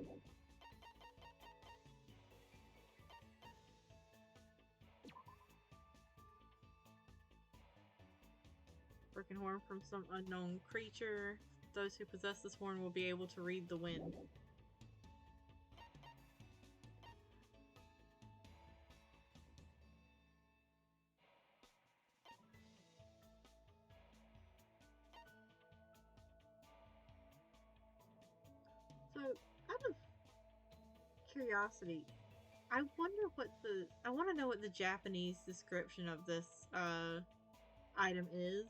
Broken horn from some unknown creature. Those who possess this horn will be able to read the wind. So, out of curiosity, I want to know what the Japanese description of this item is.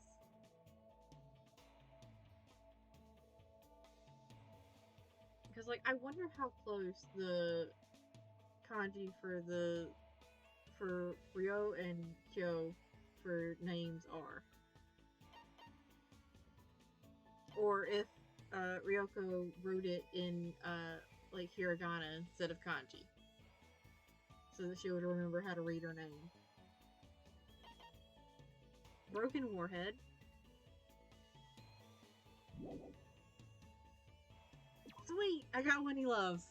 Because, like, I wonder how close the kanji for Ryo and Kyo for names are. Or if Ryoko wrote it in like hiragana instead of kanji, so that she would remember how to read her name. Broken warhead. Sweet! I got one he loves.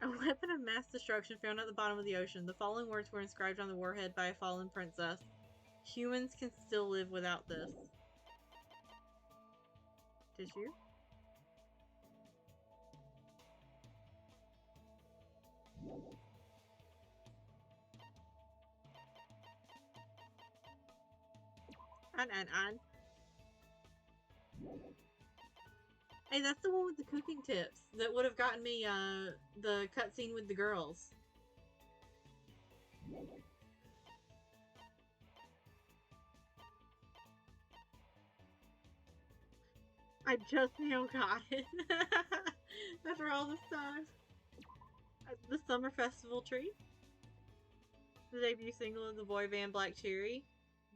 A weapon of mass destruction found at the bottom of the ocean. The following words were inscribed on the warhead by a fallen princess. Humans can still live without this. Did you? On. Hey, that's the one with the cooking tips that would have gotten me the cutscene with the girls. I just now got it. After all this time. The Summer Festival Tree. The debut single of the boy band Black Cherry.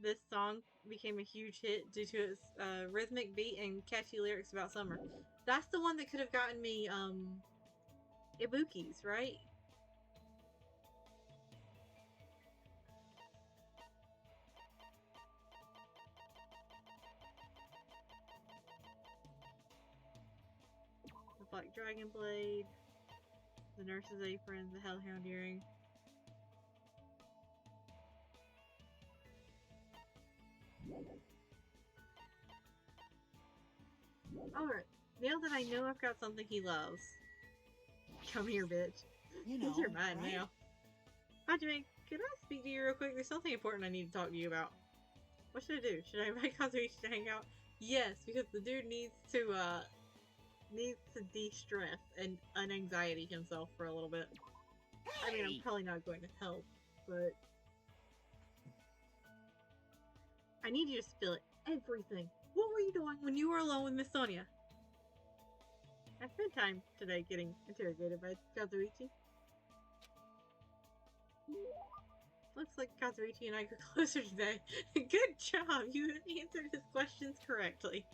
This song became a huge hit due to its rhythmic beat and catchy lyrics about summer. That's the one that could have gotten me Ibuki's, right? Black Dragon Blade, the Nurse's Apron, the Hellhound Earring. Alright, now that I know I've got something he loves. Come here, bitch. You know, You're mine right? now. Hajime, could I speak to you real quick? There's something important I need to talk to you about. What should I do? Should I invite Kazuichi to hang out? Yes, because the dude needs to de-stress and unanxiety himself for a little bit. I mean, I'm Hey! probably not going to help, but I need you to spill it. Everything. What were you doing when you were alone with Miss Sonia? I spent time today getting interrogated by Kazuichi. Looks like Kazuichi and I got closer today. Good job! You answered his questions correctly.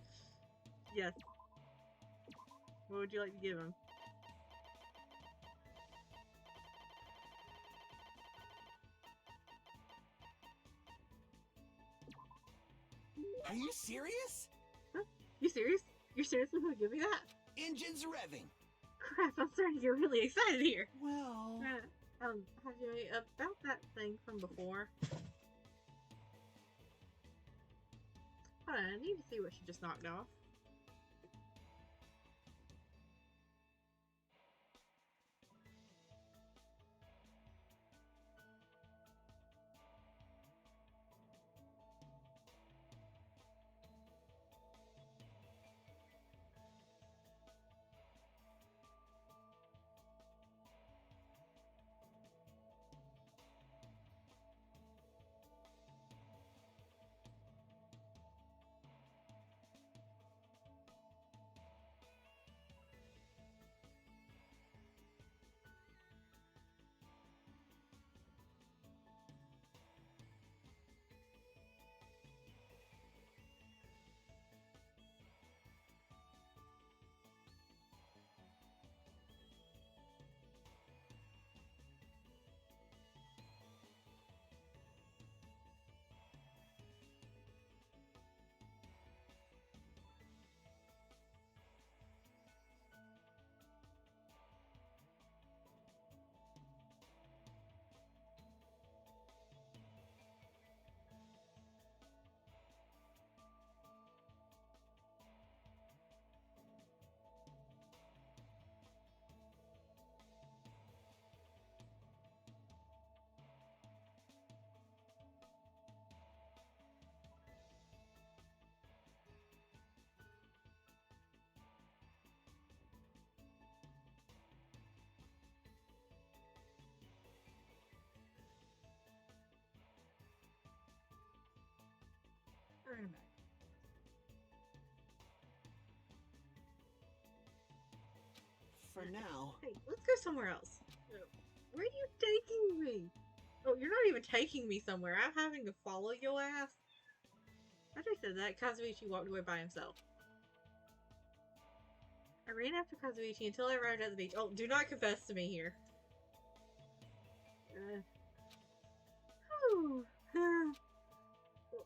Yes. What would you like to give him? Are you serious? Huh? You serious? You're seriously gonna give me that? Engines revving. Crap, I'm starting to get really excited here. Well... Hajime, about that thing from before. Hold on, I need to see what she just knocked off. Bring him back. For now... Hey, let's go somewhere else. Where are you taking me? Oh, you're not even taking me somewhere. I'm having to follow your ass. After I said that, Kazuichi walked away by himself. I ran after Kazuichi until I arrived at the beach. Oh, do not confess to me here.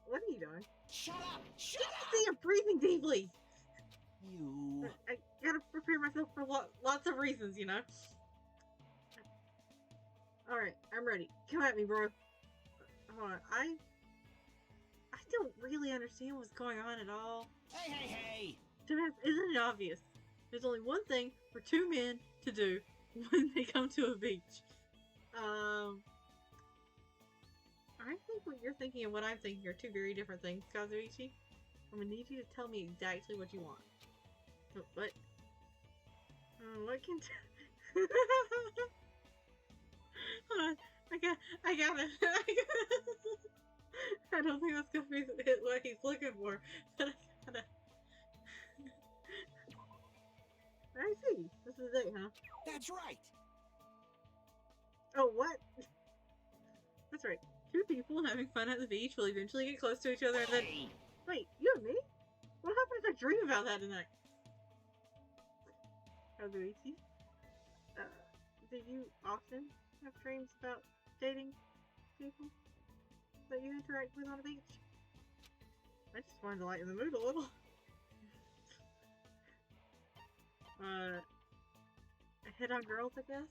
What are you doing? Shut up! Shut Did up! you see, I'm breathing deeply! You... I gotta prepare myself for lots of reasons, you know? Alright, I'm ready. Come at me, bro. Hold on, I don't really understand what's going on at all. Hey, hey, hey! Dumbass, isn't it obvious? There's only one thing for two men to do when they come to a beach. I think what you're thinking and what I'm thinking are two very different things, Kazuichi. I'm gonna need you to tell me exactly what you want. What? What can... Hold on. I gotta... I don't think that's gonna be what he's looking for, but I gotta... I see. This is it, huh? That's right! Oh, what? That's right. Two people having fun at the beach will eventually get close to each other and then... Hey! Wait, you and me? What happened if I dream about that tonight? Kazuichi? Do you often have dreams about dating people that you interact with on a beach? I just wanted to lighten the mood a little. hit on girls, I guess?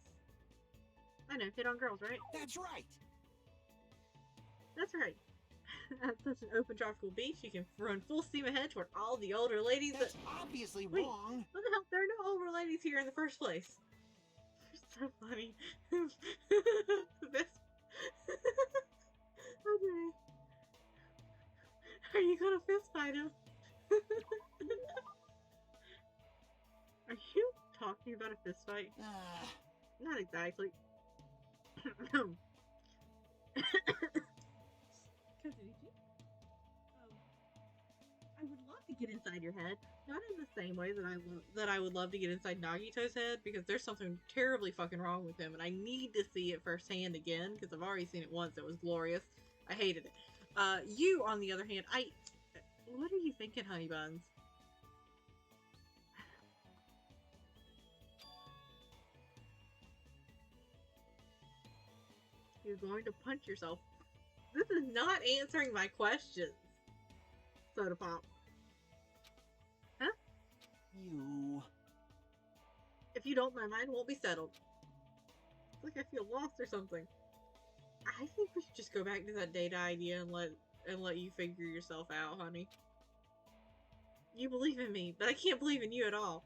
I know, hit on girls, right? That's right. That's right. At such an open tropical beach, you can run full steam ahead toward all the older ladies That's obviously Wait, wrong. what the hell? There are no older ladies here in the first place. You're so funny. This... Okay. Are you gonna fist fight him? Are you talking about a fist fight? Not exactly. Kazuichi? I would love to get inside your head. Not in the same way that I would love to get inside Nagito's head, because there's something terribly fucking wrong with him, and I need to see it firsthand again, because I've already seen it once. It was glorious. I hated it. You, on the other hand, what are you thinking, honey buns? You're going to punch yourself. This is not answering my questions. Soda Pop. Huh? You. If you don't, my mind won't be settled. It's like I feel lost or something. I think we should just go back to that data idea and let you figure yourself out, honey. You believe in me, but I can't believe in you at all.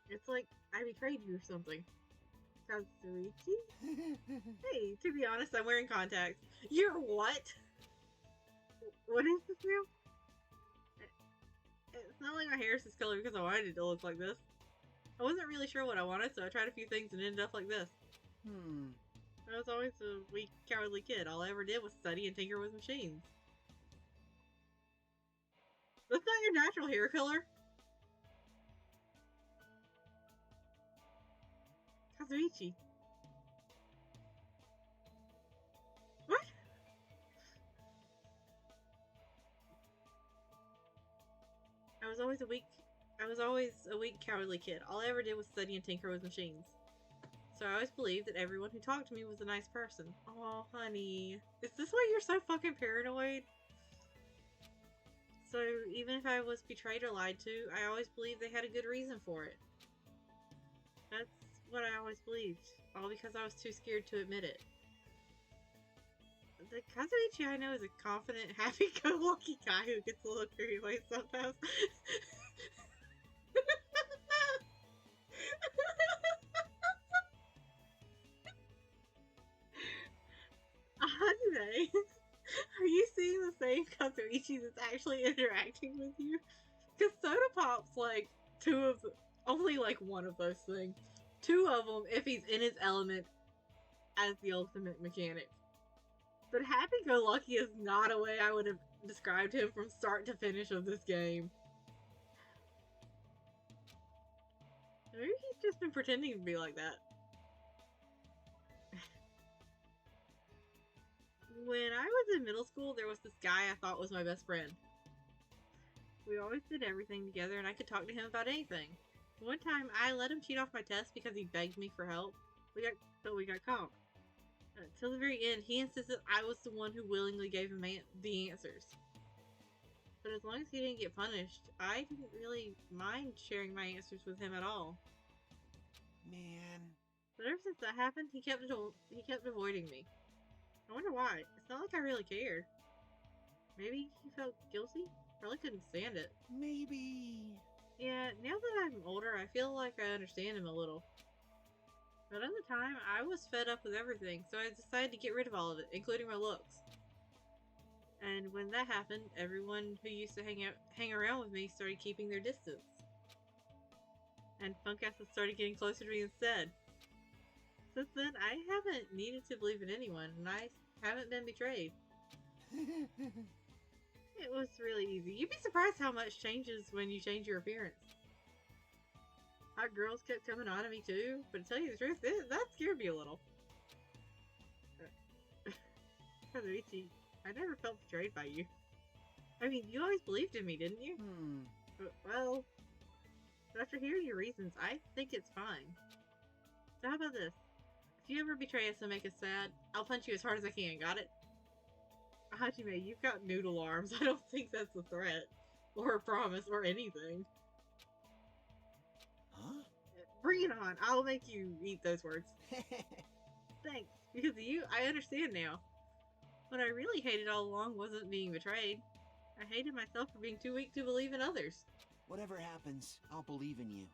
It's like I betrayed you or something. Kazuichi? Hey, to be honest, I'm wearing contacts. You're what? What is this now? It's not like my hair is this color because I wanted it to look like this. I wasn't really sure what I wanted, so I tried a few things and ended up like this. I was always a weak, cowardly kid. All I ever did was study and tinker with machines. That's not your natural hair color. Kazuichi. What? I was always a weak, cowardly kid. All I ever did was study and tinker with machines. So I always believed that everyone who talked to me was a nice person. Oh, honey. Is this why you're so fucking paranoid? So even if I was betrayed or lied to, I always believed they had a good reason for it. That's what I always believed. All because I was too scared to admit it. The Kazuichi I know is a confident, happy-go-lucky guy who gets a little carried away sometimes. Hajime, are you seeing the same Kazuichi that's actually interacting with you? Because Soda Pop's like only like one of those things. Two of them if he's in his element as the ultimate mechanic. But happy-go-lucky is not a way I would have described him from start to finish of this game. Maybe he's just been pretending to be like that. When I was in middle school, there was this guy I thought was my best friend. We always did everything together and I could talk to him about anything. One time, I let him cheat off my test because he begged me for help. We got caught. Till the very end, he insisted I was the one who willingly gave him the answers. But as long as he didn't get punished, I didn't really mind sharing my answers with him at all. Man. But ever since that happened, he kept avoiding me. I wonder why. It's not like I really cared. Maybe he felt guilty? Probably couldn't stand it. Maybe. Yeah, now that I'm older, I feel like I understand him a little. But at the time, I was fed up with everything, so I decided to get rid of all of it, including my looks. And when that happened, everyone who used to hang around with me started keeping their distance. And punkasses started getting closer to me instead. Since then, I haven't needed to believe in anyone, and I haven't been betrayed. It was really easy. You'd be surprised how much changes when you change your appearance. Hot girls kept coming on to me too, but to tell you the truth, that scared me a little. Kazuichi, I never felt betrayed by you. I mean, you always believed in me, didn't you? Well, after hearing your reasons, I think it's fine. So how about this? If you ever betray us and make us sad, I'll punch you as hard as I can, got it? Hajime, you've got noodle arms. I don't think that's a threat. Or a promise, or anything. Huh? Bring it on. I'll make you eat those words. Thanks. Because of you, I understand now. What I really hated all along wasn't being betrayed. I hated myself for being too weak to believe in others. Whatever happens, I'll believe in you.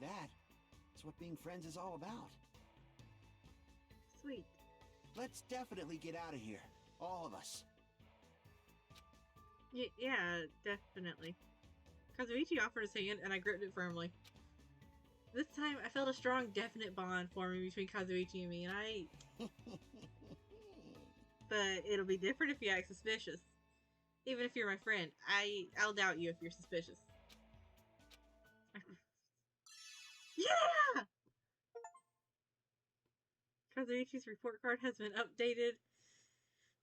That is what being friends is all about. Sweet. Let's definitely get out of here. All of us. Yeah, definitely. Kazuichi offered his hand, and I gripped it firmly. This time, I felt a strong, definite bond forming between Kazuichi and me, and But it'll be different if you act suspicious. Even if you're my friend, I'll doubt you if you're suspicious. Yeah! Kazuichi's report card has been updated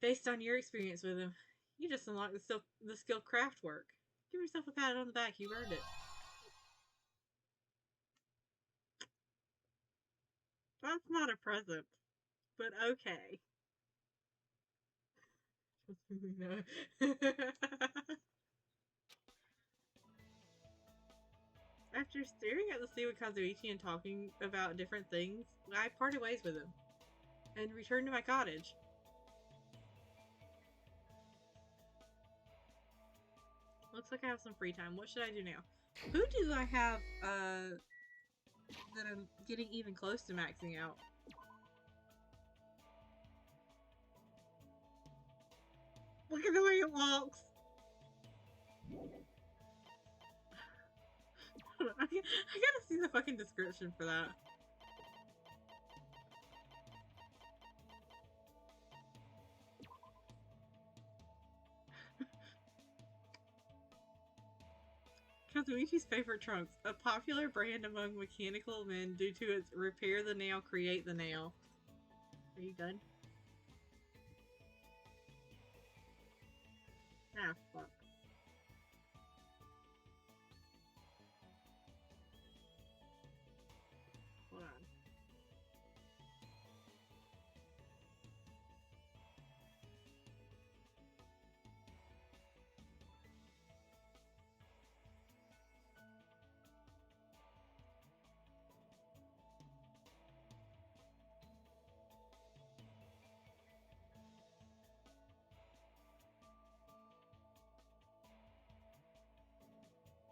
based on your experience with him. You just unlocked the skill craft work. Give yourself a pat on the back, you earned it. That's not a present, but okay. No. After staring at the sea with Kazuichi and talking about different things, I parted ways with him and returned to my cottage. Looks like I have some free time. What should I do now? Who do I have that I'm getting even close to maxing out? Look at the way it walks! I gotta see the fucking description for that. Kazuichi's favorite trunks, a popular brand among mechanical men due to its repair the nail, create the nail. Are you done? Ah, fuck. Hold on.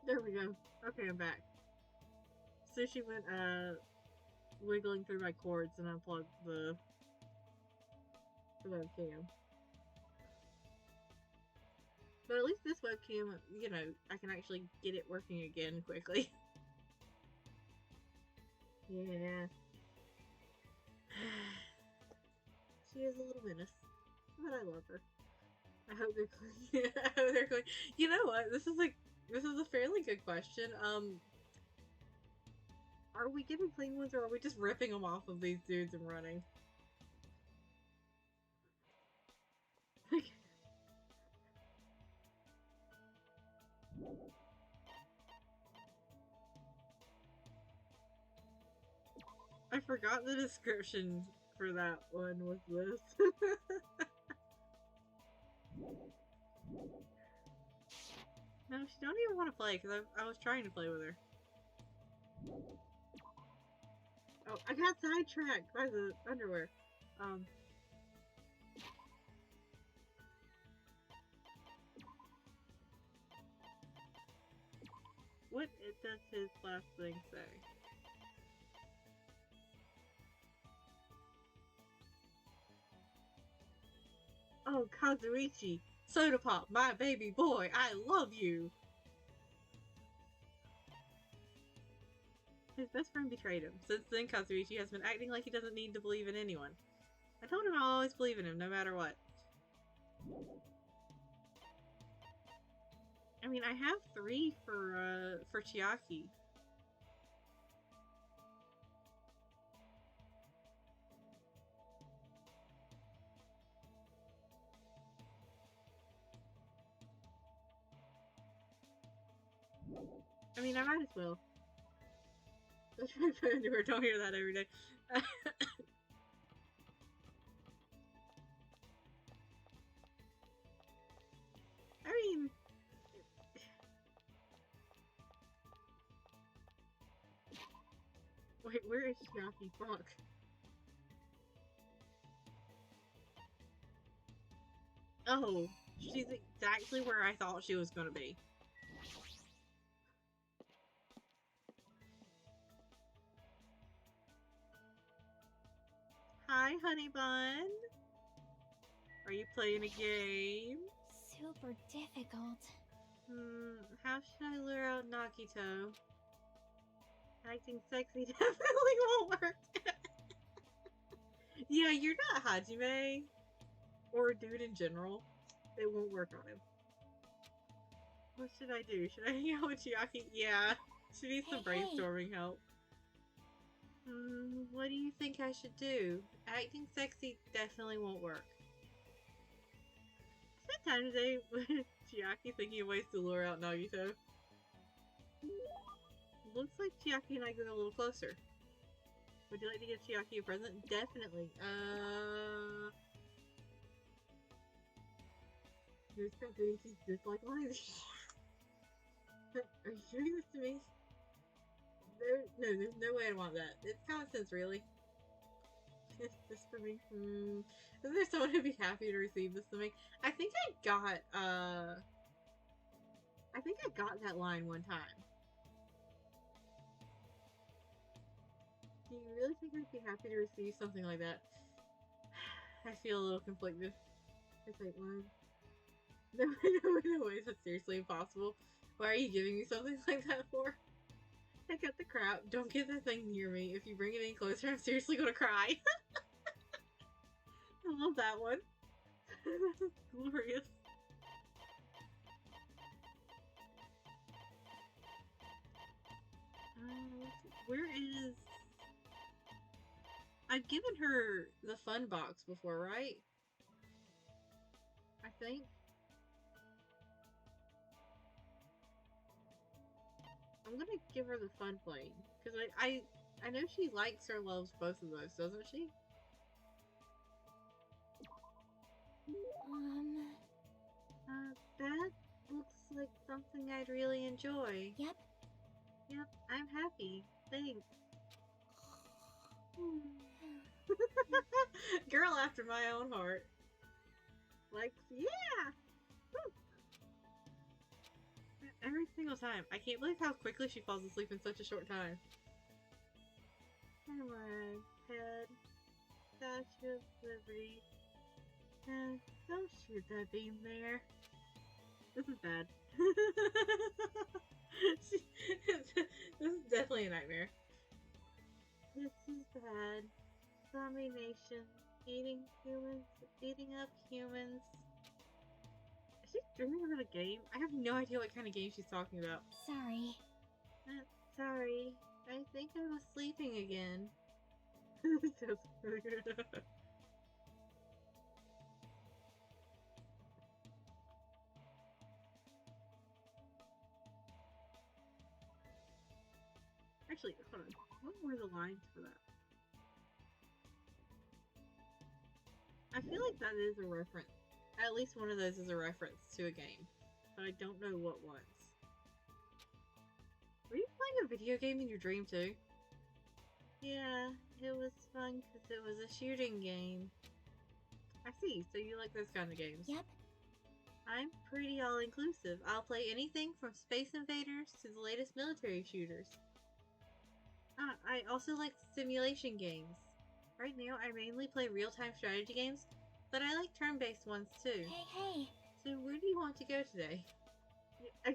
There we go. Okay, I'm back. Sushi went, wiggling through my cords and unplugged the webcam. But at least this webcam, you know, I can actually get it working again quickly. Yeah. She is a little menace, but I love her. I hope they're clean. I hope they're clean. You know what? This is a fairly good question. Are we getting clean ones, or are we just ripping them off of these dudes and running? I forgot the description for that one was this. No, she don't even want to play, because I was trying to play with her. Oh, I got sidetracked by the underwear. What does his last thing say? Oh, Kazuichi! Soda Pop, my baby boy, I love you! His best friend betrayed him. Since then, Kazuichi has been acting like he doesn't need to believe in anyone. I told him I'll always believe in him, no matter what. I mean, I have 3 for Chiaki. I mean, I might as well. Don't hear that every day. Wait, where is Chiaki? Fuck. Oh, she's exactly where I thought she was gonna be. Hi, honey bun. Are you playing a game? Super difficult. How should I lure out Nakito? Acting sexy definitely won't work. Yeah, you're not Hajime. Or a dude in general. It won't work on him. What should I do? Should I hang out with Chiaki? Yeah. She needs some Hey. brainstorming help. What do you think I should do? Acting sexy definitely won't work. I spent time today with Chiaki thinking of ways to lure out Nagito. Looks like Chiaki and I grew a little closer. Would you like to give Chiaki a present? Definitely. There's got she's just like mine. Are you doing this to me? No, there's no way I want that. It's common sense, really. This for me. Isn't there someone who'd be happy to receive this to me? I think I got that line one time. Do you really think I'd be happy to receive something like that? I feel a little conflicted. It's like, well, no way, that's seriously impossible. Why are you giving me something like that for? I got the crap. Don't get that thing near me. If you bring it any closer, I'm seriously gonna cry. I love that one. That's glorious. Where is... I've given her the fun box before, right? I think. I'm gonna give her the fun plane. Because I know she likes or loves both of those, doesn't she? That looks like something I'd really enjoy. Yep. Yep, I'm happy. Thanks. Girl after my own heart. Like, yeah! Woo. Every single time. I can't believe how quickly she falls asleep in such a short time. Come on, head. Statue of Liberty. Don't shoot that beam there. This is bad. This is definitely a nightmare. This is bad. Zombie nation. Eating humans. Eating up humans. Is she dreaming about a game? I have no idea what kind of game she's talking about. Sorry. Sorry. I think I was sleeping again. Sounds really good. Actually, hold on. What were the lines for that? I feel like that is a reference. At least one of those is a reference to a game. But I don't know what ones. Were you playing a video game in your dream too? Yeah, it was fun because it was a shooting game. I see, so you like those kind of games. Yep. I'm pretty all-inclusive. I'll play anything from Space Invaders to the latest military shooters. I also like simulation games. Right now, I mainly play real-time strategy games, but I like turn-based ones too. Hey. So where do you want to go today? How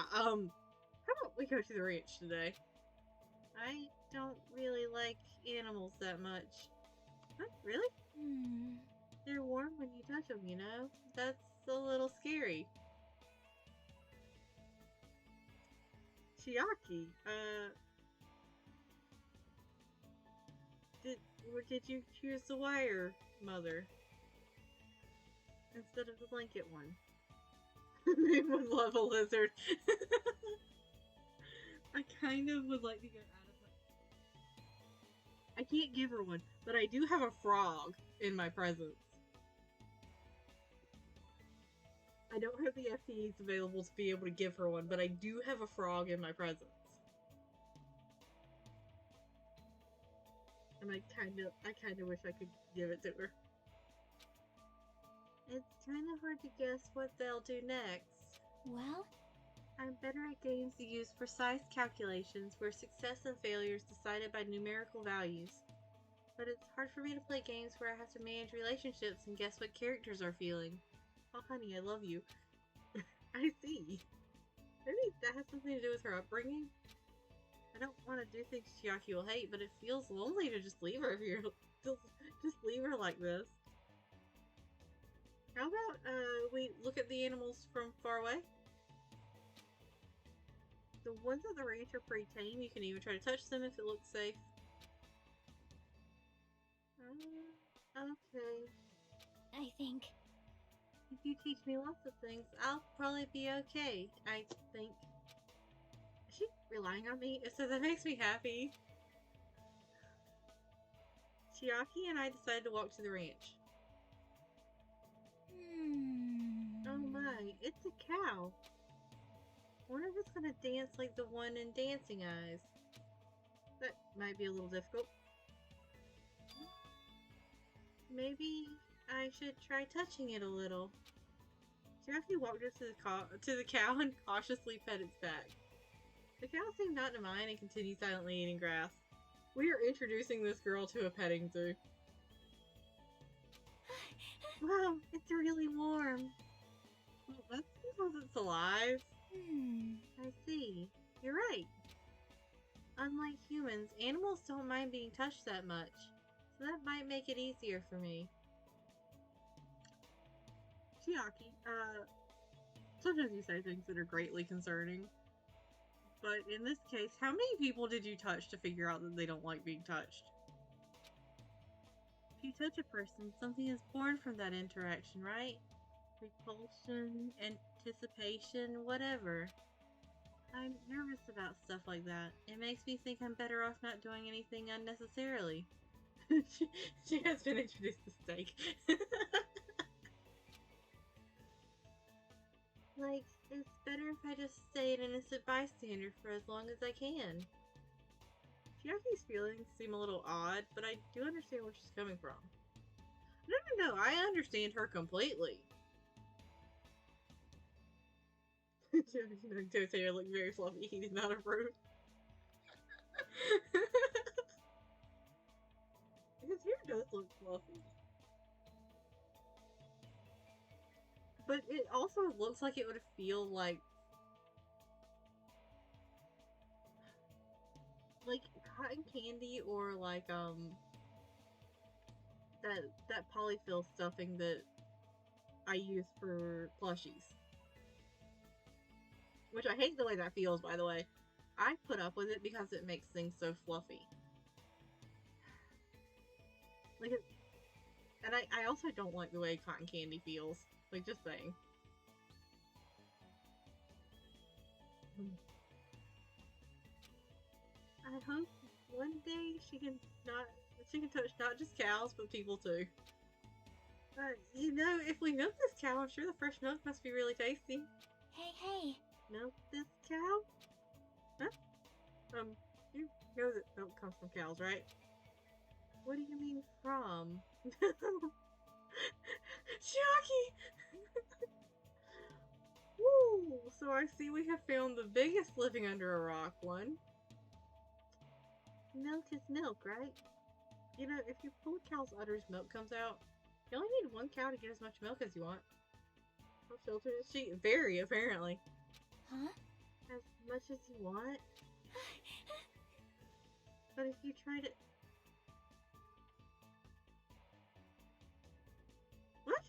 about we go to the ranch today? I don't really like animals that much. Huh? Really? They're warm when you touch them, you know? That's a little scary. Chiaki, did you choose the wire, Mother? Instead of the blanket one? Name would love a lizard. I kind of would like to get out of my... I can't give her one, but I do have a frog in my presence. I don't have the FTEs available to be able to give her one, but I do have a frog in my presence. And I kind of wish I could give it to her. It's kind of hard to guess what they'll do next. Well, I'm better at games you use precise calculations where success and failure is decided by numerical values. But it's hard for me to play games where I have to manage relationships and guess what characters are feeling. Oh, honey, I love you. I see. Maybe that has something to do with her upbringing. I don't want to do things Chiaki will hate, but it feels lonely to just leave her here. Just leave her like this. How about we look at the animals from far away? The ones at the ranch are pretty tame. You can even try to touch them if it looks safe. Okay. I think. If you teach me lots of things, I'll probably be okay, I think. Is she relying on me? So that makes me happy. Chiaki and I decided to walk to the ranch. Oh my, it's a cow. Wonder if it's gonna dance like the one in Dancing Eyes. That might be a little difficult. Maybe I should try touching it a little. Chiaki walked up to the cow and cautiously pet its back. The cow seemed not to mind and continued silently eating grass. We are introducing this girl to a petting zoo. Wow, it's really warm. Well, that's because it's alive. I see. You're right. Unlike humans, animals don't mind being touched that much, so that might make it easier for me. Chiaki, sometimes you say things that are greatly concerning, but in this case, how many people did you touch to figure out that they don't like being touched? If you touch a person, something is born from that interaction, right? Repulsion, anticipation, whatever. I'm nervous about stuff like that. It makes me think I'm better off not doing anything unnecessarily. she has been introduced to steak. Like, it's better if I just stay an innocent bystander for as long as I can. Chiaki's feelings seem a little odd, but I do understand where she's coming from. No, I understand her completely. Joe's hair looked very fluffy. He did not approve. His hair does look fluffy. But it also looks like it would feel like cotton candy or like that polyfill stuffing that I use for plushies. Which I hate the way that feels, by the way. I put up with it because it makes things so fluffy. Like it, and I also don't like the way cotton candy feels. Like, just saying. I hope one day she can touch not just cows, but people too. You know, if we milk this cow, I'm sure the fresh milk must be really tasty. Hey. Milk this cow? Huh? You know that milk comes from cows, right? What do you mean from? Chiaki! Woo! So I see we have found the biggest living under a rock one. Milk is milk, right? You know, if you pull a cow's udders, milk comes out. You only need one cow to get as much milk as you want. How filtered is she? Very, apparently. Huh? As much as you want? But if you try to... What?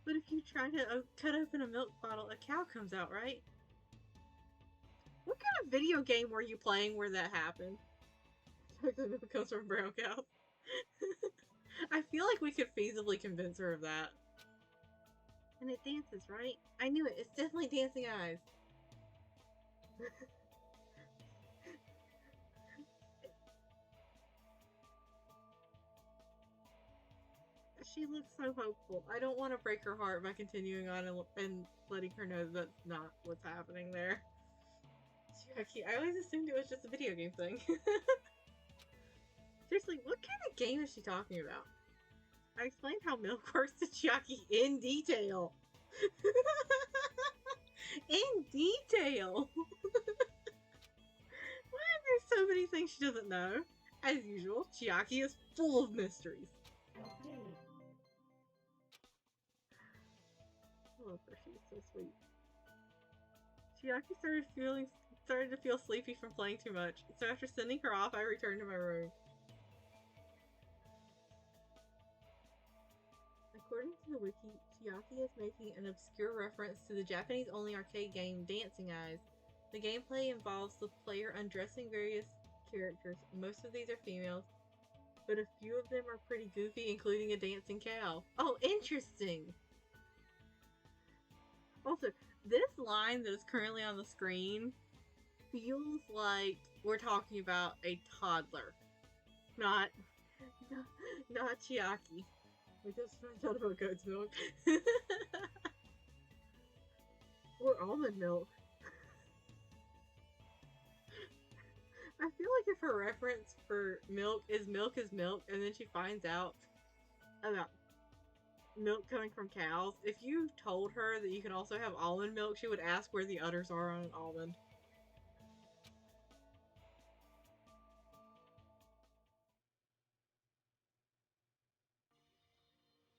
But if you try to cut open a milk bottle, a cow comes out, right? What kind of video game were you playing where that happened? The milk comes from brown cows. I feel like we could feasibly convince her of that. And it dances, right? I knew it. It's definitely Dancing Eyes. She looks so hopeful. I don't want to break her heart by continuing on and letting her know that's not what's happening there. I always assumed it was just a video game thing. Seriously, what kind of game is she talking about? I explained how milk works to Chiaki in detail. In detail! Why are there so many things she doesn't know? As usual, Chiaki is full of mysteries. I love her, she's so sweet. Chiaki started to feel sleepy from playing too much, so after sending her off, I returned to my room. According to the wiki, Chiaki is making an obscure reference to the Japanese-only arcade game Dancing Eyes. The gameplay involves the player undressing various characters. Most of these are females, but a few of them are pretty goofy, including a dancing cow. Oh, interesting! Also, this line that is currently on the screen feels like we're talking about a toddler, not Chiaki. We just found out about goat's milk. Or almond milk. I feel like if her reference for milk is milk, and then she finds out about milk coming from cows, if you told her that you can also have almond milk, she would ask where the udders are on an almond.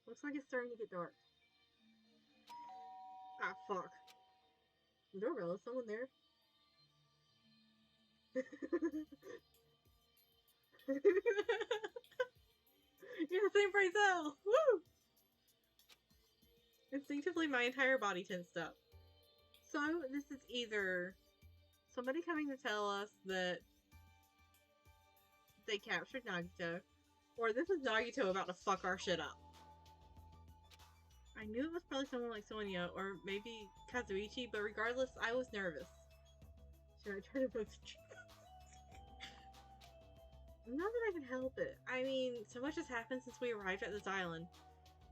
Looks like it's starting to get dark. Ah, fuck. The doorbell, is someone there? Yeah, same phrase hell! Woo! Instinctively, my entire body tensed up. So, this is either somebody coming to tell us that they captured Nagito, or this is Nagito about to fuck our shit up. I knew it was probably someone like Sonia, or maybe Kazuichi, but regardless, I was nervous. Should I try to book Not that I can help it. I mean, so much has happened since we arrived at this island.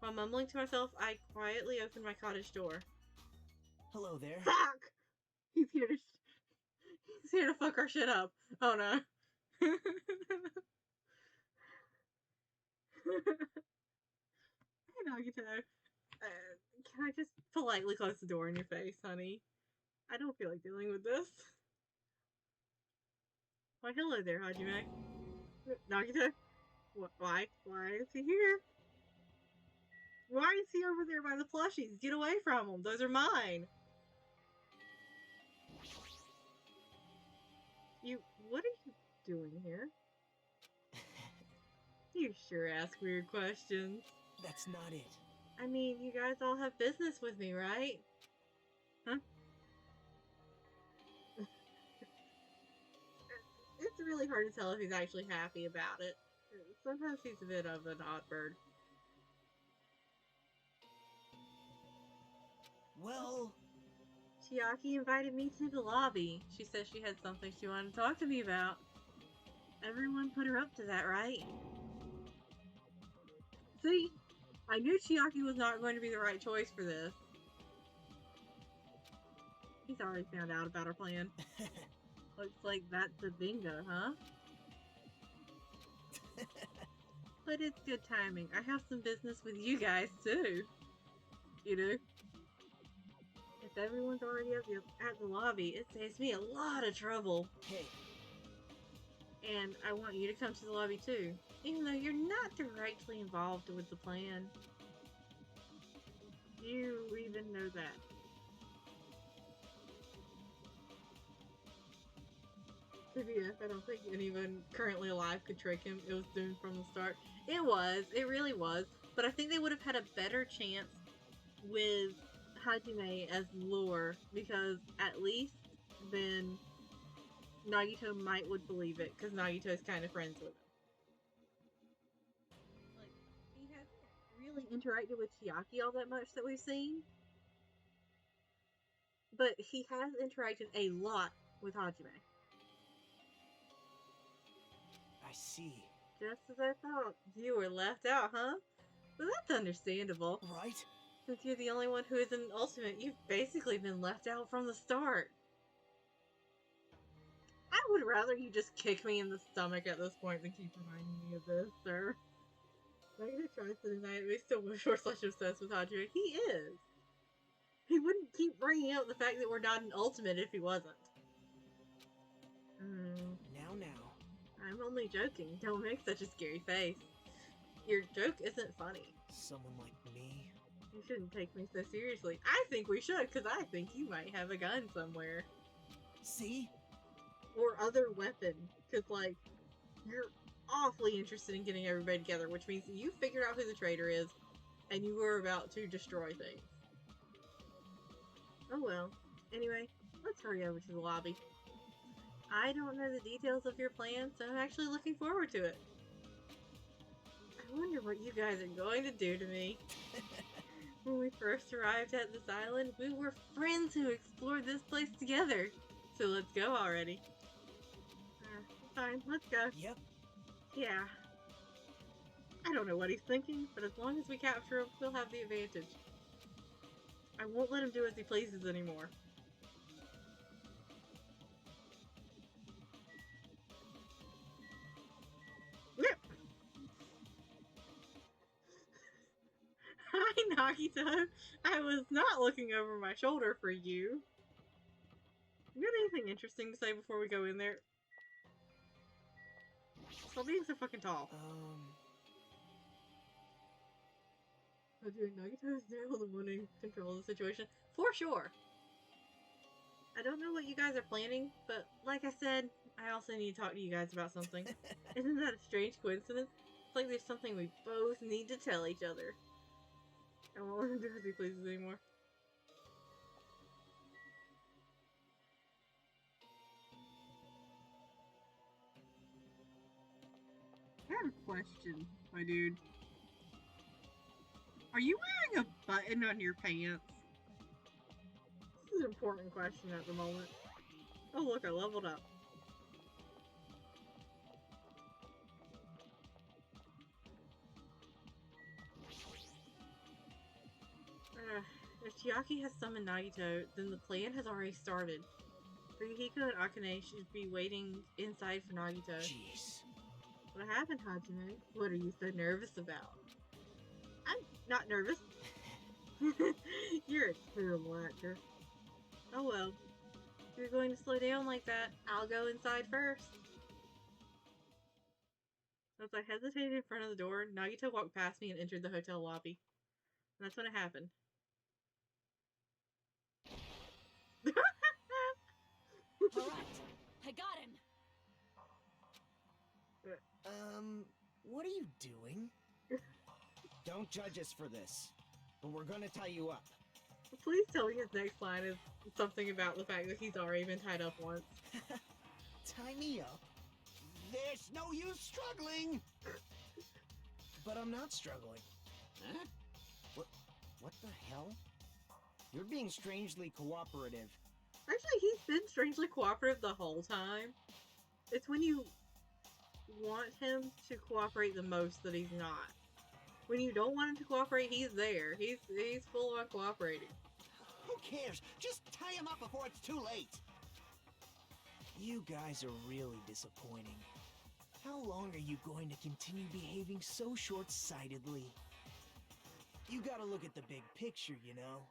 While mumbling to myself, I quietly opened my cottage door. Hello there. Fuck! He's here to fuck our shit up. Oh no. Hey, Nagito. Can I just politely close the door in your face, honey? I don't feel like dealing with this. Why, hello there, Hajime. Nagito? Why? Why is he here? Why is he over there by the plushies? Get away from him. Those are mine. What are you doing here? You sure ask weird questions. That's not it. I mean, you guys all have business with me, right? Huh? It's really hard to tell if he's actually happy about it. Sometimes he's a bit of an odd bird. Well... Chiaki invited me to the lobby. She said she had something she wanted to talk to me about. Everyone put her up to that, right? See? I knew Chiaki was not going to be the right choice for this. He's already found out about our plan. Looks like that's a bingo, huh? But it's good timing. I have some business with you guys, too. You know? If everyone's already at the lobby, it saves me a lot of trouble. Hey. And I want you to come to the lobby, too. Even though you're not directly involved with the plan. You even know that. I don't think anyone currently alive could trick him. It was doomed from the start. It was. It really was. But I think they would have had a better chance with Hajime as lure, because at least then Nagito would believe it, because Nagito's kind of friends with him. Like, he hasn't really interacted with Chiaki all that much that we've seen. But he has interacted a lot with Hajime. I see. Just as I thought. You were left out, huh? Well, that's understandable. Right? Since you're the only one who is an ultimate, you've basically been left out from the start. I would would rather you just kick me in the stomach at this point than keep reminding me of this, sir. Nagito tries to deny it, but he's still much more obsessed with Hajime. He is. He wouldn't keep bringing up the fact that we're not an ultimate if he wasn't. Now. I'm only joking. Don't make such a scary face. Your joke isn't funny. Someone like me? You shouldn't take me so seriously. I think we should, because I think you might have a gun somewhere. See? Or other weapon. Because, like, you're awfully interested in getting everybody together, which means that you figured out who the traitor is, and you were about to destroy things. Oh well. Anyway, let's hurry over to the lobby. I don't know the details of your plan, so I'm actually looking forward to it. I wonder what you guys are going to do to me. When we first arrived at this island, we were friends who explored this place together. So let's go already. Fine, let's go. Yep. Yeah. I don't know what he's thinking, but as long as we capture him, we'll have the advantage. I won't let him do as he pleases anymore. Yep. Hi, Nagito. I was not looking over my shoulder for you. You got anything interesting to say before we go in there? Stop being so fucking tall. Nagito is now the one in control of the situation. For sure. I don't know what you guys are planning, but like I said, I also need to talk to you guys about something. Isn't that a strange coincidence? It's like there's something we both need to tell each other. I won't let him do as he pleases anymore. I have a question, my dude. Are you wearing a button on your pants? This is an important question at the moment. Oh look, I leveled up. If Chiaki has summoned Nagito, then the plan has already started. Ryuhiko and Akane should be waiting inside for Nagito. Jeez. What happened, Hajime? What are you so nervous about? I'm not nervous. You're a terrible actor. Oh well. If you're going to slow down like that, I'll go inside first. As I hesitated in front of the door, Nagito walked past me and entered the hotel lobby. And that's when it happened. Alright, I got him! What are you doing? Don't judge us for this, but we're gonna tie you up. Please tell me his next line is something about the fact that he's already been tied up once. Tie me up? There's no use struggling! But I'm not struggling. Huh? What the hell? You're being strangely cooperative. Actually, he's been strangely cooperative the whole time. It's when you want him to cooperate the most that he's not. When you don't want him to cooperate, he's there. He's full on cooperating. Who cares? Just tie him up before it's too late! You guys are really disappointing. How long are you going to continue behaving so short-sightedly? You gotta look at the big picture, you know?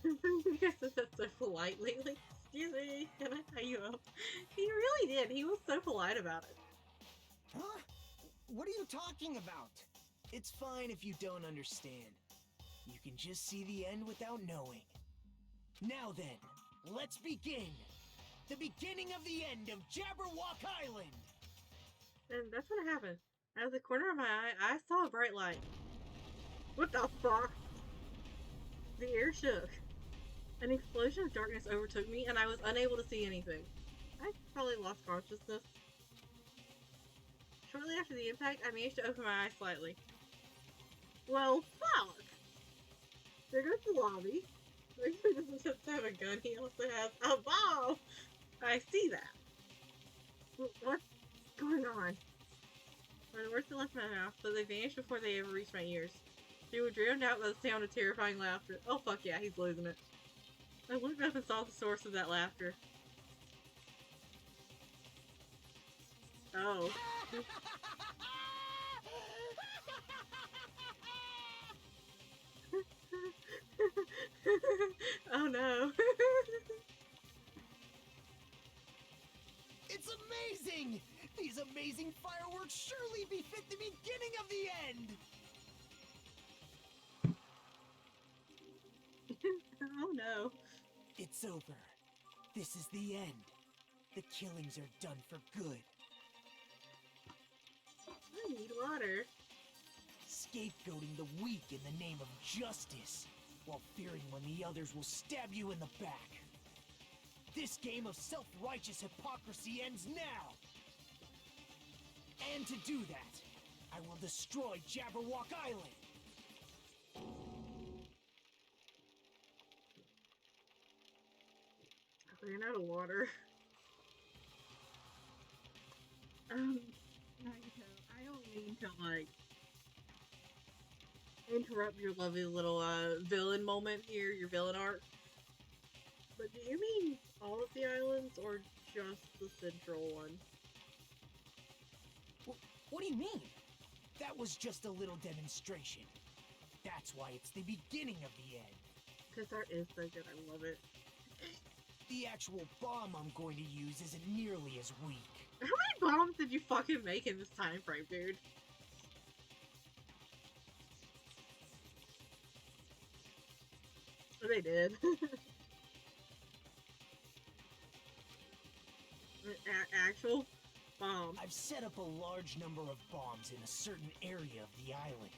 You guys said that so politely. Like, excuse me, can I tie you up? He really did. He was so polite about it. Huh? What are you talking about? It's fine if you don't understand. You can just see the end without knowing. Now then, let's begin! The beginning of the end of Jabberwock Island! And that's what happened. Out of the corner of my eye, I saw a bright light. What the fuck? The air shook. An explosion of darkness overtook me, and I was unable to see anything. I probably lost consciousness. Shortly after the impact, I managed to open my eyes slightly. Well, fuck! There goes the lobby. He doesn't just have a gun, he also has a bomb! I see that. What's going on? Well, the words that left my mouth, but they vanished before they ever reached my ears. They were drowned out by the sound of terrifying laughter. Oh fuck yeah, he's losing it. I looked up and saw the source of that laughter. Oh. Oh no. It's amazing! These amazing fireworks surely befit the beginning of the end! Oh no. It's over. This is the end. The killings are done for good. I need water. Scapegoating the weak in the name of justice, while fearing when the others will stab you in the back. This game of self-righteous hypocrisy ends now! And to do that, I will destroy Jabberwock Island! I ran out of water. I don't mean to, like, interrupt your lovely little, villain moment here, your villain arc. But do you mean all of the islands, or just the central one? What do you mean? That was just a little demonstration. That's why it's the beginning of the end. Because art is so good, I love it. The actual bomb I'm going to use isn't nearly as weak. How many bombs did you fucking make in this time frame, dude? They did. Actual bombs. I've set up a large number of bombs in a certain area of the island.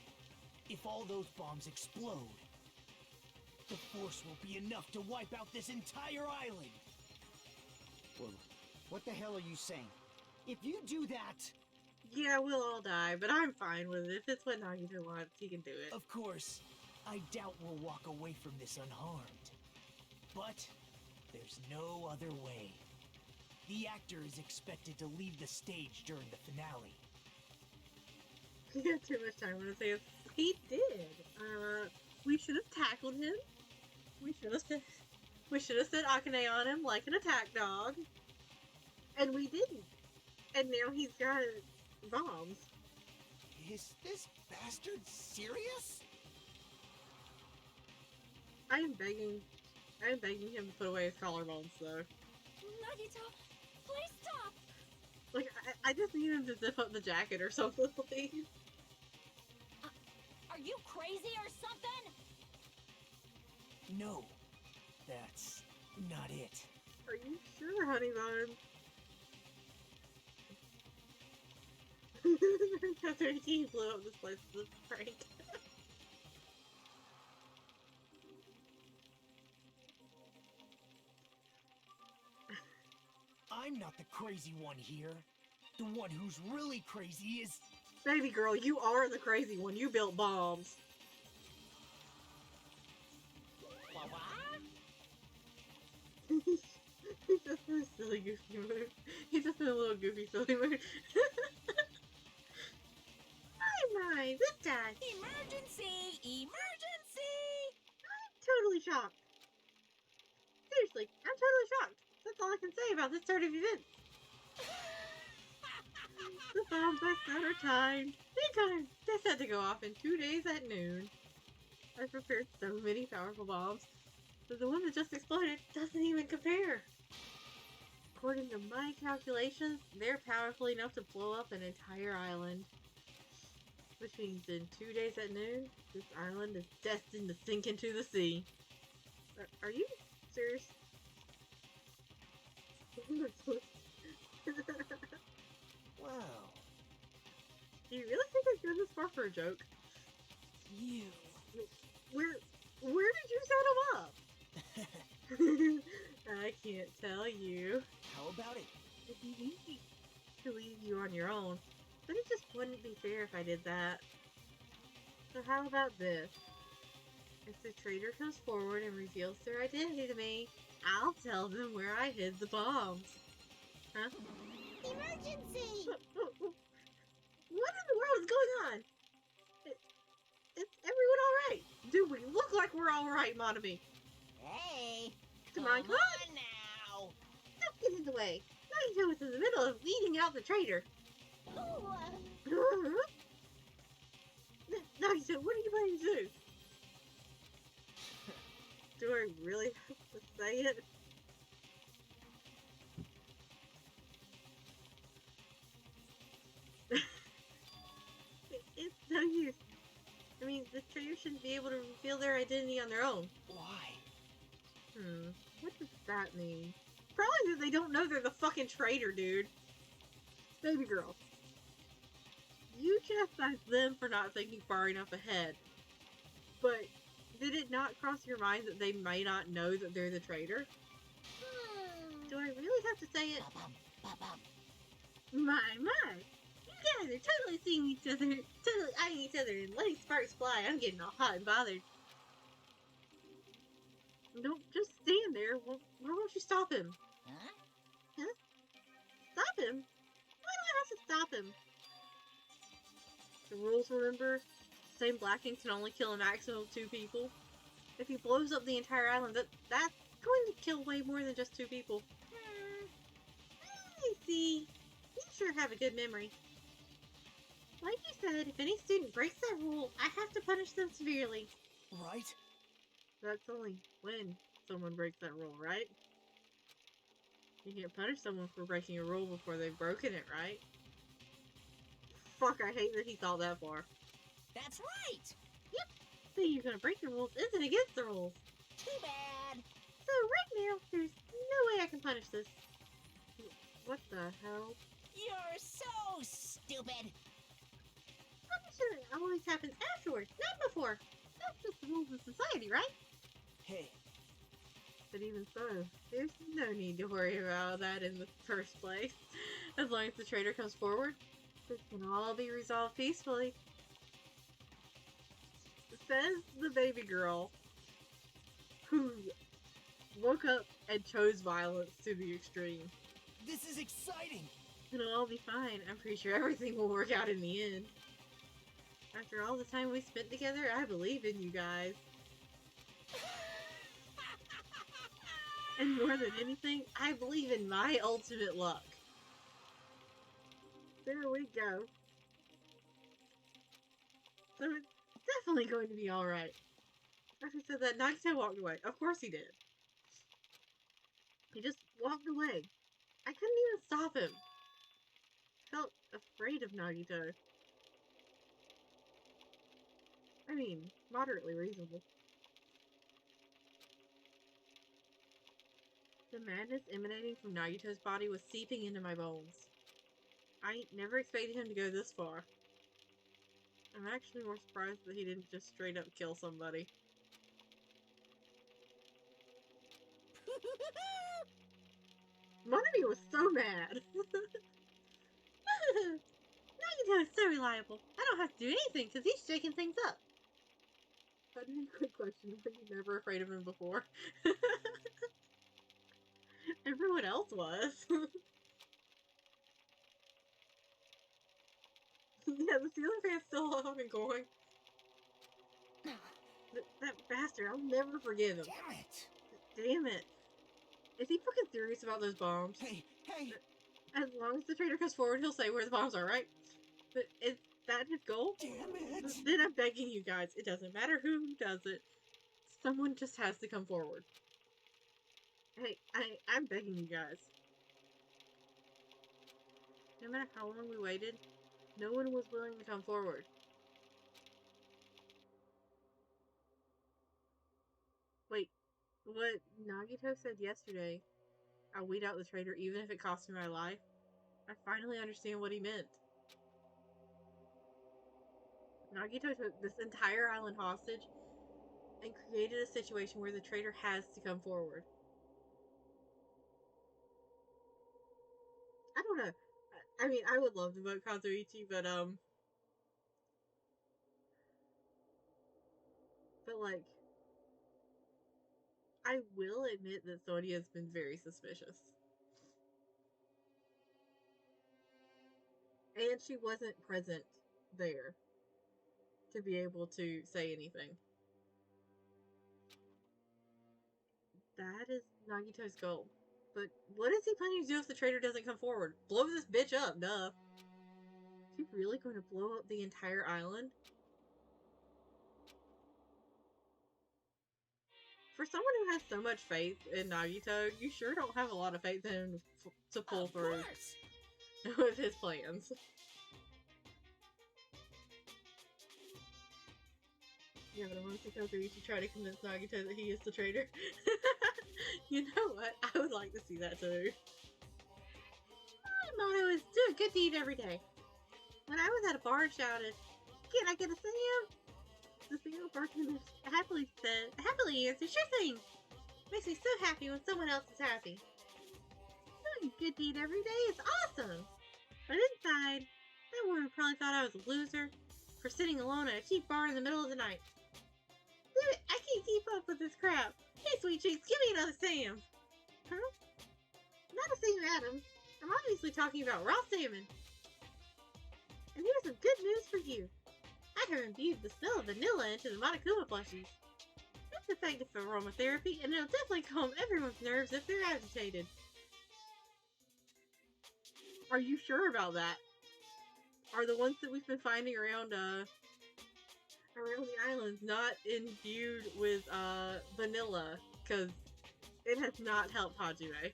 If all those bombs explode, the force will be enough to wipe out this entire island. Well, what the hell are you saying? If you do that... Yeah, we'll all die, but I'm fine with it. If it's what Nagito wants, he can do it. Of course, I doubt we'll walk away from this unharmed. But there's no other way. The actor is expected to leave the stage during the finale. He got too much time to say it. He did. We should have tackled him. We should have set Akane on him like an attack dog. And we didn't. And now he's got bombs. Is this bastard serious? I am begging him to put away his collarbones, though. Nagito, please stop! Like, I just need him to zip up the jacket or something, please. Are you crazy or something? No, that's not it. Are you sure, honey bun? After he blew up this place with a prank. I'm not the crazy one here. The one who's really crazy is... Baby girl, you are the crazy one. You built bombs. He's just in a silly, goofy mood. He's just in a little goofy, silly mood. My, this guy. Emergency! Emergency! I'm totally shocked. Seriously, I'm totally shocked. That's all I can say about this turn of events. The bombs I set are timed. Anytime. They're set to go off in 2 days at noon. I've prepared so many powerful bombs, but the one that just exploded doesn't even compare. According to my calculations, they're powerful enough to blow up an entire island. Which means in 2 days at noon, this island is destined to sink into the sea. Are you serious? Wow. Do you really think I'd go this far for a joke? You... Where did you set him up? I can't tell you. How about it? It'd be easy to leave you on your own, but it just wouldn't be fair if I did that. So how about this? If the traitor comes forward and reveals their identity to me, I'll tell them where I hid the bombs. Huh? Emergency! What in the world is going on? Is everyone alright? Do we look like we're alright, Monami? Hey, Come on, come on! now. Stop getting in the way! Nagito was in the middle of leading out the traitor! Nagito, what are you planning to do? Do I really have to say it? It's no use. I mean, the traitor shouldn't be able to reveal their identity on their own. Why? What does that mean? Probably that they don't know they're the fucking traitor, dude. Baby girl. You chastised them for not thinking far enough ahead. But did it not cross your mind that they may not know that they're the traitor? Do I really have to say it? My. You guys are totally seeing each other, totally eyeing each other and letting sparks fly. I'm getting all hot and bothered. Don't just stand there. Why won't you stop him? Huh? Stop him? Why do I have to stop him? The rules, remember? Same blacking can only kill a maximum of 2 people. If he blows up the entire island, that's going to kill way more than just 2 people. I see. You sure have a good memory. Like you said, if any student breaks that rule, I have to punish them severely. Right? That's only when someone breaks that rule, right? You can't punish someone for breaking a rule before they've broken it, right? Fuck, I hate that he thought that far. That's right! Yep, saying you're gonna break the rules isn't against the rules. Too bad. So right now, there's no way I can punish this. What the hell? You're so stupid! Punishment always happens afterwards, not before. That's just the rules of society, right? Hey, But even so, there's no need to worry about that in the first place. As long as the traitor comes forward, this can all be resolved peacefully. Says the baby girl who woke up and chose violence to the extreme. this is exciting! It'll all be fine. I'm pretty sure everything will work out in the end. After all the time we spent together, I believe in you guys. And more than anything, I believe in my ultimate luck. There we go. So it's definitely going to be alright. After I said that, Nagito walked away. Of course he did. He just walked away. I couldn't even stop him. Felt afraid of Nagito. I mean, moderately reasonable. The madness emanating from Nagito's body was seeping into my bones. I never expected him to go this far. I'm actually more surprised that he didn't just straight up kill somebody. Monami was so mad! Nagito is so reliable. I don't have to do anything because he's shaking things up. But quick question, were you never afraid of him before? Everyone else was. Yeah, the ceiling fan's still up and going. That bastard, I'll never forgive him. Damn it! Damn it. Is he fucking serious about those bombs? Hey! As long as the traitor comes forward, he'll say where the bombs are, right? But is that his goal? Damn it! Then I'm begging you guys, it doesn't matter who does it. Someone just has to come forward. Hey, I'm begging you guys. No matter how long we waited, no one was willing to come forward. Wait, what Nagito said yesterday, I'll weed out the traitor even if it costs me my life, I finally understand what he meant. Nagito took this entire island hostage and created a situation where the traitor has to come forward. I don't know. I mean, I would love to vote Kazuichi, but like, I will admit that Sonia's been very suspicious. And she wasn't present there to be able to say anything. That is Nagito's goal. But what is he planning to do if the traitor doesn't come forward? Blow this bitch up, duh. Is he really going to blow up the entire island? For someone who has so much faith in Nagito, you sure don't have a lot of faith in him to pull through with his plans. Yeah, but I want to see Kazuichi try to convince Nagito that he is the traitor. You know what? I would like to see that too. My motto is do a good deed every day. When I was at a bar and shouted, "Can I get a Sam?" the single bartender happily answered, "Sure thing." Makes me so happy when someone else is happy. Doing a good deed every day is awesome. But inside, that woman probably thought I was a loser for sitting alone at a cheap bar in the middle of the night. Damn it, I can't keep up with this crowd. Hey, sweet cheeks, give me another Sam. Huh? Not a Sam Adams. I'm obviously talking about raw salmon. And here's some good news for you. I have imbued the smell of vanilla into the Monokuma plushies. It's effective for aromatherapy, and it'll definitely calm everyone's nerves if they're agitated. Are you sure about that? Are the ones that we've been finding around around the islands not imbued with vanilla? Because it has not helped Hajime.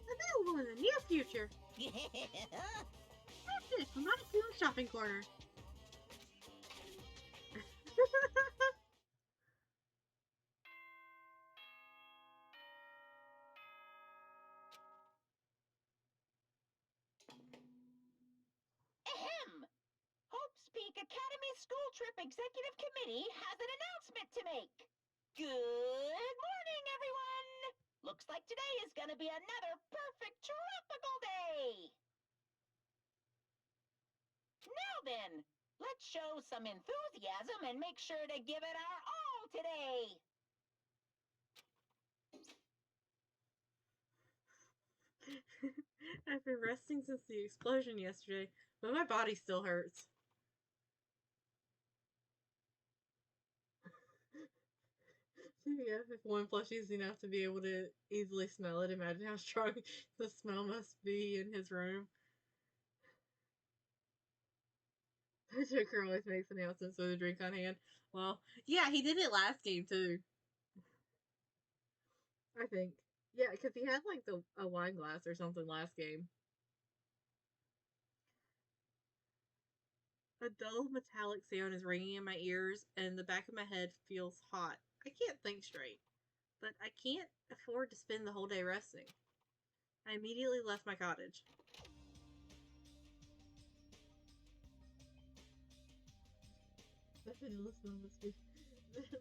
Available in the near future. That's it from Monokuma Shopping Corner. Ahem! Hope's Peak Academy School Trip Executive Committee has an announcement to make. Good morning, everyone! Looks like today is gonna be another perfect tropical day! Now then, let's show some enthusiasm and make sure to give it our all today! I've been resting since the explosion yesterday, but my body still hurts. Yeah, if one plushie is enough to be able to easily smell it, imagine how strong the smell must be in his room. Joker always makes announcements with a drink on hand. Well, yeah, he did it last game too. I think. Yeah, because he had like a wine glass or something last game. A dull metallic sound is ringing in my ears, and the back of my head feels hot. I can't think straight, but I can't afford to spend the whole day resting. I immediately left my cottage. The vanilla smell must be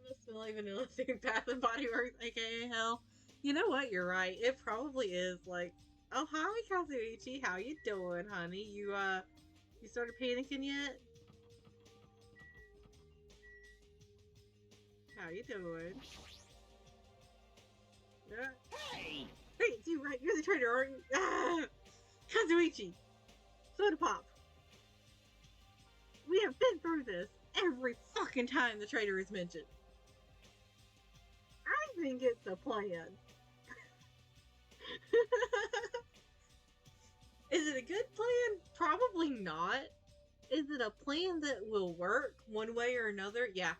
must smell like vanilla thing, Bath and Body Works, aka hell. You know what? You're right. It probably is like, oh hi Kazuichi, how you doing, honey? You started panicking yet? How you doing? Hey! Hey, it's you, right? You're the traitor, aren't you? Ah! Kazuichi! Soda Pop! We have been through this every fucking time the traitor is mentioned. I think it's a plan. Is it a good plan? Probably not. Is it a plan that will work one way or another? Yeah.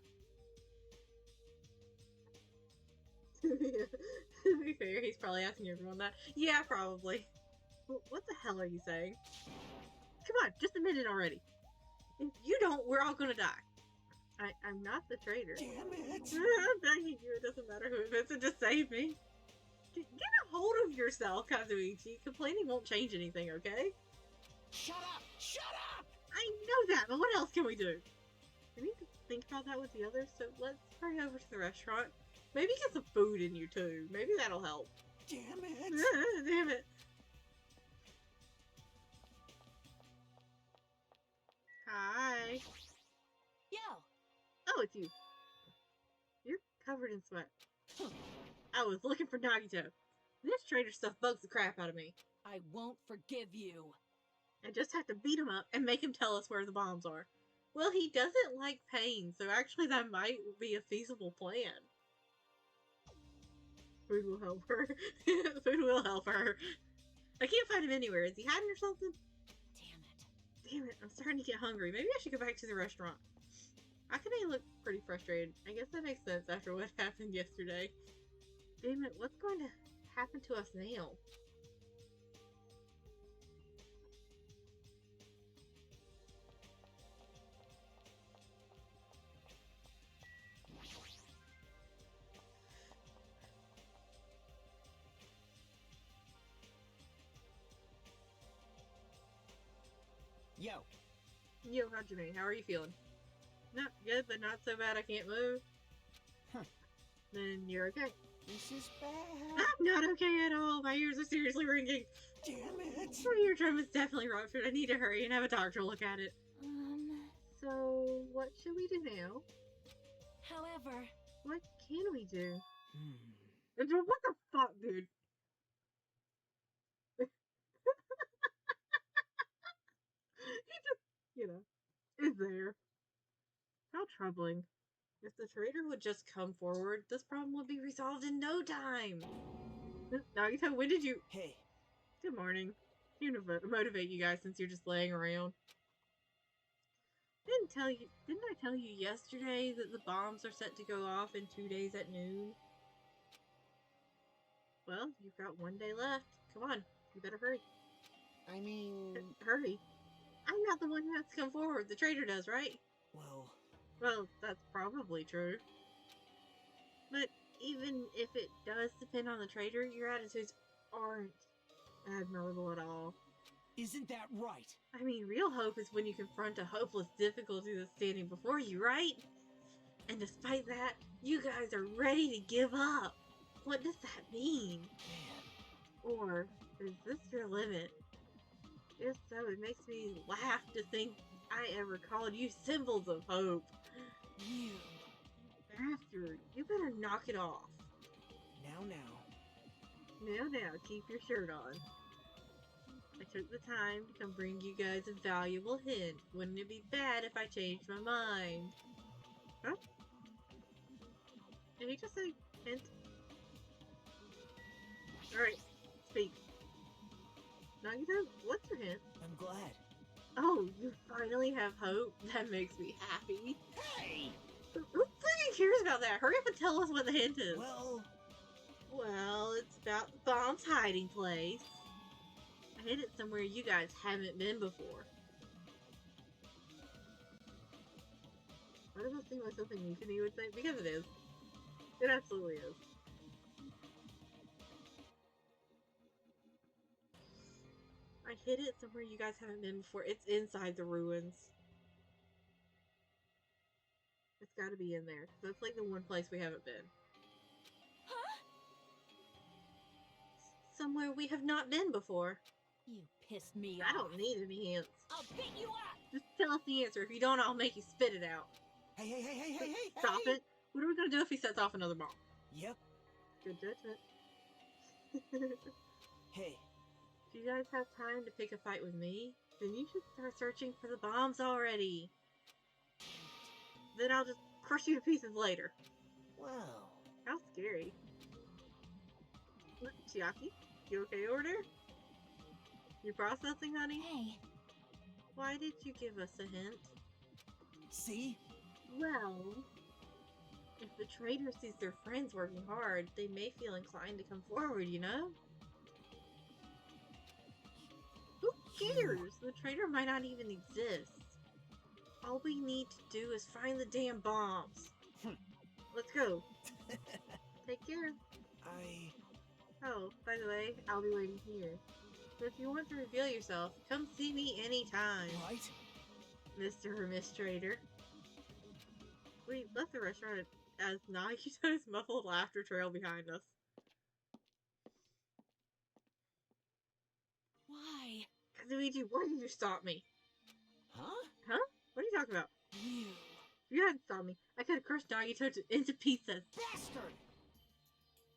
To be fair, he's probably asking everyone that. Yeah, probably. What the hell are you saying? Come on, just admit it already. If you don't, we're all gonna die. I'm not the traitor. Damn it! I'm begging you, it doesn't matter who admits it, just save me. Get a hold of yourself, Kazuichi. Complaining won't change anything, okay? Shut up! Shut up! I know that, but what else can we do? I need to think about that with the others, so let's hurry over to the restaurant. Maybe get some food in you too. Maybe that'll help. Damn it! Damn it. Hi. Yo, Oh, it's you. You're covered in sweat. I was looking for Nagito. This traitor stuff bugs the crap out of me. I won't forgive you. I just have to beat him up and make him tell us where the bombs are. Well, he doesn't like pain, so actually that might be a feasible plan. Food will help her. Food will help her. I can't find him anywhere. Is he hiding or something? Damn it. Damn it, I'm starting to get hungry. Maybe I should go back to the restaurant. Akane looked pretty frustrated. I guess that makes sense after what happened yesterday. Damn it, what's going to happen to us now? Yo, Yo, Hajime, how are you feeling? Not good, but not so bad I can't move. Huh. Then you're okay. this is bad. I'm not okay at all. My ears are seriously ringing. Damn it. My eardrum is definitely ruptured. I need to hurry and have a doctor look at it. So, what should we do now? However, What can we do? Hmm. What the fuck, dude? He just, is there. How troubling. If the trader would just come forward, this problem would be resolved in no time. Nagito, when did you... Hey, Good morning. You motivate you guys since you're just laying around. Didn't I tell you yesterday that the bombs are set to go off in 2 days at noon? Well, you've got 1 day left. Come on, you better hurry. I mean, Hurry. I'm not the one who has to come forward. The trader does, right? Well, that's probably true. But even if it does depend on the trader, your attitudes aren't admirable at all. isn't that right? I mean, real hope is when you confront a hopeless difficulty that's standing before you, right? And despite that, you guys are ready to give up. What does that mean? Or is this your limit? If so, it makes me laugh to think I ever called you symbols of hope. You. Bastard, you better knock it off. Now. Now, keep your shirt on. I took the time to come bring you guys a valuable hint. Wouldn't it be bad if I changed my mind? Huh? Did he just say hint? Alright, speak. Nagito, what's your hint? I'm glad. Oh, you finally have hope? That makes me happy. Hey! Who freaking cares about that? Hurry up and tell us what the hint is. Well, it's about the bomb's hiding place. I hid it somewhere you guys haven't been before. Why does that seem like something Mutiny would say? Because it is. It absolutely is. I hid it somewhere you guys haven't been before. It's inside the ruins. It's gotta be in there. That's like the one place we haven't been. huh? Somewhere we have not been before. You pissed me I off. don't need any hints. I'll beat you up. Just tell us the answer. If you don't, I'll make you spit it out. Hey! Stop it. What are we gonna do if he sets off another bomb? Yep. Good judgment. Hey, If you guys have time to pick a fight with me, then you should start searching for the bombs already. Then I'll just crush you to pieces later. well, How scary. Look, Chiaki, you okay over there? You processing, honey? Hey, Why did you give us a hint? see? Well, if the trader sees their friends working hard, they may feel inclined to come forward, you know? Who cares? The trader might not even exist. All we need to do is find the damn bombs. Let's go. Take care. Oh, by the way, I'll be waiting here. So if you want to reveal yourself, come see me anytime, Right? Mr. or Miss Trader. We left the restaurant as Nagito's muffled laughter trailed behind us. why? Kazuichi, why did you stop me? Huh? What are you talking about? You. If you hadn't stopped me, I could have crushed Nagito into pieces. Bastard!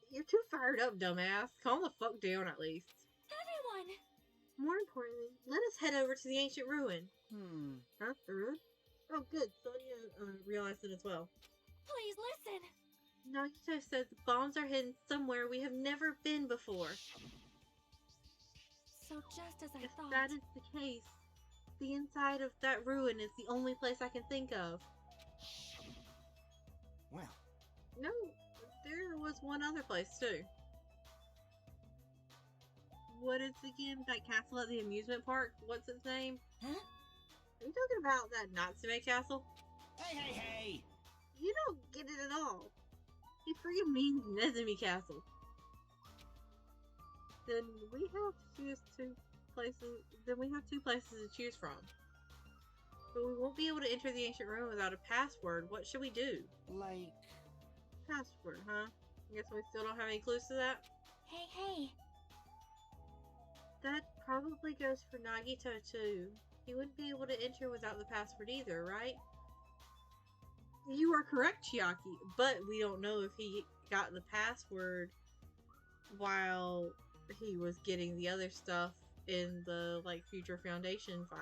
You're too fired up, dumbass. Calm the fuck down at least. Everyone! More importantly, let us head over to the ancient ruin. Huh? The ruin? Oh, good. Sonia realized it as well. Please listen. Nagito said the bombs are hidden somewhere we have never been before. So just as I If thought. that is the case, the inside of that ruin is the only place I can think of. Well, No, there was one other place too. What is again? That castle at the amusement park? What's its name? Huh? Are you talking about that Natsume castle? hey, hey, hey! You don't get it at all. He freaking means Nezumi Castle. Then we have to choose two places. Then we have two places to choose from. But we won't be able to enter the ancient ruin without a password. What should we do? Like, Password, huh? I guess we still don't have any clues to that. Hey, hey. That probably goes for Nagito too. He wouldn't be able to enter without the password either, right? You are correct, Chiaki, but we don't know if he got the password while he was getting the other stuff in the Future Foundation file.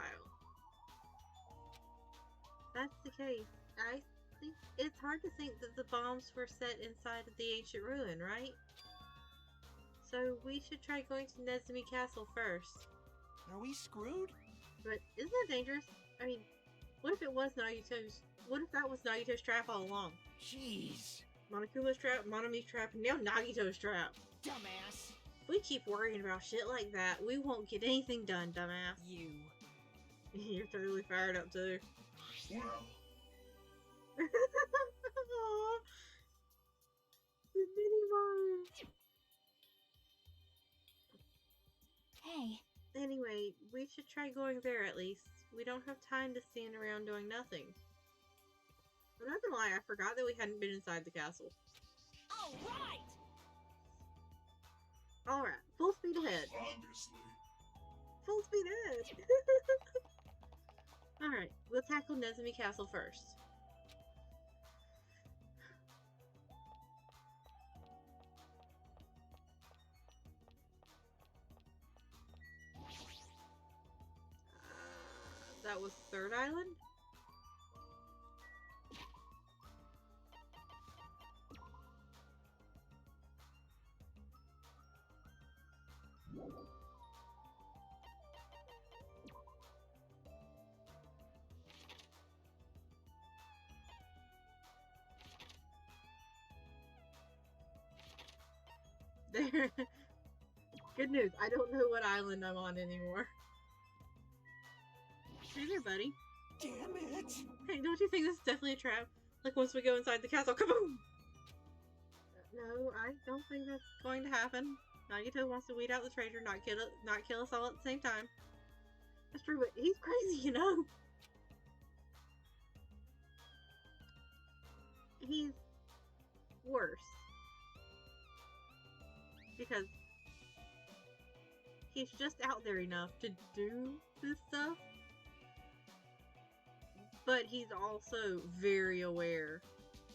That's the case. I think it's hard to think that the bombs were set inside of the ancient ruin, right? So we should try going to Nezumi Castle first. are we screwed? But isn't that dangerous? I mean, what if it was Nagito's? What if that was Nagito's trap all along? Jeez. Monokuma's trap, Monomi's trap, and now Nagito's trap. Dumbass. If we keep worrying about shit like that, we won't get anything done, dumbass. You. You're totally fired up too. Well, Aw. The mini Mars. Hey. Anyway, we should try going there at least. We don't have time to stand around doing nothing. I'm not gonna lie, I forgot that we hadn't been inside the castle. All right. Alright, full speed ahead. obviously. Full speed ahead! Alright, we'll tackle Nezumi Castle first. That was Third Island? There. Good news, I don't know what island I'm on anymore. Hey there, buddy. Damn it. Hey, don't you think this is definitely a trap? Like once we go inside the castle, kaboom! No, I don't think that's going to happen. Nagito wants to weed out the traitor, not kill us all at the same time. That's true, but he's crazy, you know? He's worse. Because he's just out there enough to do this stuff. But he's also very aware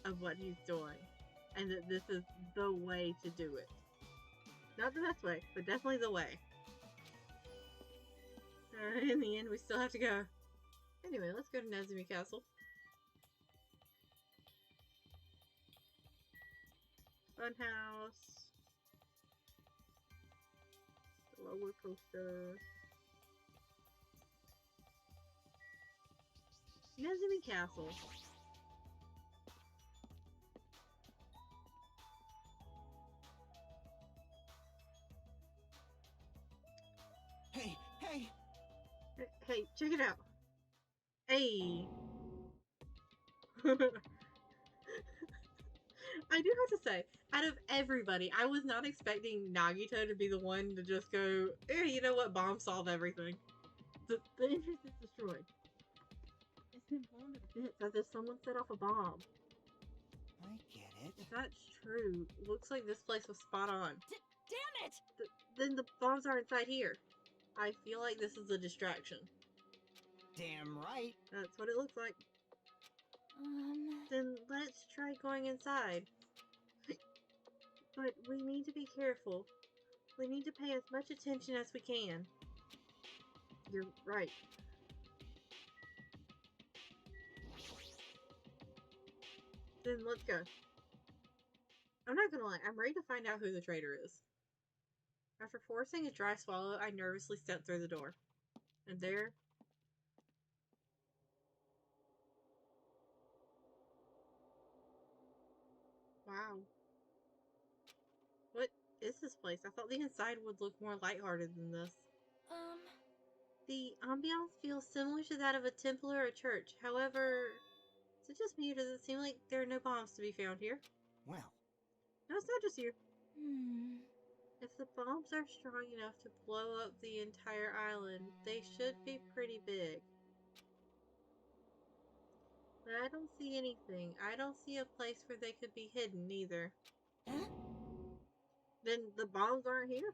of what he's doing. And that this is the way to do it. Not the best way, but definitely the way. In the end, we still have to go. Anyway, let's go to Nezumi Castle. Funhouse. Roller coaster. Nezumi Castle. Hey, hey. Hey, check it out. Hey. I do have to say, out of everybody, I was not expecting Nagito to be the one to just go, you know what, bomb solve everything. The entrance is destroyed. It's been blown to bits as if someone set off a bomb. I get it. If that's true, looks like this place was spot on. Damn it! Then the bombs are inside here. I feel like this is a distraction. Damn right. That's what it looks like. Then let's try going inside. But we need to be careful. We need to pay as much attention as we can. You're right. Then let's go. I'm not gonna lie, I'm ready to find out who the traitor is. After forcing a dry swallow, I nervously stepped through the door. And there... Wow. What is this place? I thought the inside would look more lighthearted than this. The ambiance feels similar to that of a temple or a church. However, is it just me or does it seem like there are no bombs to be found here? Well, No, it's not just you. Hmm. If the bombs are strong enough to blow up the entire island, they should be pretty big. But I don't see anything. I don't see a place where they could be hidden either. Huh? Then the bombs aren't here?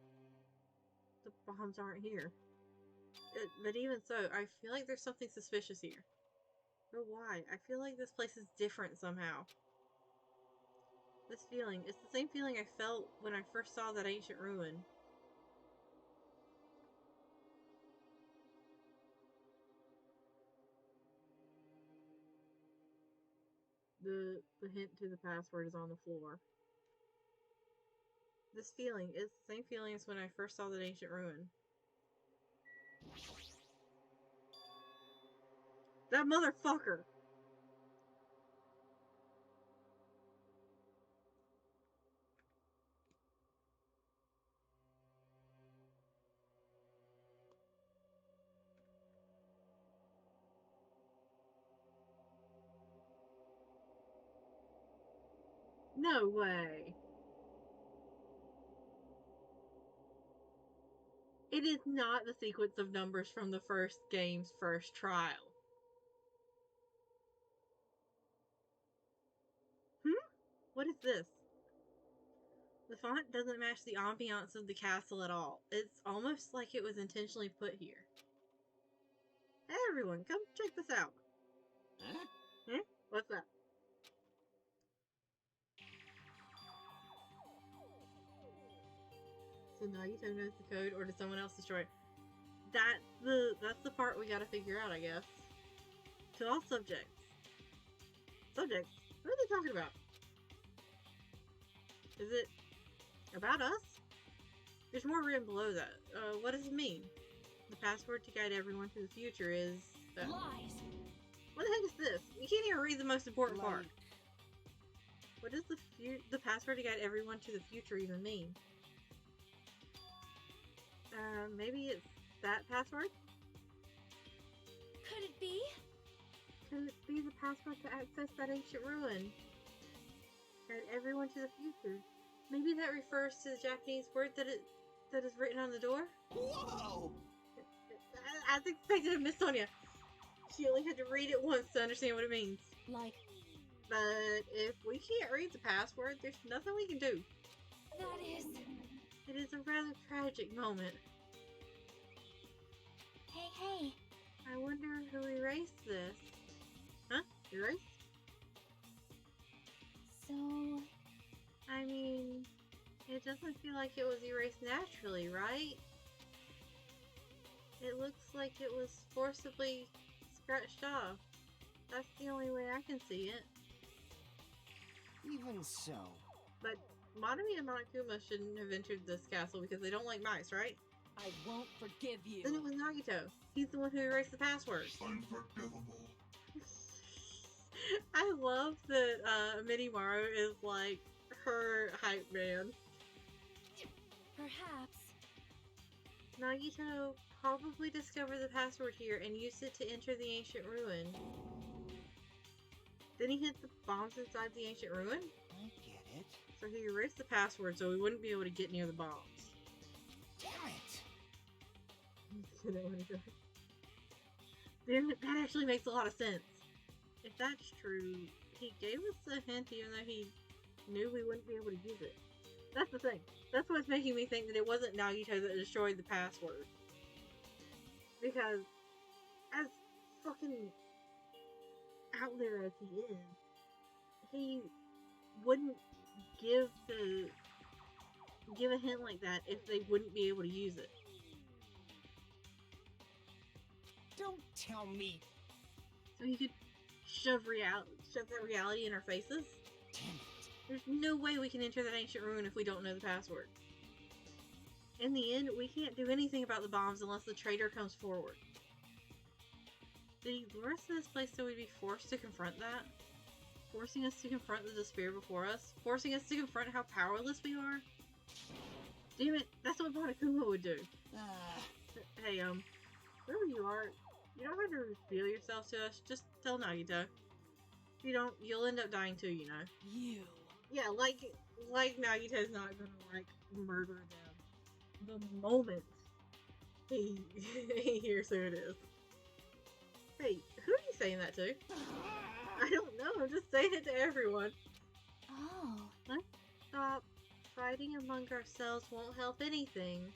The bombs aren't here. But even so, I feel like there's something suspicious here. But why? I feel like this place is different somehow. This feeling, it's the same feeling I felt when I first saw that ancient ruin. The hint to the password is on the floor. This feeling is the same feeling as when I first saw that ancient ruin. That motherfucker! No way! It is not the sequence of numbers from the first game's first trial. What is this? The font doesn't match the ambiance of the castle at all. It's almost like it was intentionally put here. Hey everyone, come check this out. huh? What's that? So Nagito knows the code, or did someone else destroy it? That's the part we gotta figure out, I guess. To all subjects. Subjects? What are they talking about? Is it about us? There's more written below that. What does it mean? The password to guide everyone to the future is... Lies. What the heck is this? You can't even read the most important part. What does the password to guide everyone to the future even mean? Maybe it's that password? Could it be? Could it be the password to access that ancient ruin? Guide everyone to the future. Maybe that refers to the Japanese word that is written on the door? Whoa! I was expecting to miss Sonia. She only had to read it once to understand what it means. Like, But if we can't read the password, there's nothing we can do. that is... It is a rather tragic moment. Hey. I wonder who erased this. Huh? Erased? So... I mean, it doesn't feel like it was erased naturally, right? It looks like it was forcibly scratched off. That's the only way I can see it. Even so. But Monami and Monokuma shouldn't have entered this castle because they don't like mice, right? I won't forgive you. Then it was Nagito. He's the one who erased the password. Unforgivable. I love that Minimaru is like her hype man. Perhaps. Nagito probably discovered the password here and used it to enter the ancient ruin. Then he hid the bombs inside the ancient ruin? I get it. So he erased the password so we wouldn't be able to get near the bombs. Damn it! Damn it, that actually makes a lot of sense. If that's true, he gave us a hint even though he knew we wouldn't be able to use it. That's the thing. That's what's making me think that it wasn't Nagito that destroyed the password. Because, as fucking out there as he wouldn't give a hint like that if they wouldn't be able to use it. Don't tell me. So he could shove that reality in our faces? Damn it. There's no way we can enter that ancient ruin if we don't know the password. In the end, we can't do anything about the bombs unless the traitor comes forward. Did he lure us to this place so we'd be forced to confront that? Forcing us to confront the despair before us? Forcing us to confront how powerless we are? Damn it, that's what Monokuma would do. Hey, wherever you are, you don't have to reveal yourself to us, just tell Nagito. If you don't, you'll end up dying too, you know. You. Yeah, like Nagito's not gonna, like, murder them the moment he hears who it is. Wait, who are you saying that to? I don't know, I'm just saying it to everyone. Oh. Let's stop. Fighting among ourselves won't help anything.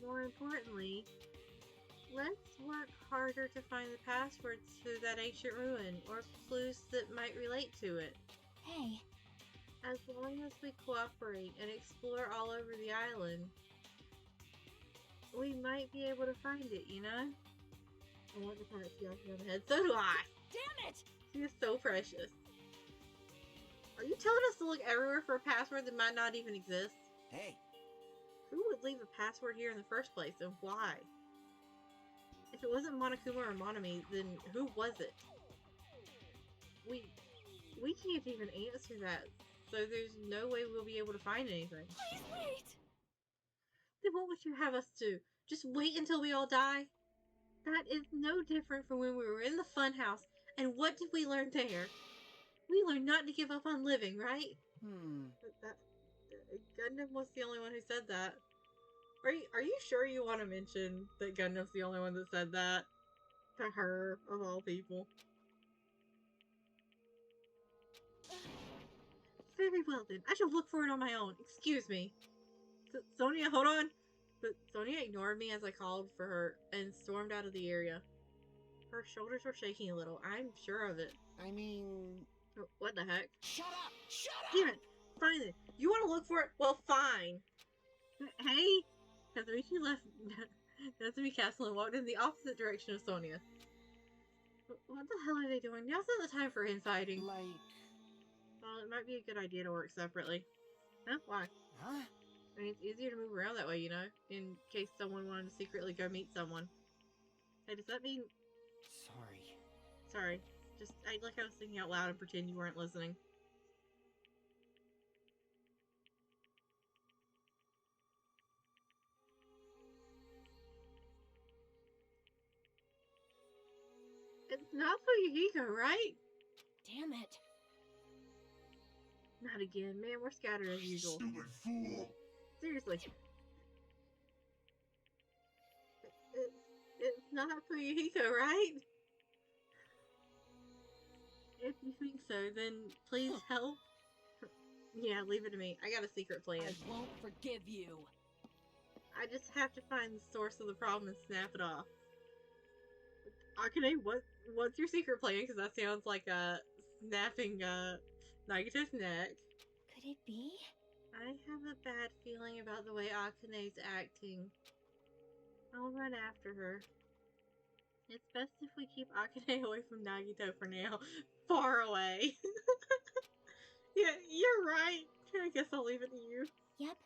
More importantly, let's work harder to find the passwords to that ancient ruin, or clues that might relate to it. Hey. As long as we cooperate and explore all over the island, we might be able to find it, you know? I want to pat Chiaki on the head. So do I! Damn it! She is so precious. Are you telling us to look everywhere for a password that might not even exist? Hey, Who would leave a password here in the first place, and why? If it wasn't Monokuma or Monami, then who was it? We can't even answer that, so there's no way we'll be able to find anything. Please wait! Then what would you have us do? Just wait until we all die? That is no different from when we were in the funhouse, and what did we learn there? We learned not to give up on living, right? That Gundam was the only one who said that. Are you sure you want to mention that Gundam's the only one that said that? To her, of all people. Very well then, I shall look for it on my own. Excuse me. Sonia, hold on! But Sonia ignored me as I called for her and stormed out of the area. Her shoulders were shaking a little, I'm sure of it. I mean... What the heck? shut up! Shut up! Damn it! Fine then. You want to look for it? Well, fine. Hey! Kazumichi left Nazumi Castle and walked in the opposite direction of Sonia. What the hell are they doing? Now's not the time for infighting. like... Well, it might be a good idea to work separately. Huh? Why? Huh? I mean, it's easier to move around that way, you know? In case someone wanted to secretly go meet someone. Hey, does that mean... Sorry. Sorry. Just act like I was thinking out loud and pretend you weren't listening. It's not Fuyuhiko, right? Damn it. Not again. Man, we're scattered as usual. Stupid fool. Seriously. It's not Fuyuhiko, right? If you think so, then please help. Yeah, leave it to me. I got a secret plan. I won't forgive you. I just have to find the source of the problem and snap it off. Akane, what's your secret plan? Because that sounds like snapping Nagito's neck. Could it be? I have a bad feeling about the way Akane's acting. I'll run after her. It's best if we keep Akane away from Nagito for now. Far away. Yeah, you're right. I guess I'll leave it to you. Yep.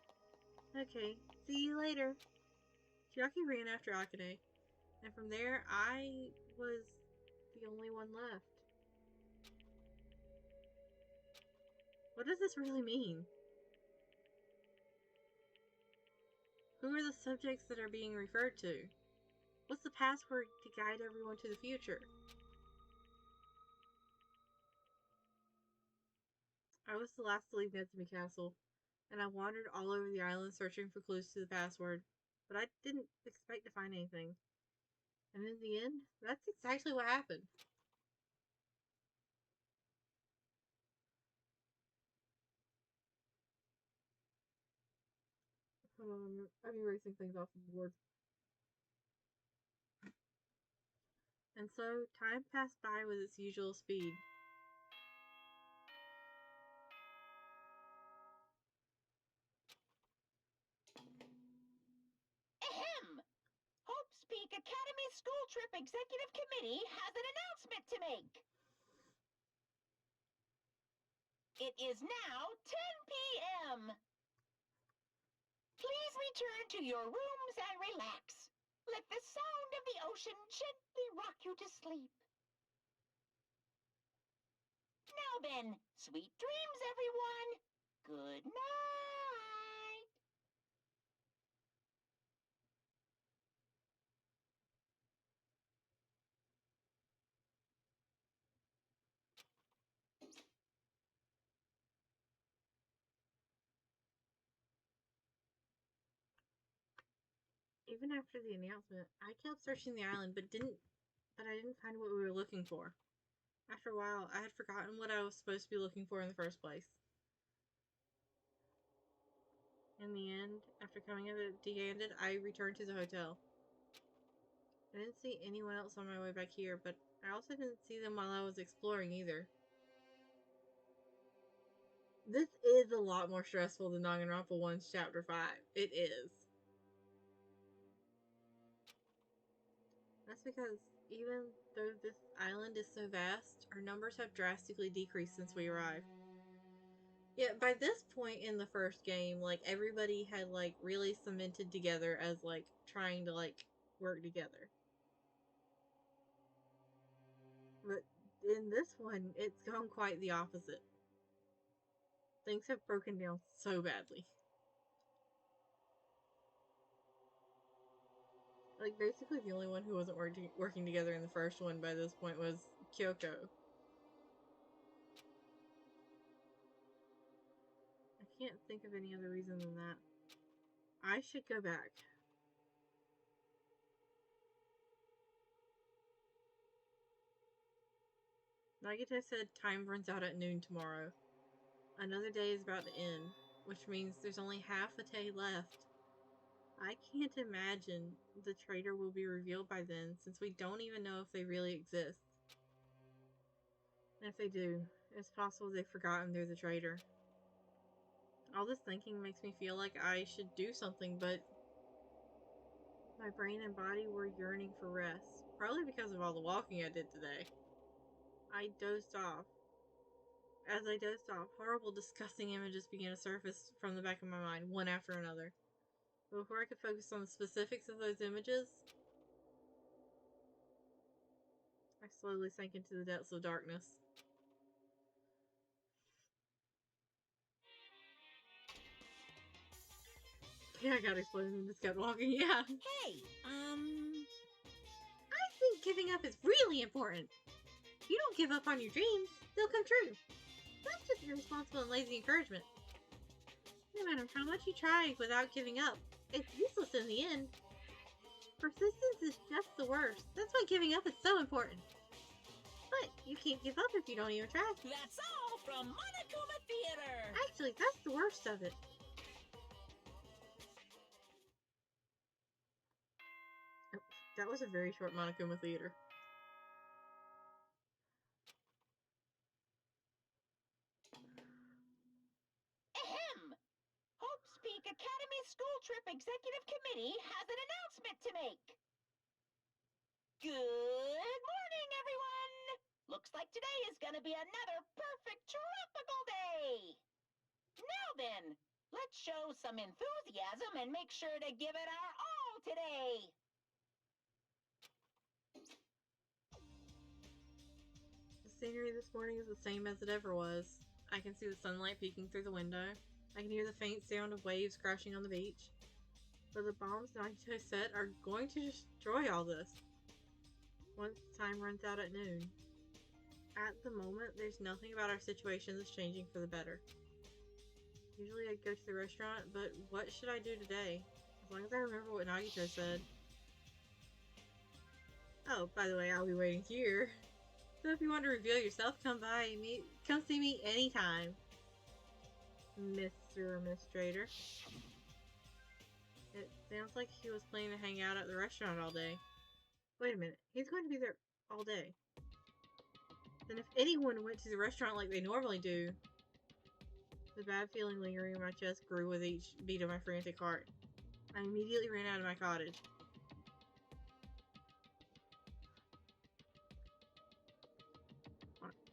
Okay, see you later. Chiaki ran after Akane, and from there, I was the only one left. What does this really mean? Who are the subjects that are being referred to? What's the password to guide everyone to the future? I was the last to leave Nezumi Castle, and I wandered all over the island searching for clues to the password, but I didn't expect to find anything. And in the end, that's exactly what happened. Hold on, I'm erasing things off the board. And so, time passed by with its usual speed. Ahem! Hope's Peak Academy School Trip Executive Committee has an announcement to make. It is now 10 p.m. Please return to your rooms and relax. Let the sound of the ocean gently rock you to sleep. Now then, sweet dreams, everyone. Good night. Even after the announcement, I kept searching the island, but I didn't find what we were looking for. After a while, I had forgotten what I was supposed to be looking for in the first place. In the end, after coming up empty-handed, I returned to the hotel. I didn't see anyone else on my way back here, but I also didn't see them while I was exploring either. This is a lot more stressful than Danganronpa 1's Chapter 5. It is. That's because even though this island is so vast, our numbers have drastically decreased since we arrived. Yeah, by this point in the first game, like, everybody had, like, really cemented together as, like, trying to, like, work together. But in this one, it's gone quite the opposite. Things have broken down so badly. Like, basically the only one who wasn't working together in the first one by this point was Kyoko. I can't think of any other reason than that. I should go back. Nagito said time runs out at noon tomorrow. Another day is about to end, which means there's only half a day left. I can't imagine the traitor will be revealed by then, since we don't even know if they really exist. And if they do, it's possible they've forgotten they're the traitor. All this thinking makes me feel like I should do something, but my brain and body were yearning for rest. Probably because of all the walking I did today. I dozed off. As I dozed off, horrible, disgusting images began to surface from the back of my mind, one after another. But before I could focus on the specifics of those images, I slowly sank into the depths of darkness. Yeah, I got exploded and just kept walking, yeah. Hey, I think giving up is really important. If you don't give up on your dreams, they'll come true. That's just irresponsible and lazy encouragement. No matter how much you try without giving up, it's useless in the end. Persistence is just the worst. That's why giving up is so important. But you can't give up if you don't even try. that's all from Monokuma Theater! Actually, that's the worst of it. Oh, that was a very short Monokuma Theater. Ahem! Hope's Peak Academy School Trip Executive Committee has an announcement to make. Good morning, everyone! Looks like today is gonna be another perfect tropical day! Now then, let's show some enthusiasm and make sure to give it our all today! The scenery this morning is the same as it ever was. I can see the sunlight peeking through the window. I can hear the faint sound of waves crashing on the beach. But the bombs Nagito set are going to destroy all this once time runs out at noon. At the moment, there's nothing about our situation that's changing for the better. Usually I'd go to the restaurant, but what should I do today? As long as I remember what Nagito said. Oh, by the way, I'll be waiting here. So if you want to reveal yourself, come see me anytime. Mr. Administrator. It sounds like he was planning to hang out at the restaurant all day. Wait a minute, he's going to be there all day. Then if anyone went to the restaurant like they normally do... The bad feeling lingering in my chest grew with each beat of my frantic heart. I immediately ran out of my cottage.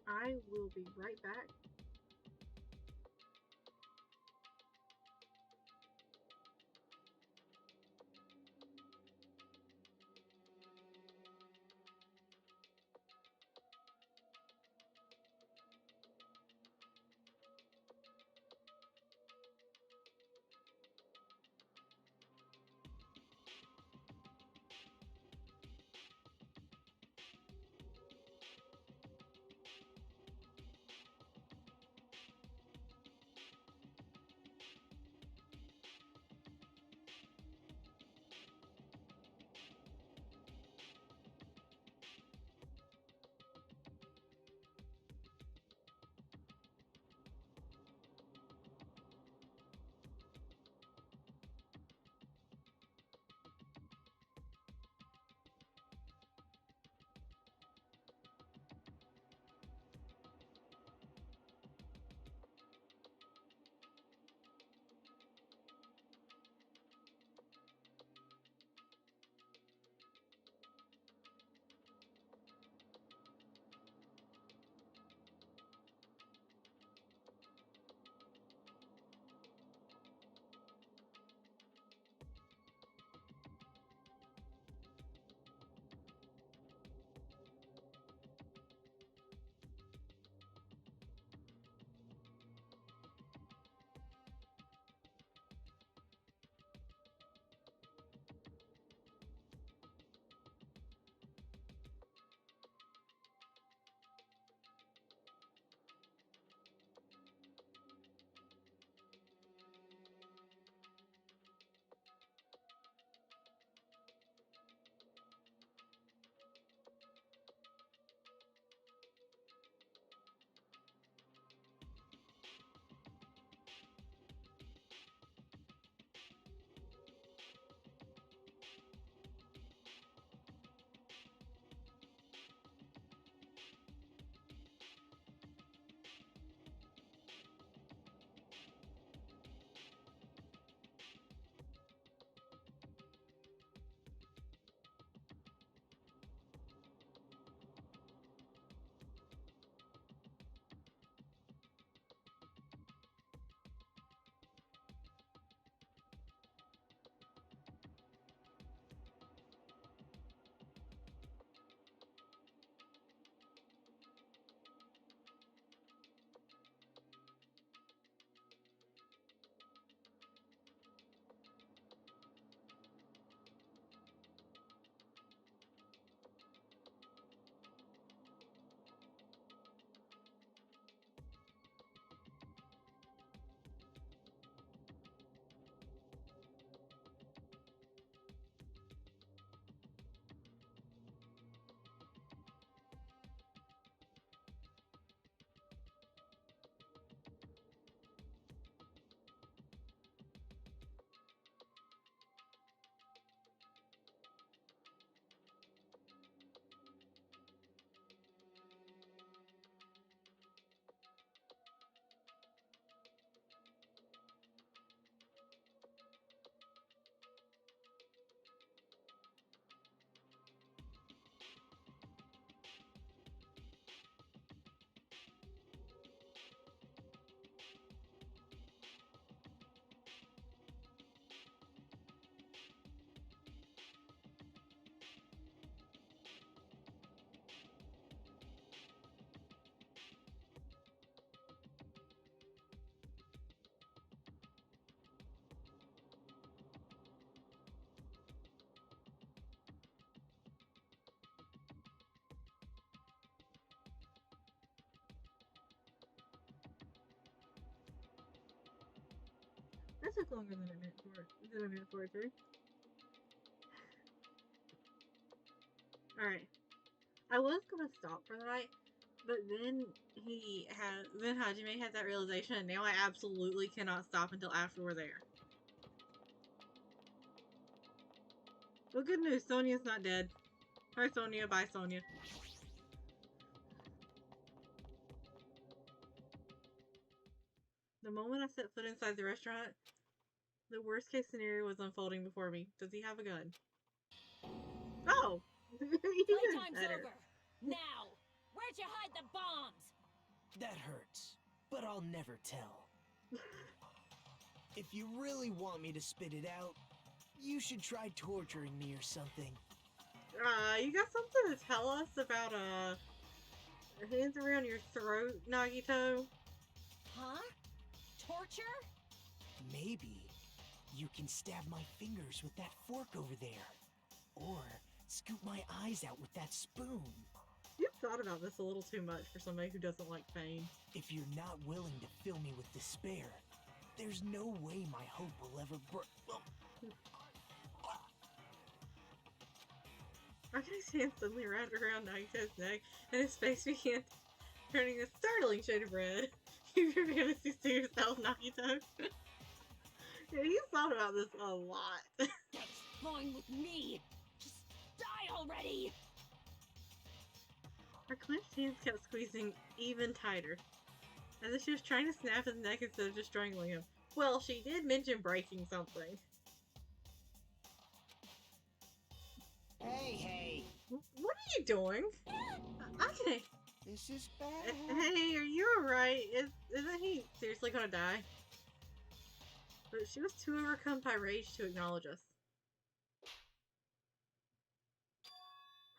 I will be right back. That took longer than I meant for it to. Alright. I was gonna stop for the night, but then Hajime had that realization, and now I absolutely cannot stop until after we're there. Well, good news, Sonia's not dead. Hi, Sonia. Bye, Sonia. The moment I set foot inside the restaurant, the worst case scenario was unfolding before me. Does he have a gun? Oh! Playtime's over! Now! Where'd you hide the bombs? That hurts, but I'll never tell. If you really want me to spit it out, you should try torturing me or something. You got something to tell us about, hands around your throat, Nagito? Huh? Torture? Maybe you can stab my fingers with that fork over there. Or scoop my eyes out with that spoon. You've thought about this a little too much for somebody who doesn't like pain. If you're not willing to fill me with despair, there's no way my hope will ever Akine's hand suddenly wrapped around Nagito's neck, and his face began turning a startling shade of red. Keep your fantasies to yourself, Nagito. Yeah, he's thought about this a lot. That's fine with me! Just die already! Her clenched hands kept squeezing even tighter, as if she was trying to snap his neck instead of just strangling him. Well, she did mention breaking something. Hey! What are you doing? Akane! This is bad. Hey, are you alright? Isn't he seriously gonna die? But she was too overcome by rage to acknowledge us.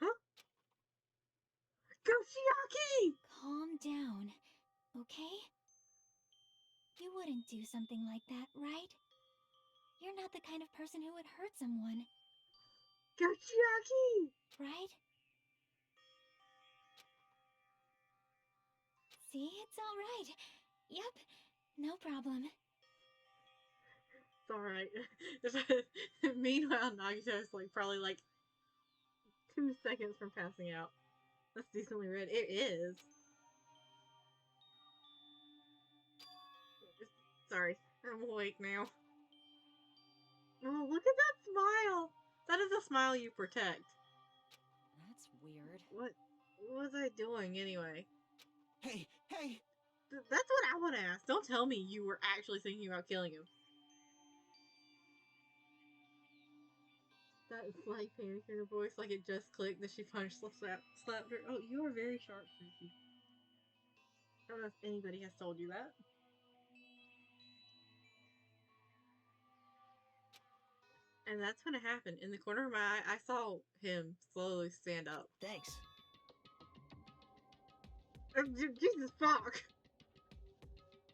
Huh? Goshiaki! Calm down, okay? You wouldn't do something like that, right? You're not the kind of person who would hurt someone, Goshiaki! right? See, it's all right. Yep, no problem. It's alright. Meanwhile, Nagito's probably 2 seconds from passing out. That's decently red. It is. Sorry, I'm awake now. Oh, look at that smile! That is a smile you protect. That's weird. What was I doing anyway? Hey! That's what I want to ask. Don't tell me you were actually thinking about killing him. That slight panic in her voice, like it just clicked that she punched slapped her. Oh, you are very sharp, Susie. I don't know if anybody has told you that. And that's when it happened. In the corner of my eye, I saw him slowly stand up. Thanks. Jesus fuck!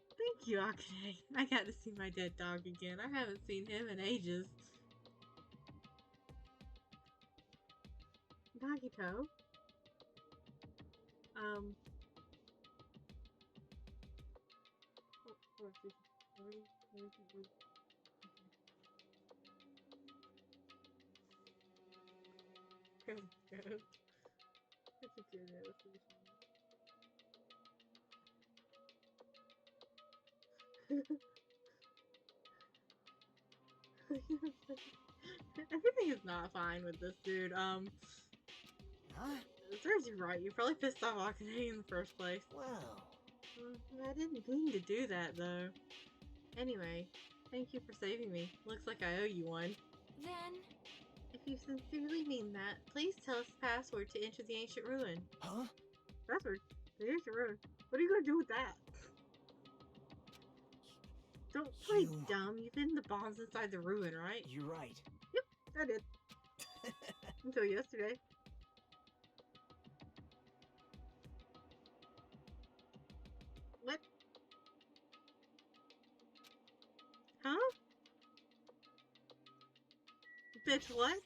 Thank you, Akane. I got to see my dead dog again. I haven't seen him in ages. Nagito? That's a good illustration. Everything is not fine with this dude. Huh? Serves you right. You probably pissed off Akane in the first place. Well... I didn't mean to do that, though. Anyway, thank you for saving me. Looks like I owe you one. Then, If you sincerely mean that, please tell us the password to enter the ancient ruin. Huh? Password? The ancient ruin? What are you gonna do with that? Don't play dumb. You've hidden the bombs inside the ruin, right? You're right. Yep, I did. Until yesterday. What? Huh? Bitch, what?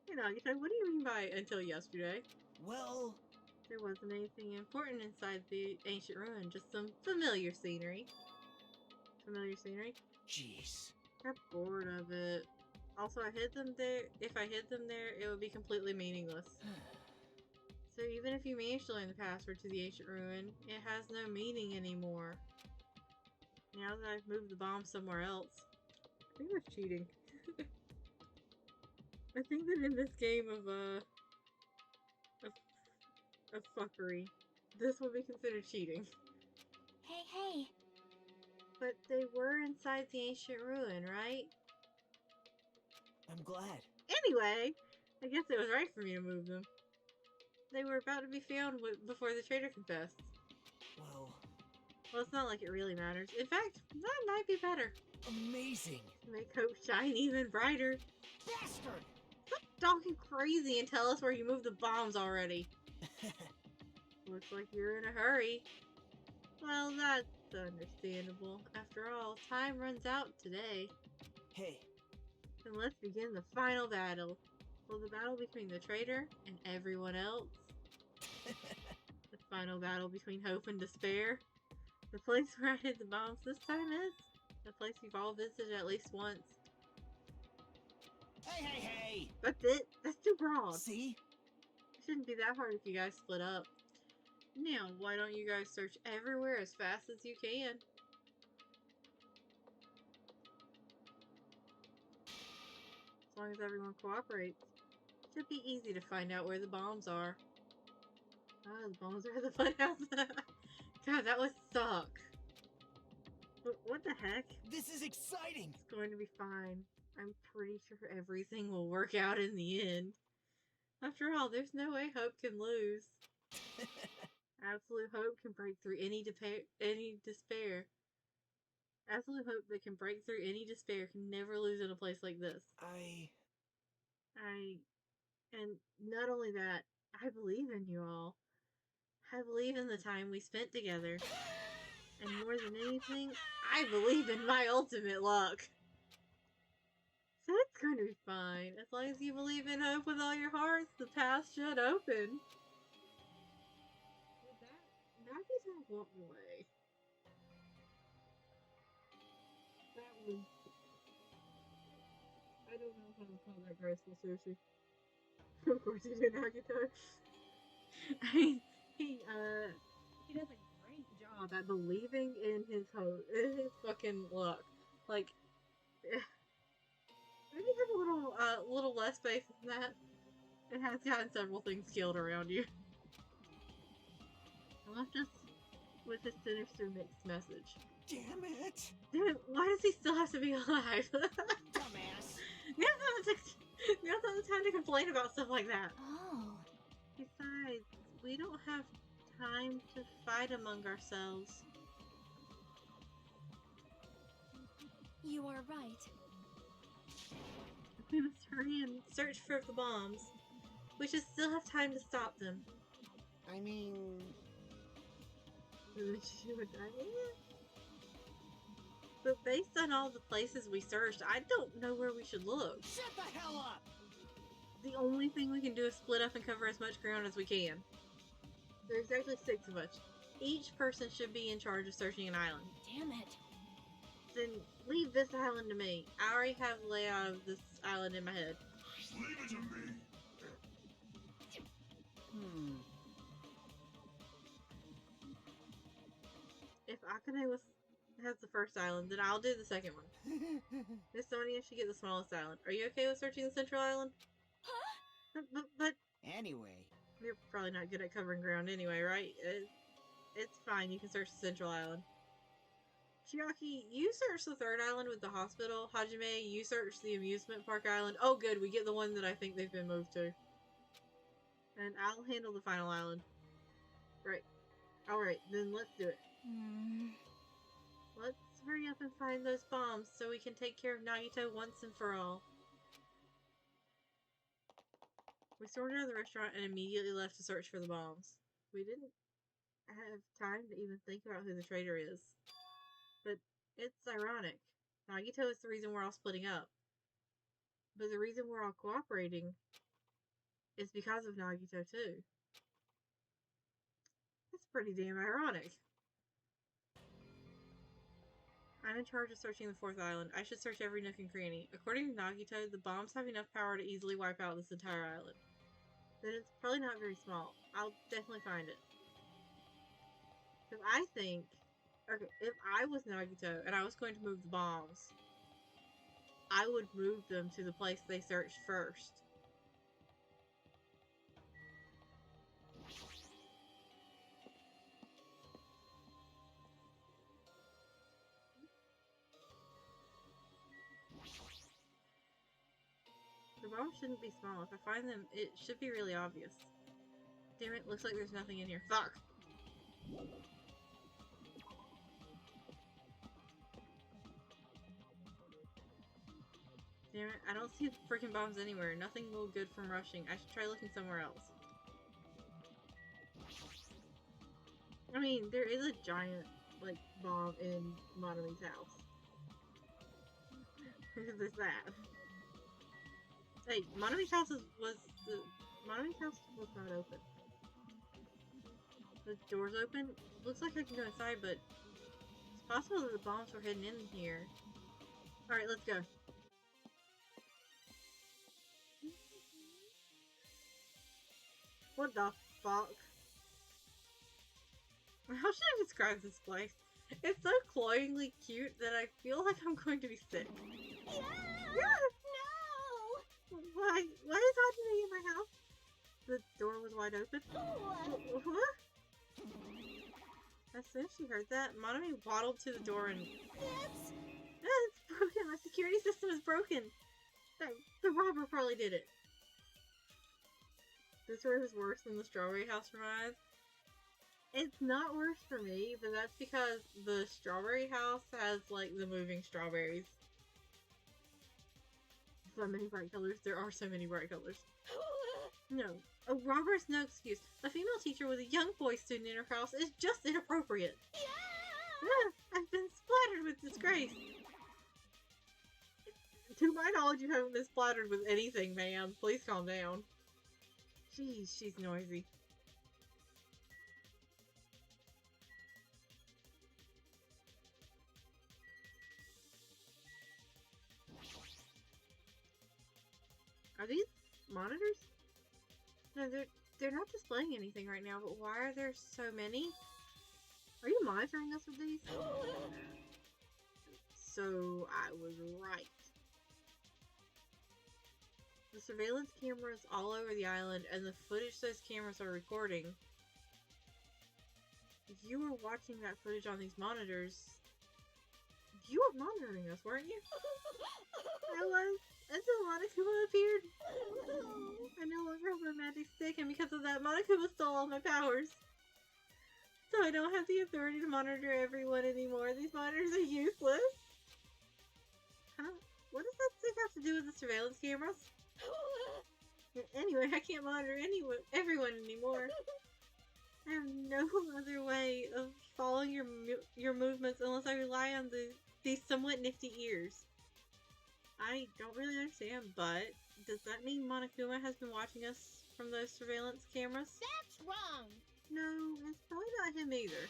You know, what do you mean by until yesterday? Well... There wasn't anything important inside the ancient ruin, just some familiar scenery. Familiar scenery. Jeez. I'm bored of it. Also, I hid them there. If I hid them there, it would be completely meaningless. So even if you manage to learn the password to the ancient ruin, it has no meaning anymore. Now that I've moved the bomb somewhere else. I think that's cheating. I think that in this game of fuckery, this will be considered cheating. Hey, hey. But they were inside the ancient ruin, right? I'm glad. Anyway, I guess it was right for me to move them. They were about to be found before the traitor confessed. Well, it's not like it really matters. In fact, that might be better. Amazing. Make hope shine even brighter. Bastard! Stop talking crazy and tell us where you moved the bombs already. Looks like you're in a hurry. Well, that's understandable. After all, time runs out today. Hey. Then let's begin the final battle. Well, the battle between the traitor and everyone else. The final battle between hope and despair. The place where I hid the bombs this time is the place we've all visited at least once. Hey, hey, hey! That's it? That's too broad. See? It shouldn't be that hard if you guys split up. Now, why don't you guys search everywhere as fast as you can? As long as everyone cooperates. It should be easy to find out where the bombs are. Oh, the bombs are at the funhouse. God, that would suck. What the heck? This is exciting! It's going to be fine. I'm pretty sure everything will work out in the end. After all, there's no way hope can lose. Absolute hope can break through any despair. Absolute hope that can break through any despair can never lose in a place like this. And not only that, I believe in you all. I believe in the time we spent together. And more than anything, I believe in my ultimate luck. So it's going to be fine. As long as you believe in hope with all your hearts, the path should open. With that, Nagisa walked away. That was... I don't know how to call that graceful sushi. Of course he did, Nagito. I mean, he does a great job at believing in his fucking luck. Like, maybe have a little less faith than that. It has gotten several things killed around you. I left us with his sinister mixed message. Damn it! Dude, why does he still have to be alive? Dumbass! Now's not the time to complain about stuff like that. Oh. Besides, we don't have time to fight among ourselves. You are right. We must hurry and search for the bombs. We should still have time to stop them. I mean... But based on all the places we searched, I don't know where we should look. Shut the hell up! The only thing we can do is split up and cover as much ground as we can. There's actually 6 of us. Each person should be in charge of searching an island. Damn it. Then leave this island to me. I already have the layout of this island in my head. Leave it to me. If Akane has the first island, then I'll do the second one. Miss Sonia should get the smallest island. Are you okay with searching the central island? Huh? But Anyway. you're probably not good at covering ground anyway, right? It's fine. You can search the central island. Chiaki, you search the third island with the hospital. Hajime, you search the amusement park island. Oh, good. We get the one that I think they've been moved to. And I'll handle the final island. Right. Alright, then let's do it. Let's hurry up and find those bombs so we can take care of Nagito once and for all. We stormed out of the restaurant and immediately left to search for the bombs. We didn't have time to even think about who the traitor is. But it's ironic. Nagito is the reason we're all splitting up. But the reason we're all cooperating is because of Nagito too. It's pretty damn ironic. I'm in charge of searching the fourth island. I should search every nook and cranny. According to Nagito, the bombs have enough power to easily wipe out this entire island. Then it's probably not very small. I'll definitely find it. Because I think... Okay, if I was Nagito and I was going to move the bombs, I would move them to the place they searched first. The bombs shouldn't be small. If I find them, it should be really obvious. Damn it, looks like there's nothing in here. Fuck! Damn it, I don't see the freaking bombs anywhere. Nothing will good from rushing. I should try looking somewhere else. I mean, there is a giant, like, bomb in Monomi's house. There's that. Hey, Monomi's house Monomi's house was not open. The door's open. Looks like I can go inside, but it's possible that the bombs were hidden in here. Alright, let's go. What the fuck? How should I describe this place? It's so cloyingly cute that I feel like I'm going to be sick. Yeah! No! Why is happening in my house? The door was wide open. What? As soon as she heard that, Monomi waddled to the door and... It's... It's broken! My security system is broken! The robber probably did it. This room is worse than the strawberry house for my eyes. It's not worse for me, but that's because the strawberry house has, like, the moving strawberries. So many bright colors. There are so many bright colors. No. A robber is no excuse. A female teacher with a young boy student in her house is just inappropriate. Yeah! I've been splattered with disgrace. To my knowledge, you haven't been splattered with anything, ma'am. Please calm down. Jeez, she's noisy. Are these monitors? No, they're not displaying anything right now, but why are there so many? Are you monitoring us with these? So, I was right. The surveillance cameras all over the island and the footage those cameras are recording. You were watching that footage on these monitors. You were monitoring us, weren't you? I was. Until Monokuma appeared. I no longer have my magic stick, and because of that, Monokuma stole all my powers. So I don't have the authority to monitor everyone anymore. These monitors are useless. Huh? What does that stick have to do with the surveillance cameras? Anyway, I can't monitor everyone anymore. I have no other way of following your movements unless I rely on these somewhat nifty ears. I don't really understand, but does that mean Monokuma has been watching us from those surveillance cameras? That's wrong! No, it's probably not him either.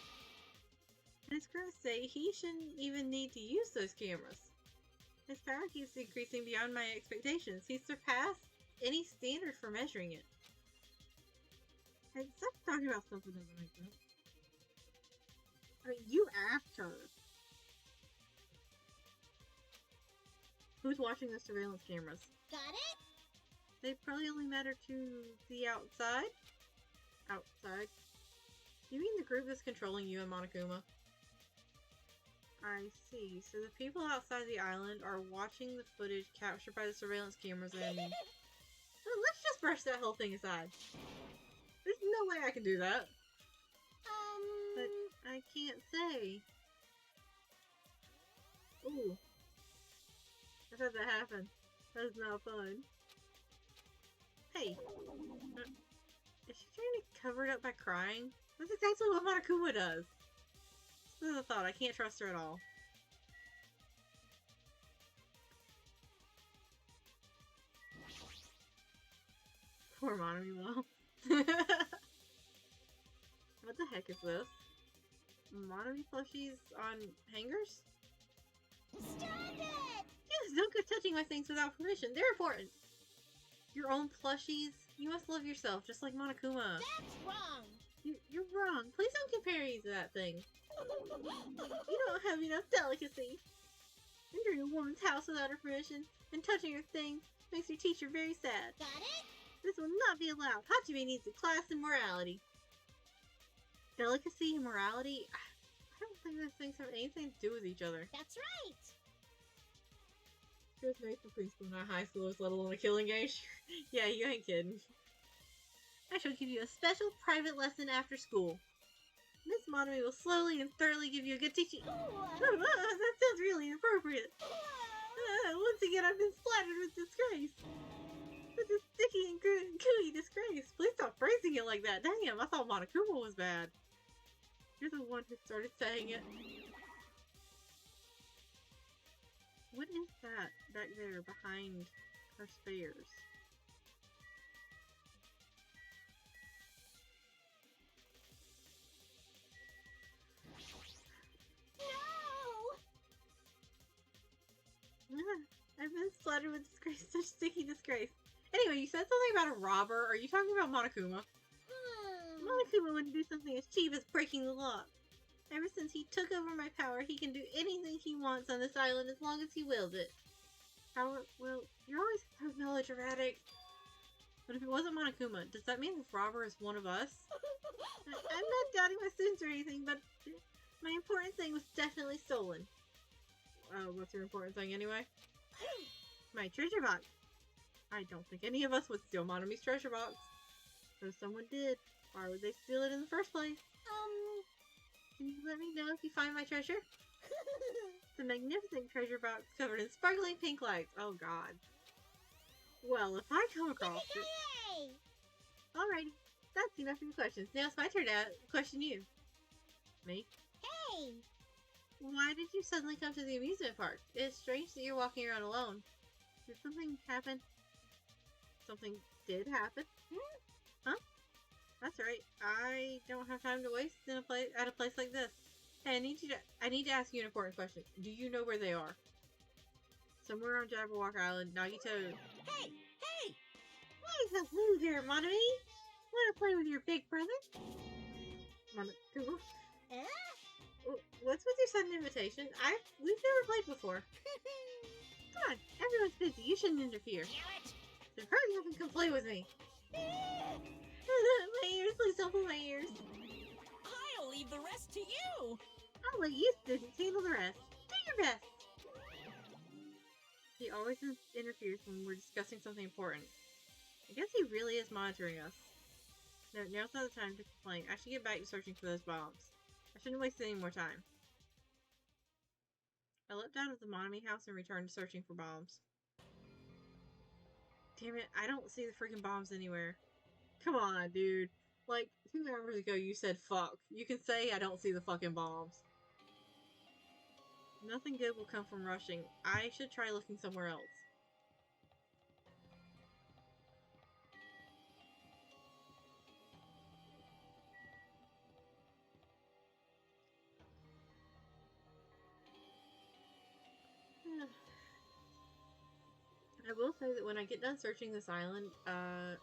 And it's gonna say he shouldn't even need to use those cameras. His power keeps increasing beyond my expectations. He's surpassed any standard for measuring it. Hey, stop talking about stuff that doesn't make sense. I mean, you asked her. Who's watching the surveillance cameras? Got it? They probably only matter to the outside? Outside? You mean the group that's controlling you and Monokuma? I see. So the people outside the island are watching the footage captured by the surveillance cameras and... Well, let's just brush that whole thing aside. There's no way I can do that. But I can't say. Ooh. I've had that happen. That is not fun. Hey. Is she trying to cover it up by crying? That's exactly what Monokuma does. This is a thought. I can't trust her at all. Poor Monomi. What the heck is this? Monomi plushies on hangers? Don't go touching my things without permission. They're important. Your own plushies? You must love yourself, just like Monokuma. That's wrong. You're wrong. Please don't compare me to that thing. You don't have enough delicacy. Entering a woman's house without her permission and touching her things makes your teacher very sad. Got it? This will not be allowed. Hajime needs a class in morality. Delicacy and morality? I don't think those things have anything to do with each other. That's right. She was made for preschool, not high schoolers, let alone a killing game. Yeah, you ain't kidding. I shall give you a special private lesson after school. Miss Monami will slowly and thoroughly give you a good teaching. That sounds really inappropriate. Once again, I've been splattered with disgrace. With a sticky and gooey disgrace. Please stop phrasing it like that. Damn, I thought Monokuma was bad. You're the one who started saying it. What is that back there behind her stairs? No! I've been splattered with disgrace, such sticky disgrace. Anyway, you said something about a robber. Are you talking about Monokuma? Monokuma wouldn't do something as cheap as breaking the law. Ever since he took over my power, he can do anything he wants on this island as long as he wills it. How, well, you're always so melodramatic. But if it wasn't Monokuma, does that mean this robber is one of us? I'm not doubting my sins or anything, but my important thing was definitely stolen. What's your important thing anyway? My treasure box. I don't think any of us would steal Monami's treasure box. But if someone did, why would they steal it in the first place? Can you let me know if you find my treasure? It's a magnificent treasure box covered in sparkling pink lights. Oh god. Well, if I come across it... Yay! Alrighty. That's enough for your questions. Now it's my turn to question you. Me? Hey! Why did you suddenly come to the amusement park? It's strange that you're walking around alone. Did something happen? Something did happen? Huh? That's right. I don't have time to waste in at a place like this. Hey, I need to ask you an important question. Do you know where they are? Somewhere on Jabberwock Island, Nagito. Hey! Hey! Why is that blue there, Monami? Wanna play with your big brother? Monokuma? What's with your sudden invitation? We've never played before. Come on, everyone's busy. You shouldn't interfere. So hurry up and come play with me. My ears, please don't pull my ears. I'll leave the rest to you! I'll let you students handle the rest. Do your best. He always interferes when we're discussing something important. I guess he really is monitoring us. No, now's not the time to complain. I should get back to searching for those bombs. I shouldn't waste any more time. I leapt out of the Monami house and returned to searching for bombs. Damn it, I don't see the freaking bombs anywhere. Come on, dude. Like, 2 hours ago you said fuck. You can say I don't see the fucking bombs. Nothing good will come from rushing. I should try looking somewhere else. I will say that when I get done searching this island, I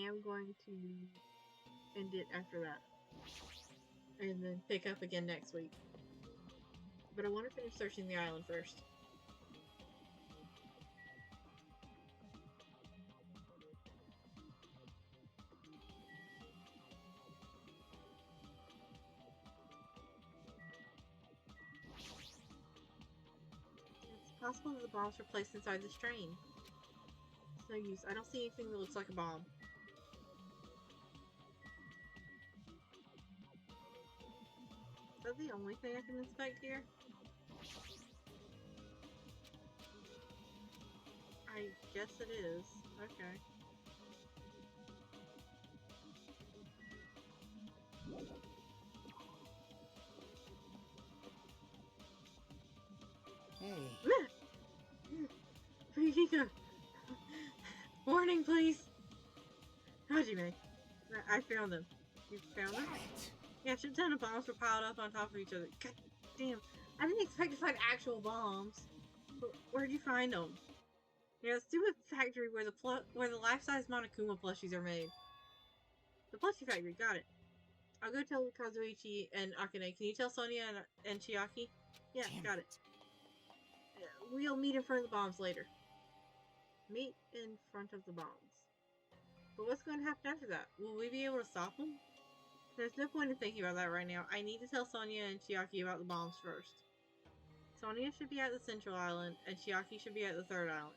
am going to end it after that. And then pick up again next week. But I want to finish searching the island first. It's possible that the bombs were placed inside this train. It's no use. I don't see anything that looks like a bomb. Is that the only thing I can inspect here? I guess it is. Okay. Hey. Hajime. Warning, please. Hajime. I found them. You found them? Yeah, a shit ton of bombs were piled up on top of each other. God damn. I didn't expect to find actual bombs. Where'd you find them? Yeah, stupid factory where the life-size Monokuma plushies are made. The plushie factory, got it. I'll go tell Kazuichi and Akane. Can you tell Sonia and Chiaki? Yeah, Damn got it. We'll meet in front of the bombs later. Meet in front of the bombs. But what's going to happen after that? Will we be able to stop them? There's no point in thinking about that right now. I need to tell Sonia and Chiaki about the bombs first. Sonia should be at the central island, and Chiaki should be at the third island.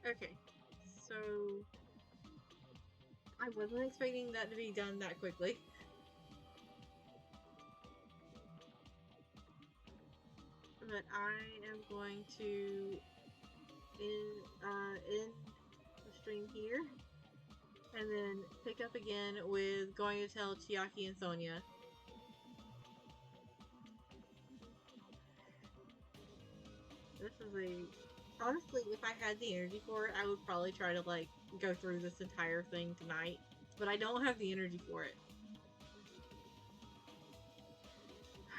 Okay, so I wasn't expecting that to be done that quickly. But I am going to end the stream here, and then pick up again with going to tell Chiaki and Sonia. This is honestly, if I had the energy for it, I would probably try to like go through this entire thing tonight, but I don't have the energy for it.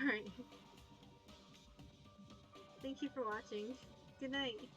Alright. Thank you for watching. Good night.